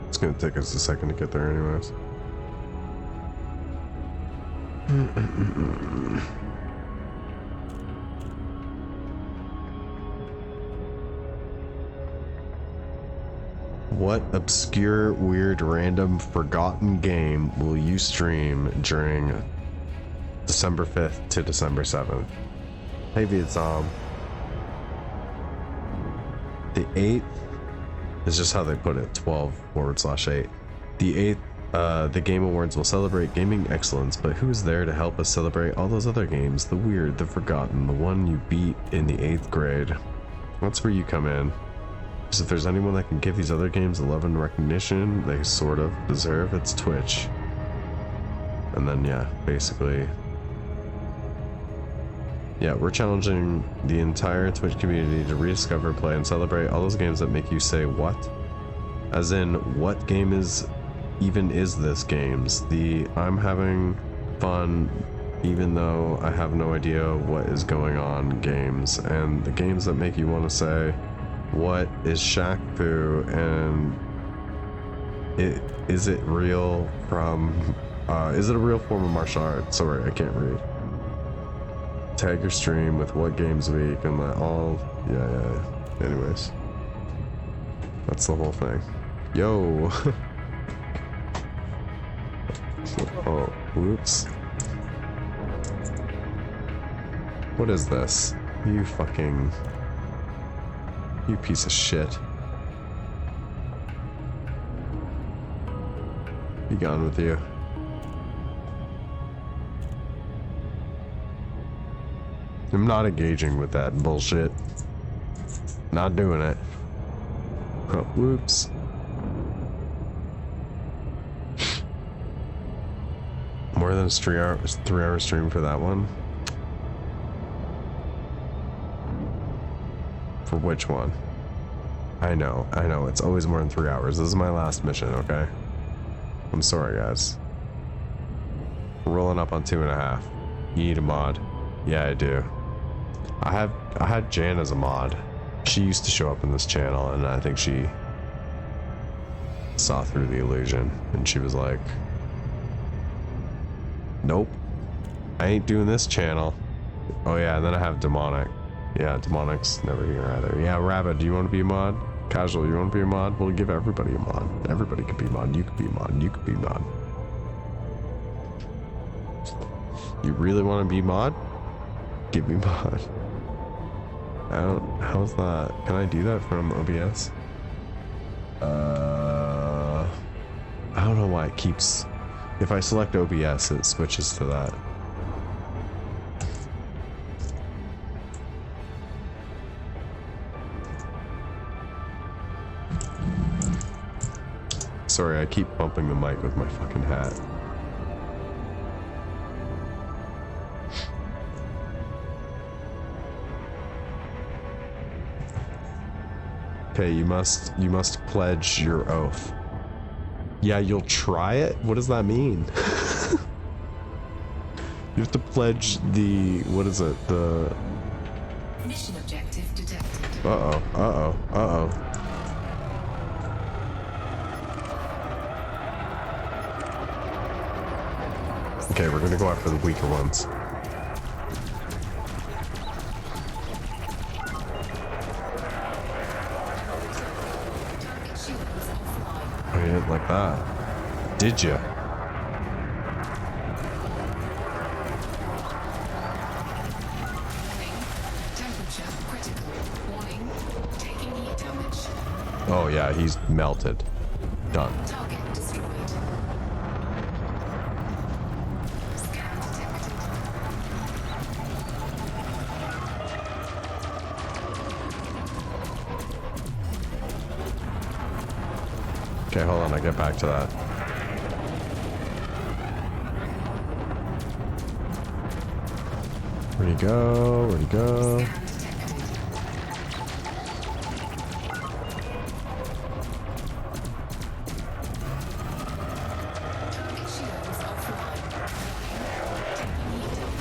It's gonna take us a second to get there anyways. What obscure, weird, random, forgotten game will you stream during December 5th to December 7th? Hey, Vietnam. The 8th is just how they put it, 12/8. The 8th, the Game Awards will celebrate gaming excellence, but who's there to help us celebrate all those other games? The weird, the forgotten, the one you beat in the 8th grade. That's where you come in. Because if there's anyone that can give these other games love and recognition they sort of deserve, it's Twitch. And then, yeah, basically, yeah, we're challenging the entire Twitch community to rediscover, play, and celebrate all those games that make you say, what? As in, what game is this games? The I'm having fun even though I have no idea what is going on games, and the games that make you want to say, what is Shaq Fu, and is it real from is it a real form of martial arts? Sorry, I can't read. Tag your stream with what games week and let all yeah. Anyways, that's the whole thing. Yo. Oh, whoops. What is this? You piece of shit. Be gone with you. I'm not engaging with that bullshit. Not doing it. Oh, whoops. More than a 3-hour stream for that one? For which one? I know, it's always more than 3 hours. This is my last mission, okay? I'm sorry, guys. We're rolling up on 2.5. You need a mod. Yeah, I do. I had Jan as a mod. She used to show up in this channel, and I think she saw through the illusion, and she was like, Nope. I ain't doing this channel. Oh yeah, and then I have demonic. Yeah, demonic's never here either. Yeah, Rabbit, do you want to be a mod? Casual, you want to be a mod? We'll give everybody a mod. Everybody could be a mod. You could be a mod. You could be a mod. You really want to be mod? Give me mod. I don't. How's that? Can I do that from OBS? I don't know why it keeps. If I select OBS, it switches to that. Sorry, I keep bumping the mic with my fucking hat. Okay, you must pledge your oath. Yeah, you'll try it? What does that mean? You have to pledge the, what is it? The Mission objective detected. Uh-oh, uh-oh, uh-oh. Okay, we're gonna go after the weaker ones. Oh, you didn't like that. Did ya? Temperature critical. Warning. Taking heat damage. Oh yeah, he's melted. Done. Target destroyed. Scan detected. Okay, hold on, I get back to that. Where'd he go? Where'd he go? Scan detected. Target shields offline. Taking heat damage.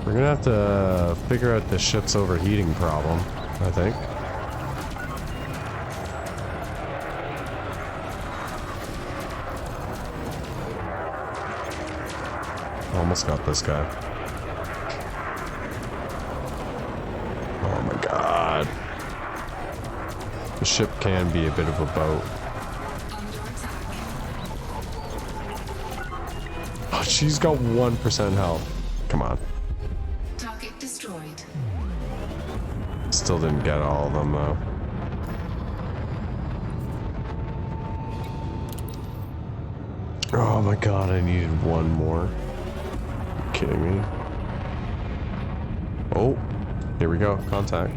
We're gonna have to figure out the ship's overheating problem, I think. Almost got this guy. Oh my god. The ship can be a bit of a boat. Under attack. Oh, she's got 1% health. Come on. Target destroyed. Still didn't get all of them though. Oh my god, I needed one more. Are you kidding me? Oh, here we go. Contact.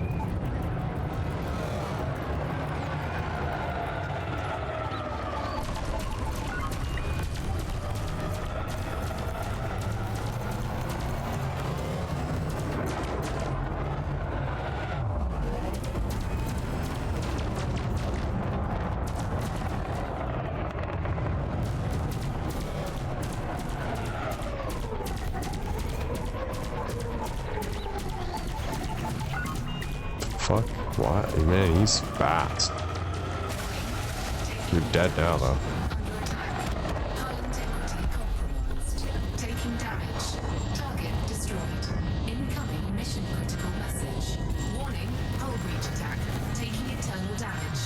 Fuck? What? Man, he's fast. You're dead now, though. Hull integrity compromised. Taking damage. Target destroyed. Incoming mission critical message. Warning, hull breach attack. Taking internal damage.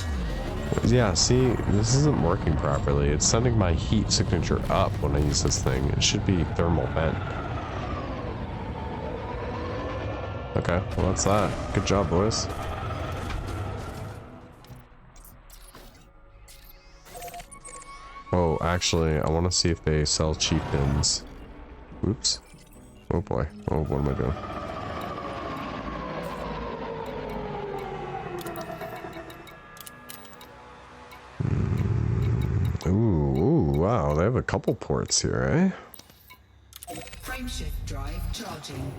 Yeah, see, this isn't working properly. It's sending my heat signature up when I use this thing. It should be thermal vent. Okay, well that's that. Good job, boys. Oh, actually, I want to see if they sell cheap bins. Oops. Oh boy. Oh, what am I doing? Ooh, wow, they have a couple ports here, eh? Frameshift drive charging.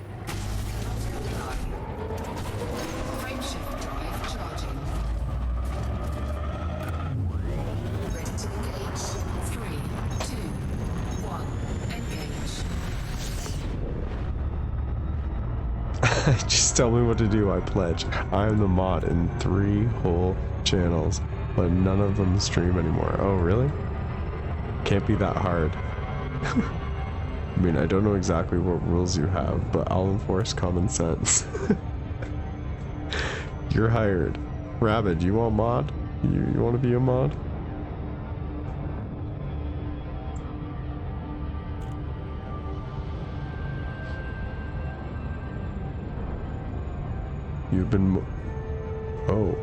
Frameshift drive charging. Ready to engage. 3, 2, 1. Engage. Just tell me what to do, I pledge. I am the mod in 3 whole channels. but none of them stream anymore. Oh, really? Can't be that hard. I mean, I don't know exactly what rules you have, but I'll enforce common sense. You're hired. Rabbit, you want mod? You want to be a mod? You've been... Oh.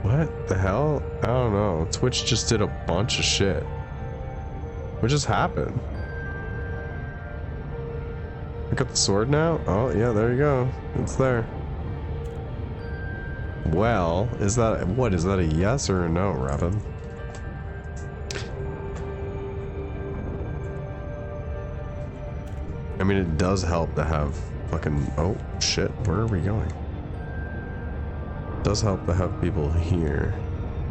What the hell? I don't know. Twitch just did a bunch of shit. What just happened? I got the sword now? Oh, yeah, there you go. It's there. Well, is that... What, is that a yes or a no, Robin? I mean, it does help to have fucking... Oh, shit. Where are we going? It does help to have people here.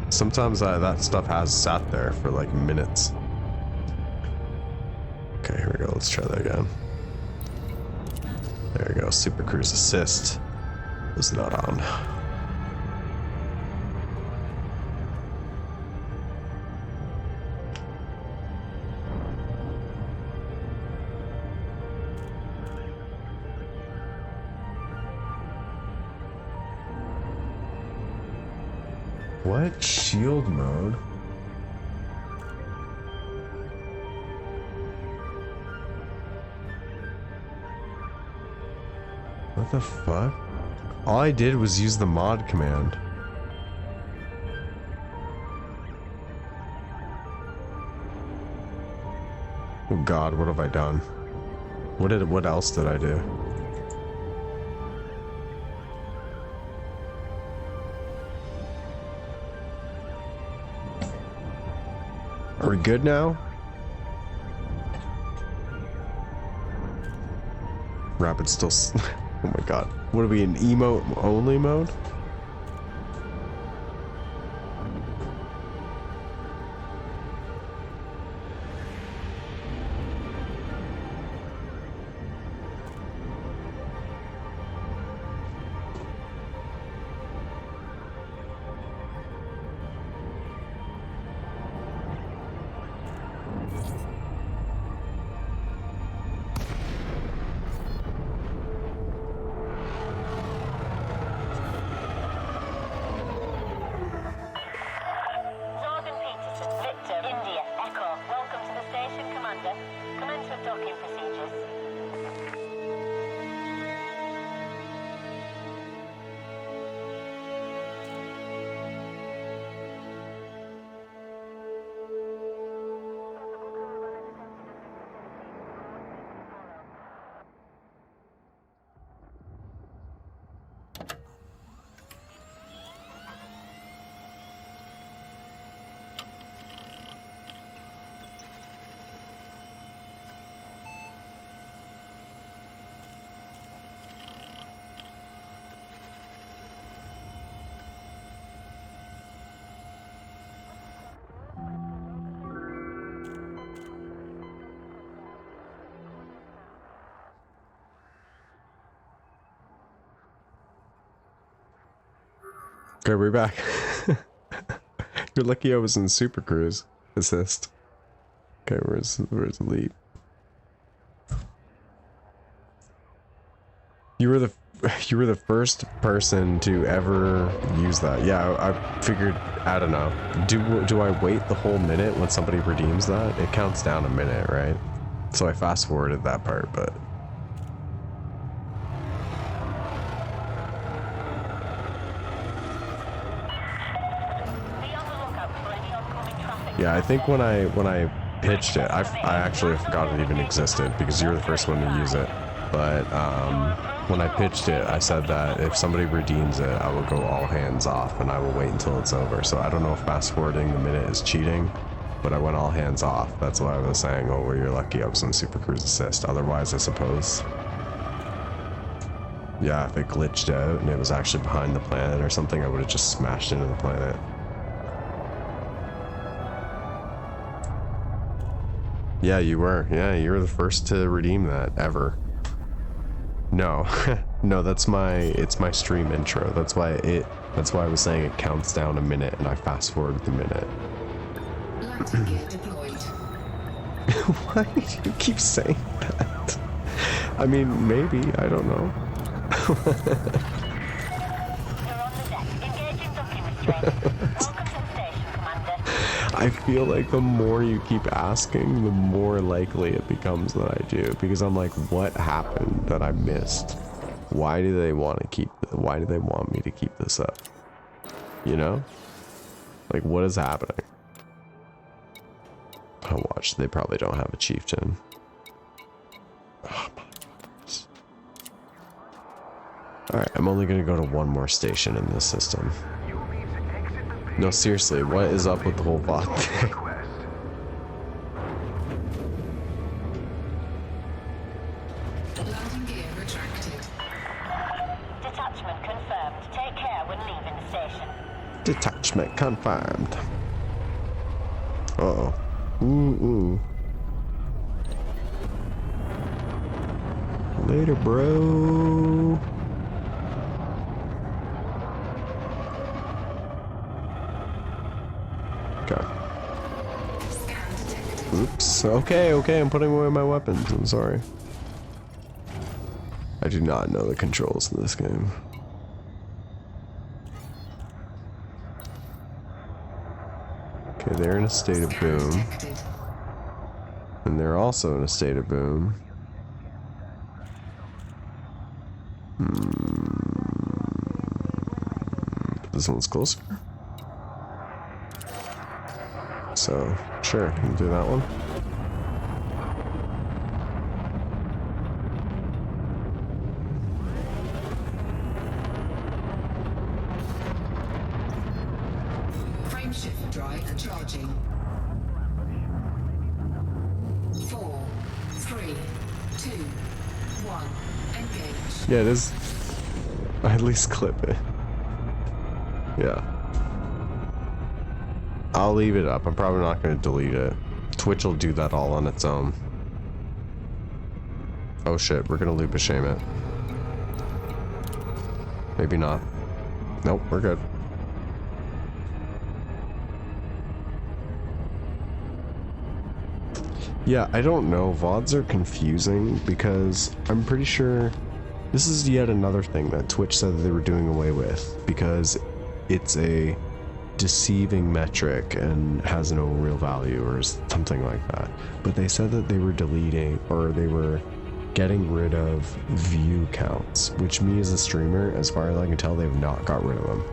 Sometimes that stuff has sat there for like minutes. Okay, here we go. Let's try that again. There we go. Super Cruise Assist was not on. What? Shield mode? What the fuck? All I did was use the mod command. Oh god, what have I done? What else did I do? Are we good now? Rapid still... Oh my god. What are we in emote only mode? Okay, we're back. You're lucky I was in Super Cruise Assist. Okay, where's Elite? You were the first person to ever use that. Yeah, I figured. I don't know. Do I wait the whole minute when somebody redeems that? It counts down a minute, right? So I fast forwarded that part, but. Yeah, I think when I pitched it, I actually forgot it even existed because you were the first one to use it. But when I pitched it, I said that if somebody redeems it, I will go all hands off and I will wait until it's over. So I don't know if fast forwarding the minute is cheating, but I went all hands off. That's why I was saying, oh, well, you're lucky I was in Super Cruise Assist. Otherwise, I suppose, yeah, if it glitched out and it was actually behind the planet or something, I would have just smashed into the planet. Yeah, you were. Yeah, you were the first to redeem that ever. No, no, it's my stream intro. That's why I was saying it counts down a minute and I fast forward the minute. Landing gear deployed. Why do you keep saying that? I mean, maybe, I don't know. You're on the deck. Engaging docking restraints. Welcome to the station, Commander. I feel like the more you keep asking, the more likely it becomes that I do, because I'm like, what happened that I missed? Why do they want me to keep this up? You know? Like, what is happening? Oh, watch, they probably don't have a chieftain. Oh, alright, I'm only gonna go to one more station in this system. No, seriously, what is up with the whole bot thing? Landing gear retracted. Detachment confirmed. Take care when leaving the station. Detachment confirmed. Uh-oh. Ooh. Later, bro. Okay. Oops. Okay, I'm putting away my weapons. I'm sorry. I do not know the controls in this game. Okay, they're in a state of boom. And they're also in a state of boom. This one's closer. So, sure, you can do that one. Frameshift drive charging. 4, 3, 2, 1. Engage. Yeah, it is. I at least clip it. Yeah. I'll leave it up. I'm probably not going to delete it. Twitch will do that all on its own. Oh shit, we're going to Lupa shame it. Maybe not. Nope, we're good. Yeah, I don't know. VODs are confusing because I'm pretty sure this is yet another thing that Twitch said that they were doing away with because it's a deceiving metric and has no real value or something like that. But they said that they were deleting or they were getting rid of view counts, which me as a streamer, as far as I can tell, they've not got rid of them.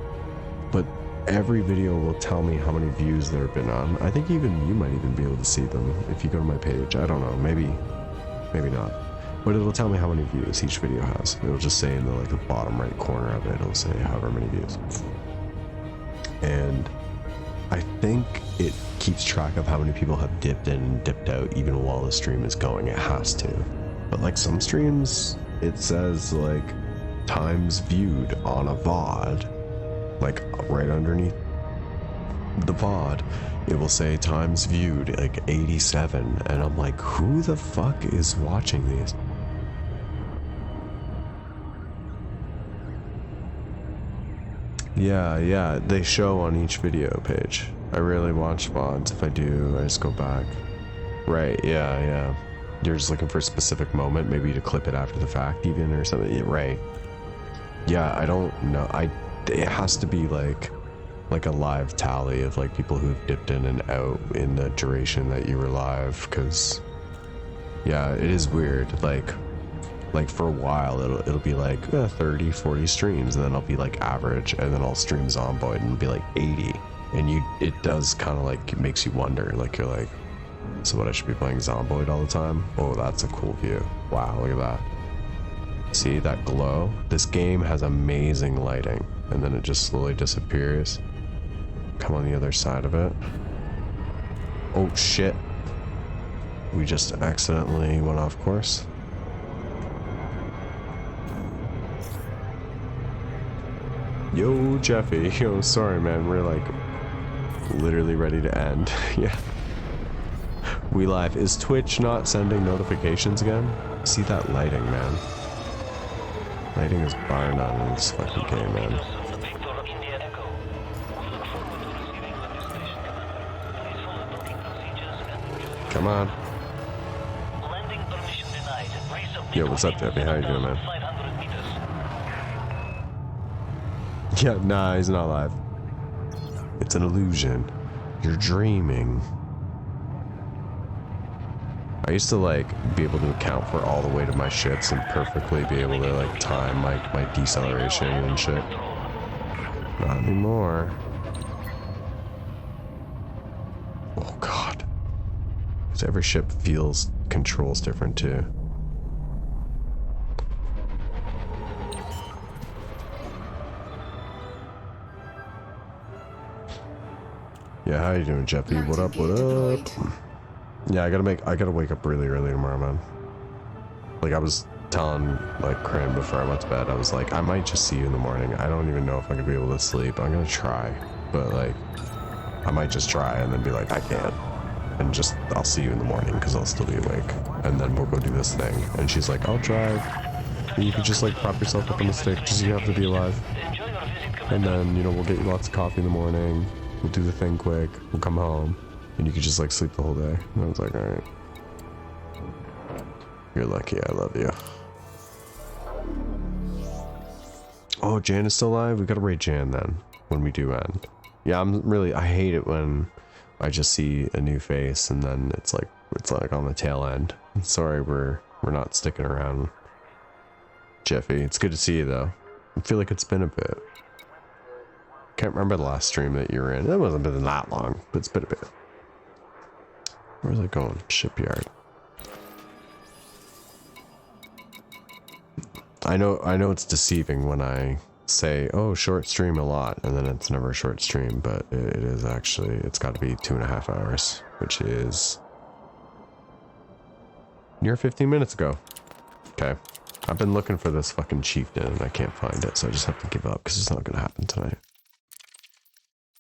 But every video will tell me how many views there have been on. I think even you might even be able to see them if you go to my page. I don't know, maybe not. But it'll tell me how many views each video has. It'll just say in the bottom right corner of it, it'll say however many views. And I think it keeps track of how many people have dipped in and dipped out even while the stream is going. It has to. But like some streams, it says like times viewed on a VOD, like right underneath the VOD, it will say times viewed like 87. And I'm like, who the fuck is watching these? Yeah, they show on each video page. I rarely watch VODs. If I do, I just go back. Right, yeah. You're just looking for a specific moment, maybe to clip it after the fact even or something. Yeah, right. Yeah, I don't know. It has to be like a live tally of like people who've dipped in and out in the duration that you were live, because yeah, it is weird. Like for a while it'll be like 30, 40 streams, and then I'll be like average, and then I'll stream Zomboid and it'll be like 80, and it does kind of like, it makes you wonder, like you're like, so what, I should be playing Zomboid all the time? Oh, that's a cool view. Wow, look at that. See that glow? This game has amazing lighting, and then it just slowly disappears. Come on the other side of it. Oh shit, we just accidentally went off course. Yo, Jeffy. Yo, sorry, man. We're like literally ready to end. Yeah. We live. Is Twitch not sending notifications again? See that lighting, man. Lighting is bar none in this fucking game, man. Come on. Yo, what's up, Debbie? How you doing, man? Yeah, nah, he's not live. It's an illusion. You're dreaming. I used to like be able to account for all the weight of my shits and perfectly be able to like time my deceleration and shit. Not anymore. Oh god. Because every ship controls different too. Yeah, how you doing, Jeffy? What up, what up? Yeah, I gotta wake up really early tomorrow, man. Like, I was telling, like, Cram before I went to bed, I was like, I might just see you in the morning. I don't even know if I'm gonna be able to sleep. I'm gonna try, but, like, I might just try and then be like, I can't. And just, I'll see you in the morning, because I'll still be awake. And then we'll go do this thing. And she's like, I'll drive. And you can just, like, prop yourself up on the stick, because you have to be alive. And then, you know, we'll get you lots of coffee in the morning. We'll do the thing quick. We'll come home. And you could just like sleep the whole day. And I was like, alright. You're lucky, I love you. Oh, Jan is still alive? We gotta raid Jan then, when we do end. Yeah, I hate it when I just see a new face and then it's like on the tail end. I'm sorry we're not sticking around. Jeffy, it's good to see you though. I feel like it's been a bit. Can't remember the last stream that you were in. It wasn't been that long, but it's been a bit. Where's it going? Shipyard. I know it's deceiving when I say, oh, short stream a lot, and then it's never a short stream, but it is actually, it's got to be 2.5 hours, which is near 15 minutes ago. Okay. I've been looking for this fucking chieftain and I can't find it, so I just have to give up because it's not going to happen tonight.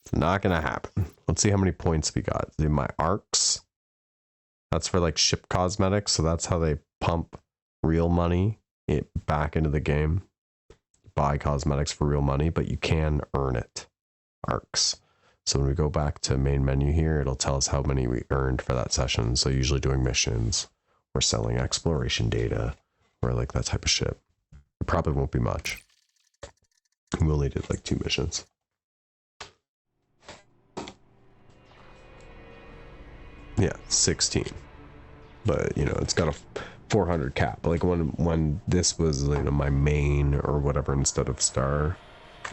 It's not going to happen. Let's see how many points we got. Do my arcs. That's for like ship cosmetics, so that's how they pump real money back into the game. Buy cosmetics for real money, but you can earn it. Arcs. So when we go back to main menu here, it'll tell us how many we earned for that session. So usually doing missions or selling exploration data or like that type of shit. It probably won't be much. We only did like 2 missions. Yeah, 16. But, you know, it's got a 400 cap. Like when this was, you know, my main or whatever instead of Star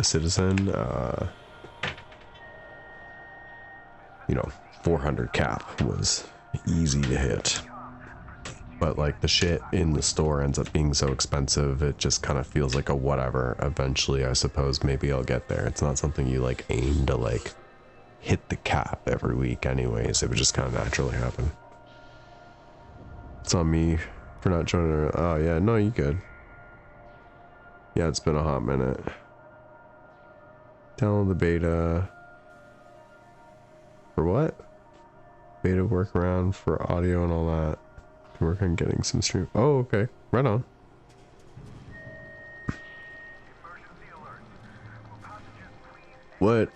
Citizen, you know, 400 cap was easy to hit. But like the shit in the store ends up being so expensive, it just kind of feels like a whatever. Eventually, I suppose maybe I'll get there. It's not something you like aim to like hit the cap every week anyways. It would just kind of naturally happen. It's on me for not joining her. Oh yeah, no, you good. Yeah, it's been a hot minute. Download the beta. For what? Beta workaround for audio and all that. Work on getting some stream. Oh, okay. Right on. What?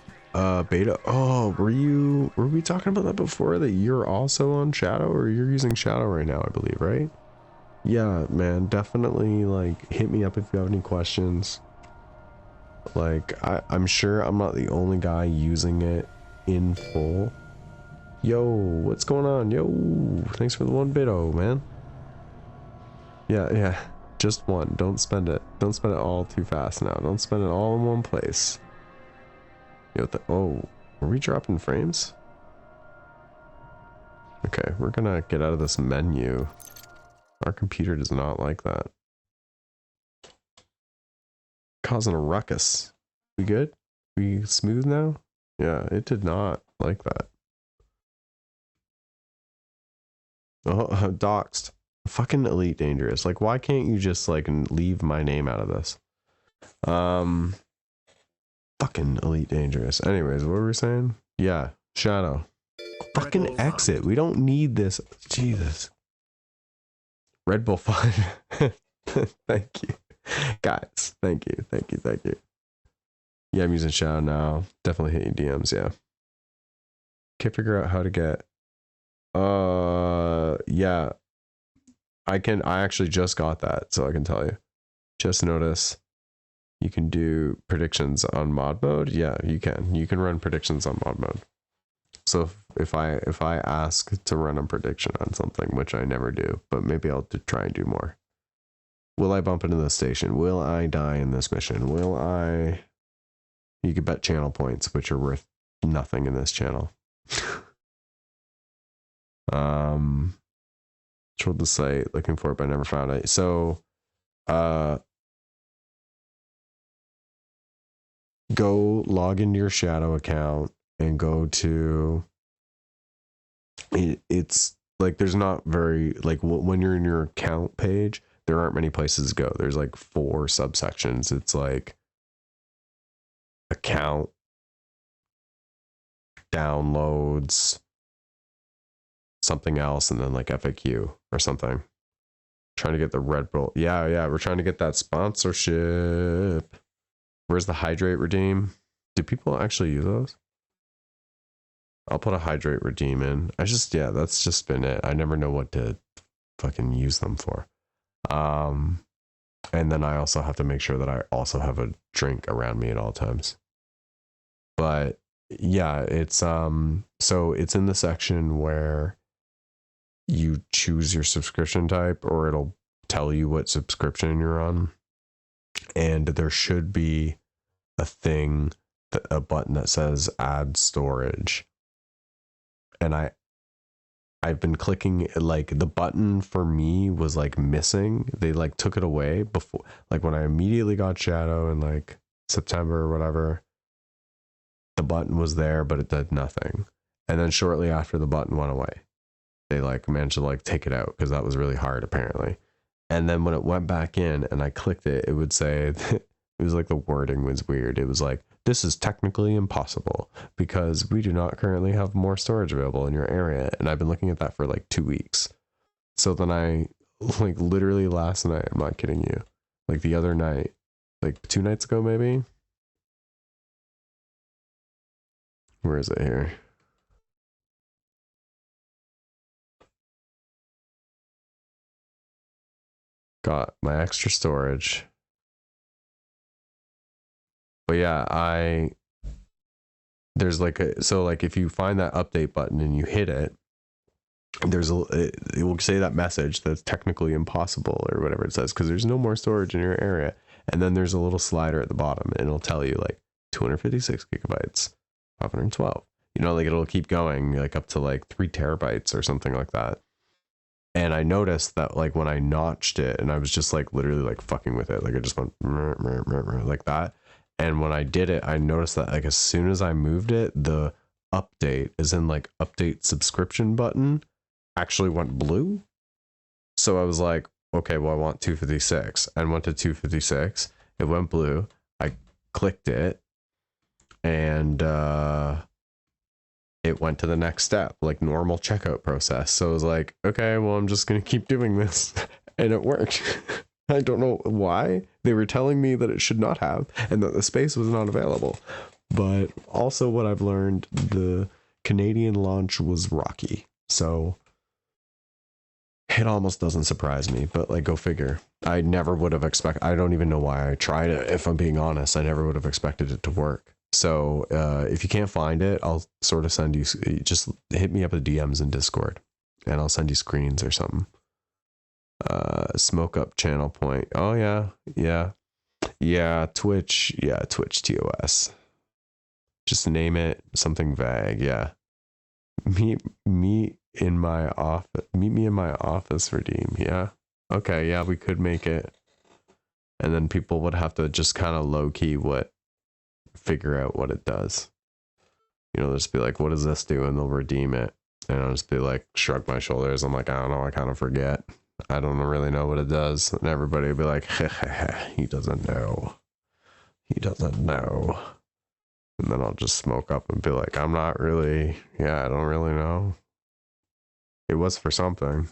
Beta? Oh, were we talking about that before? That you're also on Shadow, or you're using Shadow right now, I believe, right? Yeah, man, definitely, like, hit me up if you have any questions. Like, I'm sure I'm not the only guy using it in full. Yo, what's going on? Yo, thanks for the 1 bit-o, man. Yeah, just one. Don't spend it. Don't spend it all too fast now. Don't spend it all in one place. Yo, oh, are we dropping frames? Okay, we're gonna get out of this menu. Our computer does not like that. Causing a ruckus. We good? We smooth now? Yeah, it did not like that. Oh, doxed. Fucking Elite Dangerous. Like, why can't you just, like, leave my name out of this? Fucking Elite Dangerous. Anyways, what were we saying? Yeah, Shadow. Fucking Bull exit. We don't need this. Jesus. Red Bull 5. Thank you. Guys, thank you. Thank you. Thank you. Yeah, I'm using Shadow now. Definitely hit your DMs, yeah. Can't figure out how to get... yeah. I actually just got that, so I can tell you. Just notice you can do predictions on mod mode. Yeah, you can. You can run predictions on mod mode. So if I ask to run a prediction on something, which I never do, but maybe I'll try and do more. Will I bump into this station? Will I die in this mission? Will I... You could bet channel points, which are worth nothing in this channel. Trolled the site looking for it, but I never found it. So, go log into your Shadow account and go to... It's like there's not very... Like when you're in your account page, there aren't many places to go. There's like 4 subsections. It's like account, downloads, something else, and then like FAQ or something. Trying to get the Red Bull. Yeah, we're trying to get that sponsorship. Where's the hydrate redeem? Do people actually use those? I'll put a hydrate redeem in. That's just been it. I never know what to fucking use them for. And then I also have to make sure that I also have a drink around me at all times. But yeah, it's so it's in the section where you choose your subscription type, or it'll tell you what subscription you're on. And there should be a button that says add storage. And I've been clicking, like the button for me was like missing. They like took it away before, like when I immediately got Shadow in like September or whatever, the button was there, but it did nothing. And then shortly after, the button went away. They like managed to like take it out because that was really hard apparently. And then when it went back in and I clicked it, it would say, it was like the wording was weird. It was like, this is technically impossible because we do not currently have more storage available in your area. And I've been looking at that for like 2 weeks. So then I like literally last night, I'm not kidding you, like the other night, like 2 nights ago, maybe. Where is it here? Got my extra storage. But yeah, there's like so like if you find that update button and you hit it, it will say that message that's technically impossible or whatever it says, because there's no more storage in your area. And then there's a little slider at the bottom and it'll tell you like 256 gigabytes, 512. You know, like it'll keep going like up to like 3 terabytes or something like that. And I noticed that like when I notched it and I was just like literally like fucking with it, like it just went like that. And when I did it, I noticed that like as soon as I moved it, the update, as in like update subscription button, actually went blue. So I was like, okay, well I want 256. And went to 256. It went blue. I clicked it and it went to the next step, like normal checkout process. So I was like, okay, well I'm just gonna keep doing this. And it worked. I don't know why. They were telling me that it should not have and that the space was not available. But also what I've learned, the Canadian launch was rocky. So it almost doesn't surprise me, but like go figure. I never would have expected, I don't even know why I tried it. If I'm being honest, I never would have expected it to work. So if you can't find it, I'll sort of send you, just hit me up at DMs in Discord and I'll send you screens or something. Smoke up channel point. Oh yeah, Twitch TOS. Just name it something vague. Yeah, meet me in my office redeem. Yeah, okay, yeah, we could make it, and then people would have to just kind of low-key figure out what it does. You know, just be like, what does this do? And they'll redeem it, and I'll just be like, shrug my shoulders. I'm like, I don't know, I kind of forget. I don't really know what it does. And everybody will be like, he doesn't know. He doesn't know. And then I'll just smoke up and be like, I'm not really, I don't really know. It was for something.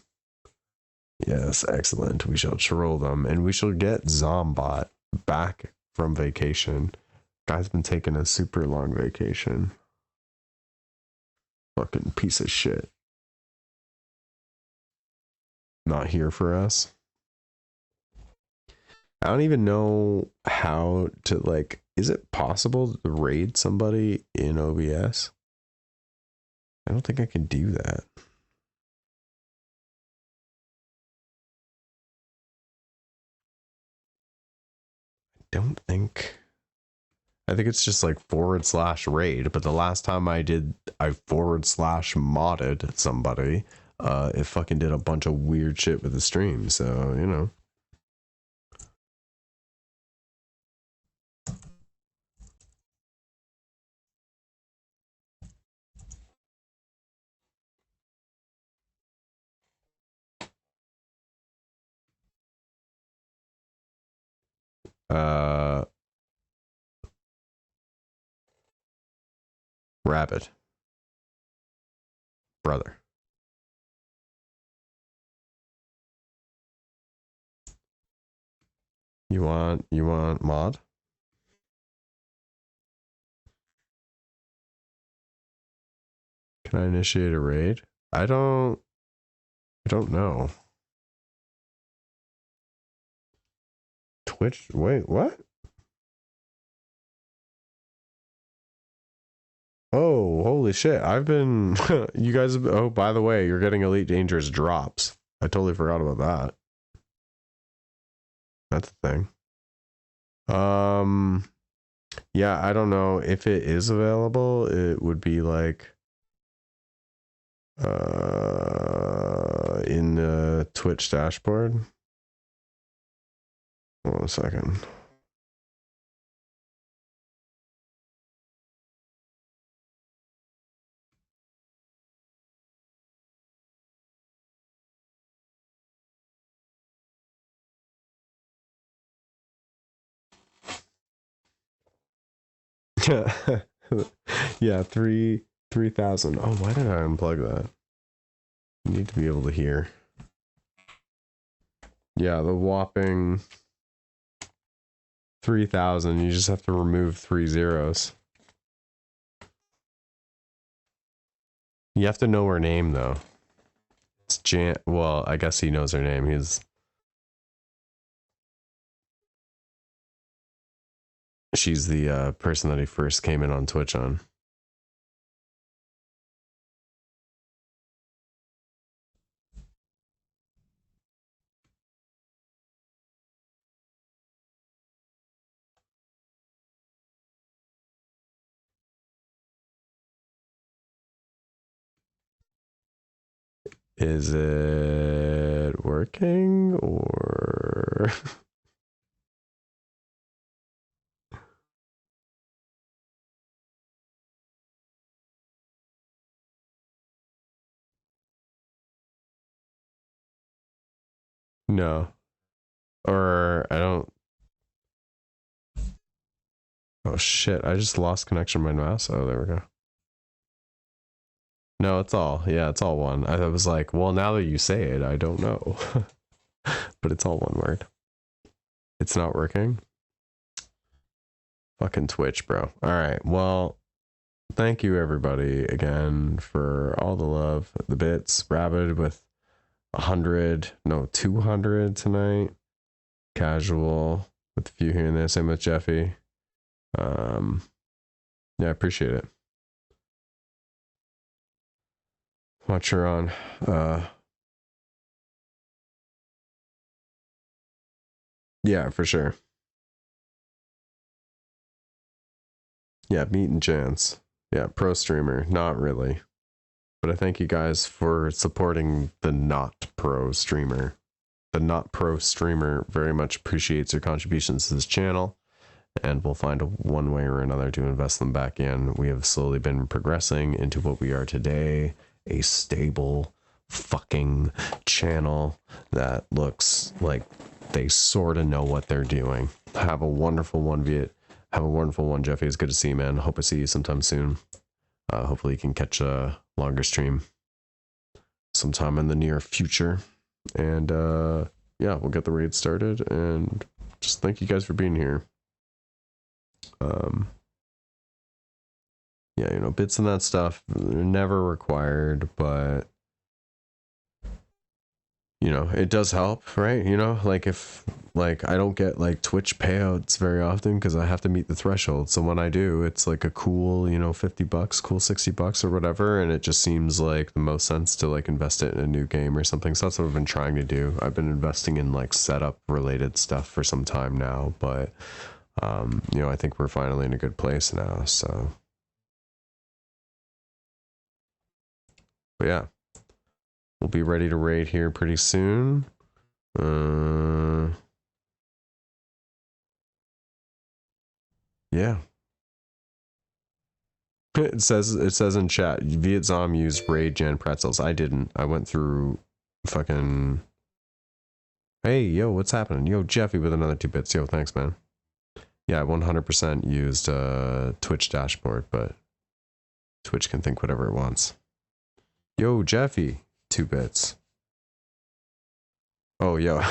Yes, excellent. We shall troll them, and we shall get Zombot back from vacation. Guy's been taking a super long vacation. Fucking piece of shit. Not here for us. I don't even know how to, like, is it possible to raid somebody in OBS? I don't think I can do that. Don't think. I think it's just like /raid, but the last time I did, I /modded somebody, it fucking did a bunch of weird shit with the stream, so, you know. Rabbit. Brother. You want mod? Can I initiate a raid? I don't know. Twitch, wait, what? Oh, holy shit. I've been, you guys, oh, by the way, you're getting Elite Dangerous drops. I totally forgot about that. That's a thing. Yeah, I don't know if it is available. It would be like, in the Twitch dashboard. Hold on a second. Yeah, 3,000. Oh, why did I unplug that? You need to be able to hear. Yeah, the whopping 3,000. You just have to remove 3 zeros. You have to know her name though. It's Jan. Well, I guess he knows her name. She's the person that he first came in on Twitch on. Is it working or? No. Or I don't. Oh shit, I just lost connection with my mouse. Oh, there we go. No, it's all, yeah, it's all one. I was like, well, now that you say it, I don't know. But it's all one word. It's not working. Fucking Twitch, bro. All right, well, thank you everybody again for all the love, the bits. Rabid with 200 tonight. Casual with a few here and there. Same with Jeffy. Yeah, I appreciate it. Watch her on. Yeah, for sure. Yeah, Meet and Chance. Yeah, pro streamer. Not really. But I thank you guys for supporting the not pro streamer. The not pro streamer very much appreciates your contributions to this channel, and we'll find one way or another to invest them back in. We have slowly been progressing into what we are today, a stable fucking channel that looks like they sort of know what they're doing. Have a wonderful one, Viet. Have a wonderful one, Jeffy. It's good to see you, man. Hope I see you sometime soon. Hopefully you can catch a longer stream sometime in the near future. And yeah, we'll get the raid started. And just thank you guys for being here. Yeah, you know, bits and that stuff are never required, but you know, it does help, right? You know, like if like I don't get like Twitch payouts very often because I have to meet the threshold. So when I do, it's like a cool, you know, $50, cool $60 or whatever, and it just seems like the most sense to like invest it in a new game or something. So that's what I've been trying to do. I've been investing in like setup related stuff for some time now, but you know, I think we're finally in a good place now. So but yeah, we'll be ready to raid here pretty soon. Yeah. It says in chat, Viet Zom used raid gen pretzels. I didn't. I went through fucking. Hey, yo, what's happening? Yo, Jeffy with another 2 bits. Yo, thanks, man. Yeah, I 100% used Twitch dashboard, but Twitch can think whatever it wants. Yo, Jeffy, 2 bits. Oh, yo,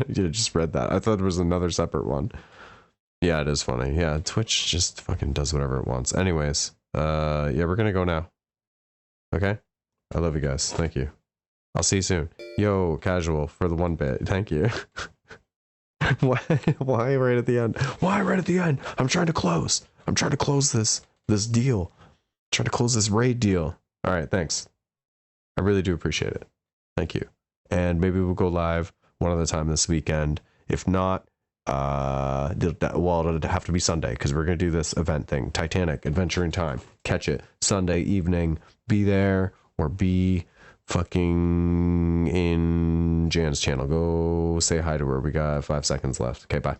you just read that. I thought it was another separate one. Yeah, it is funny. Yeah, Twitch just fucking does whatever it wants. Anyways, yeah, we're gonna go now. Okay? I love you guys. Thank you. I'll see you soon. Yo, Casual, for the 1 bit. Thank you. Why right at the end? Why right at the end? I'm trying to close. I'm trying to close this deal. I'm trying to close this raid deal. All right, thanks. I really do appreciate it. Thank you. And maybe we'll go live one other time this weekend. If not, well, it'll have to be Sunday because we're going to do this event thing. Titanic, Adventure in Time. Catch it Sunday evening. Be there or be fucking in Jan's channel. Go say hi to her. We got 5 seconds left. Okay, bye.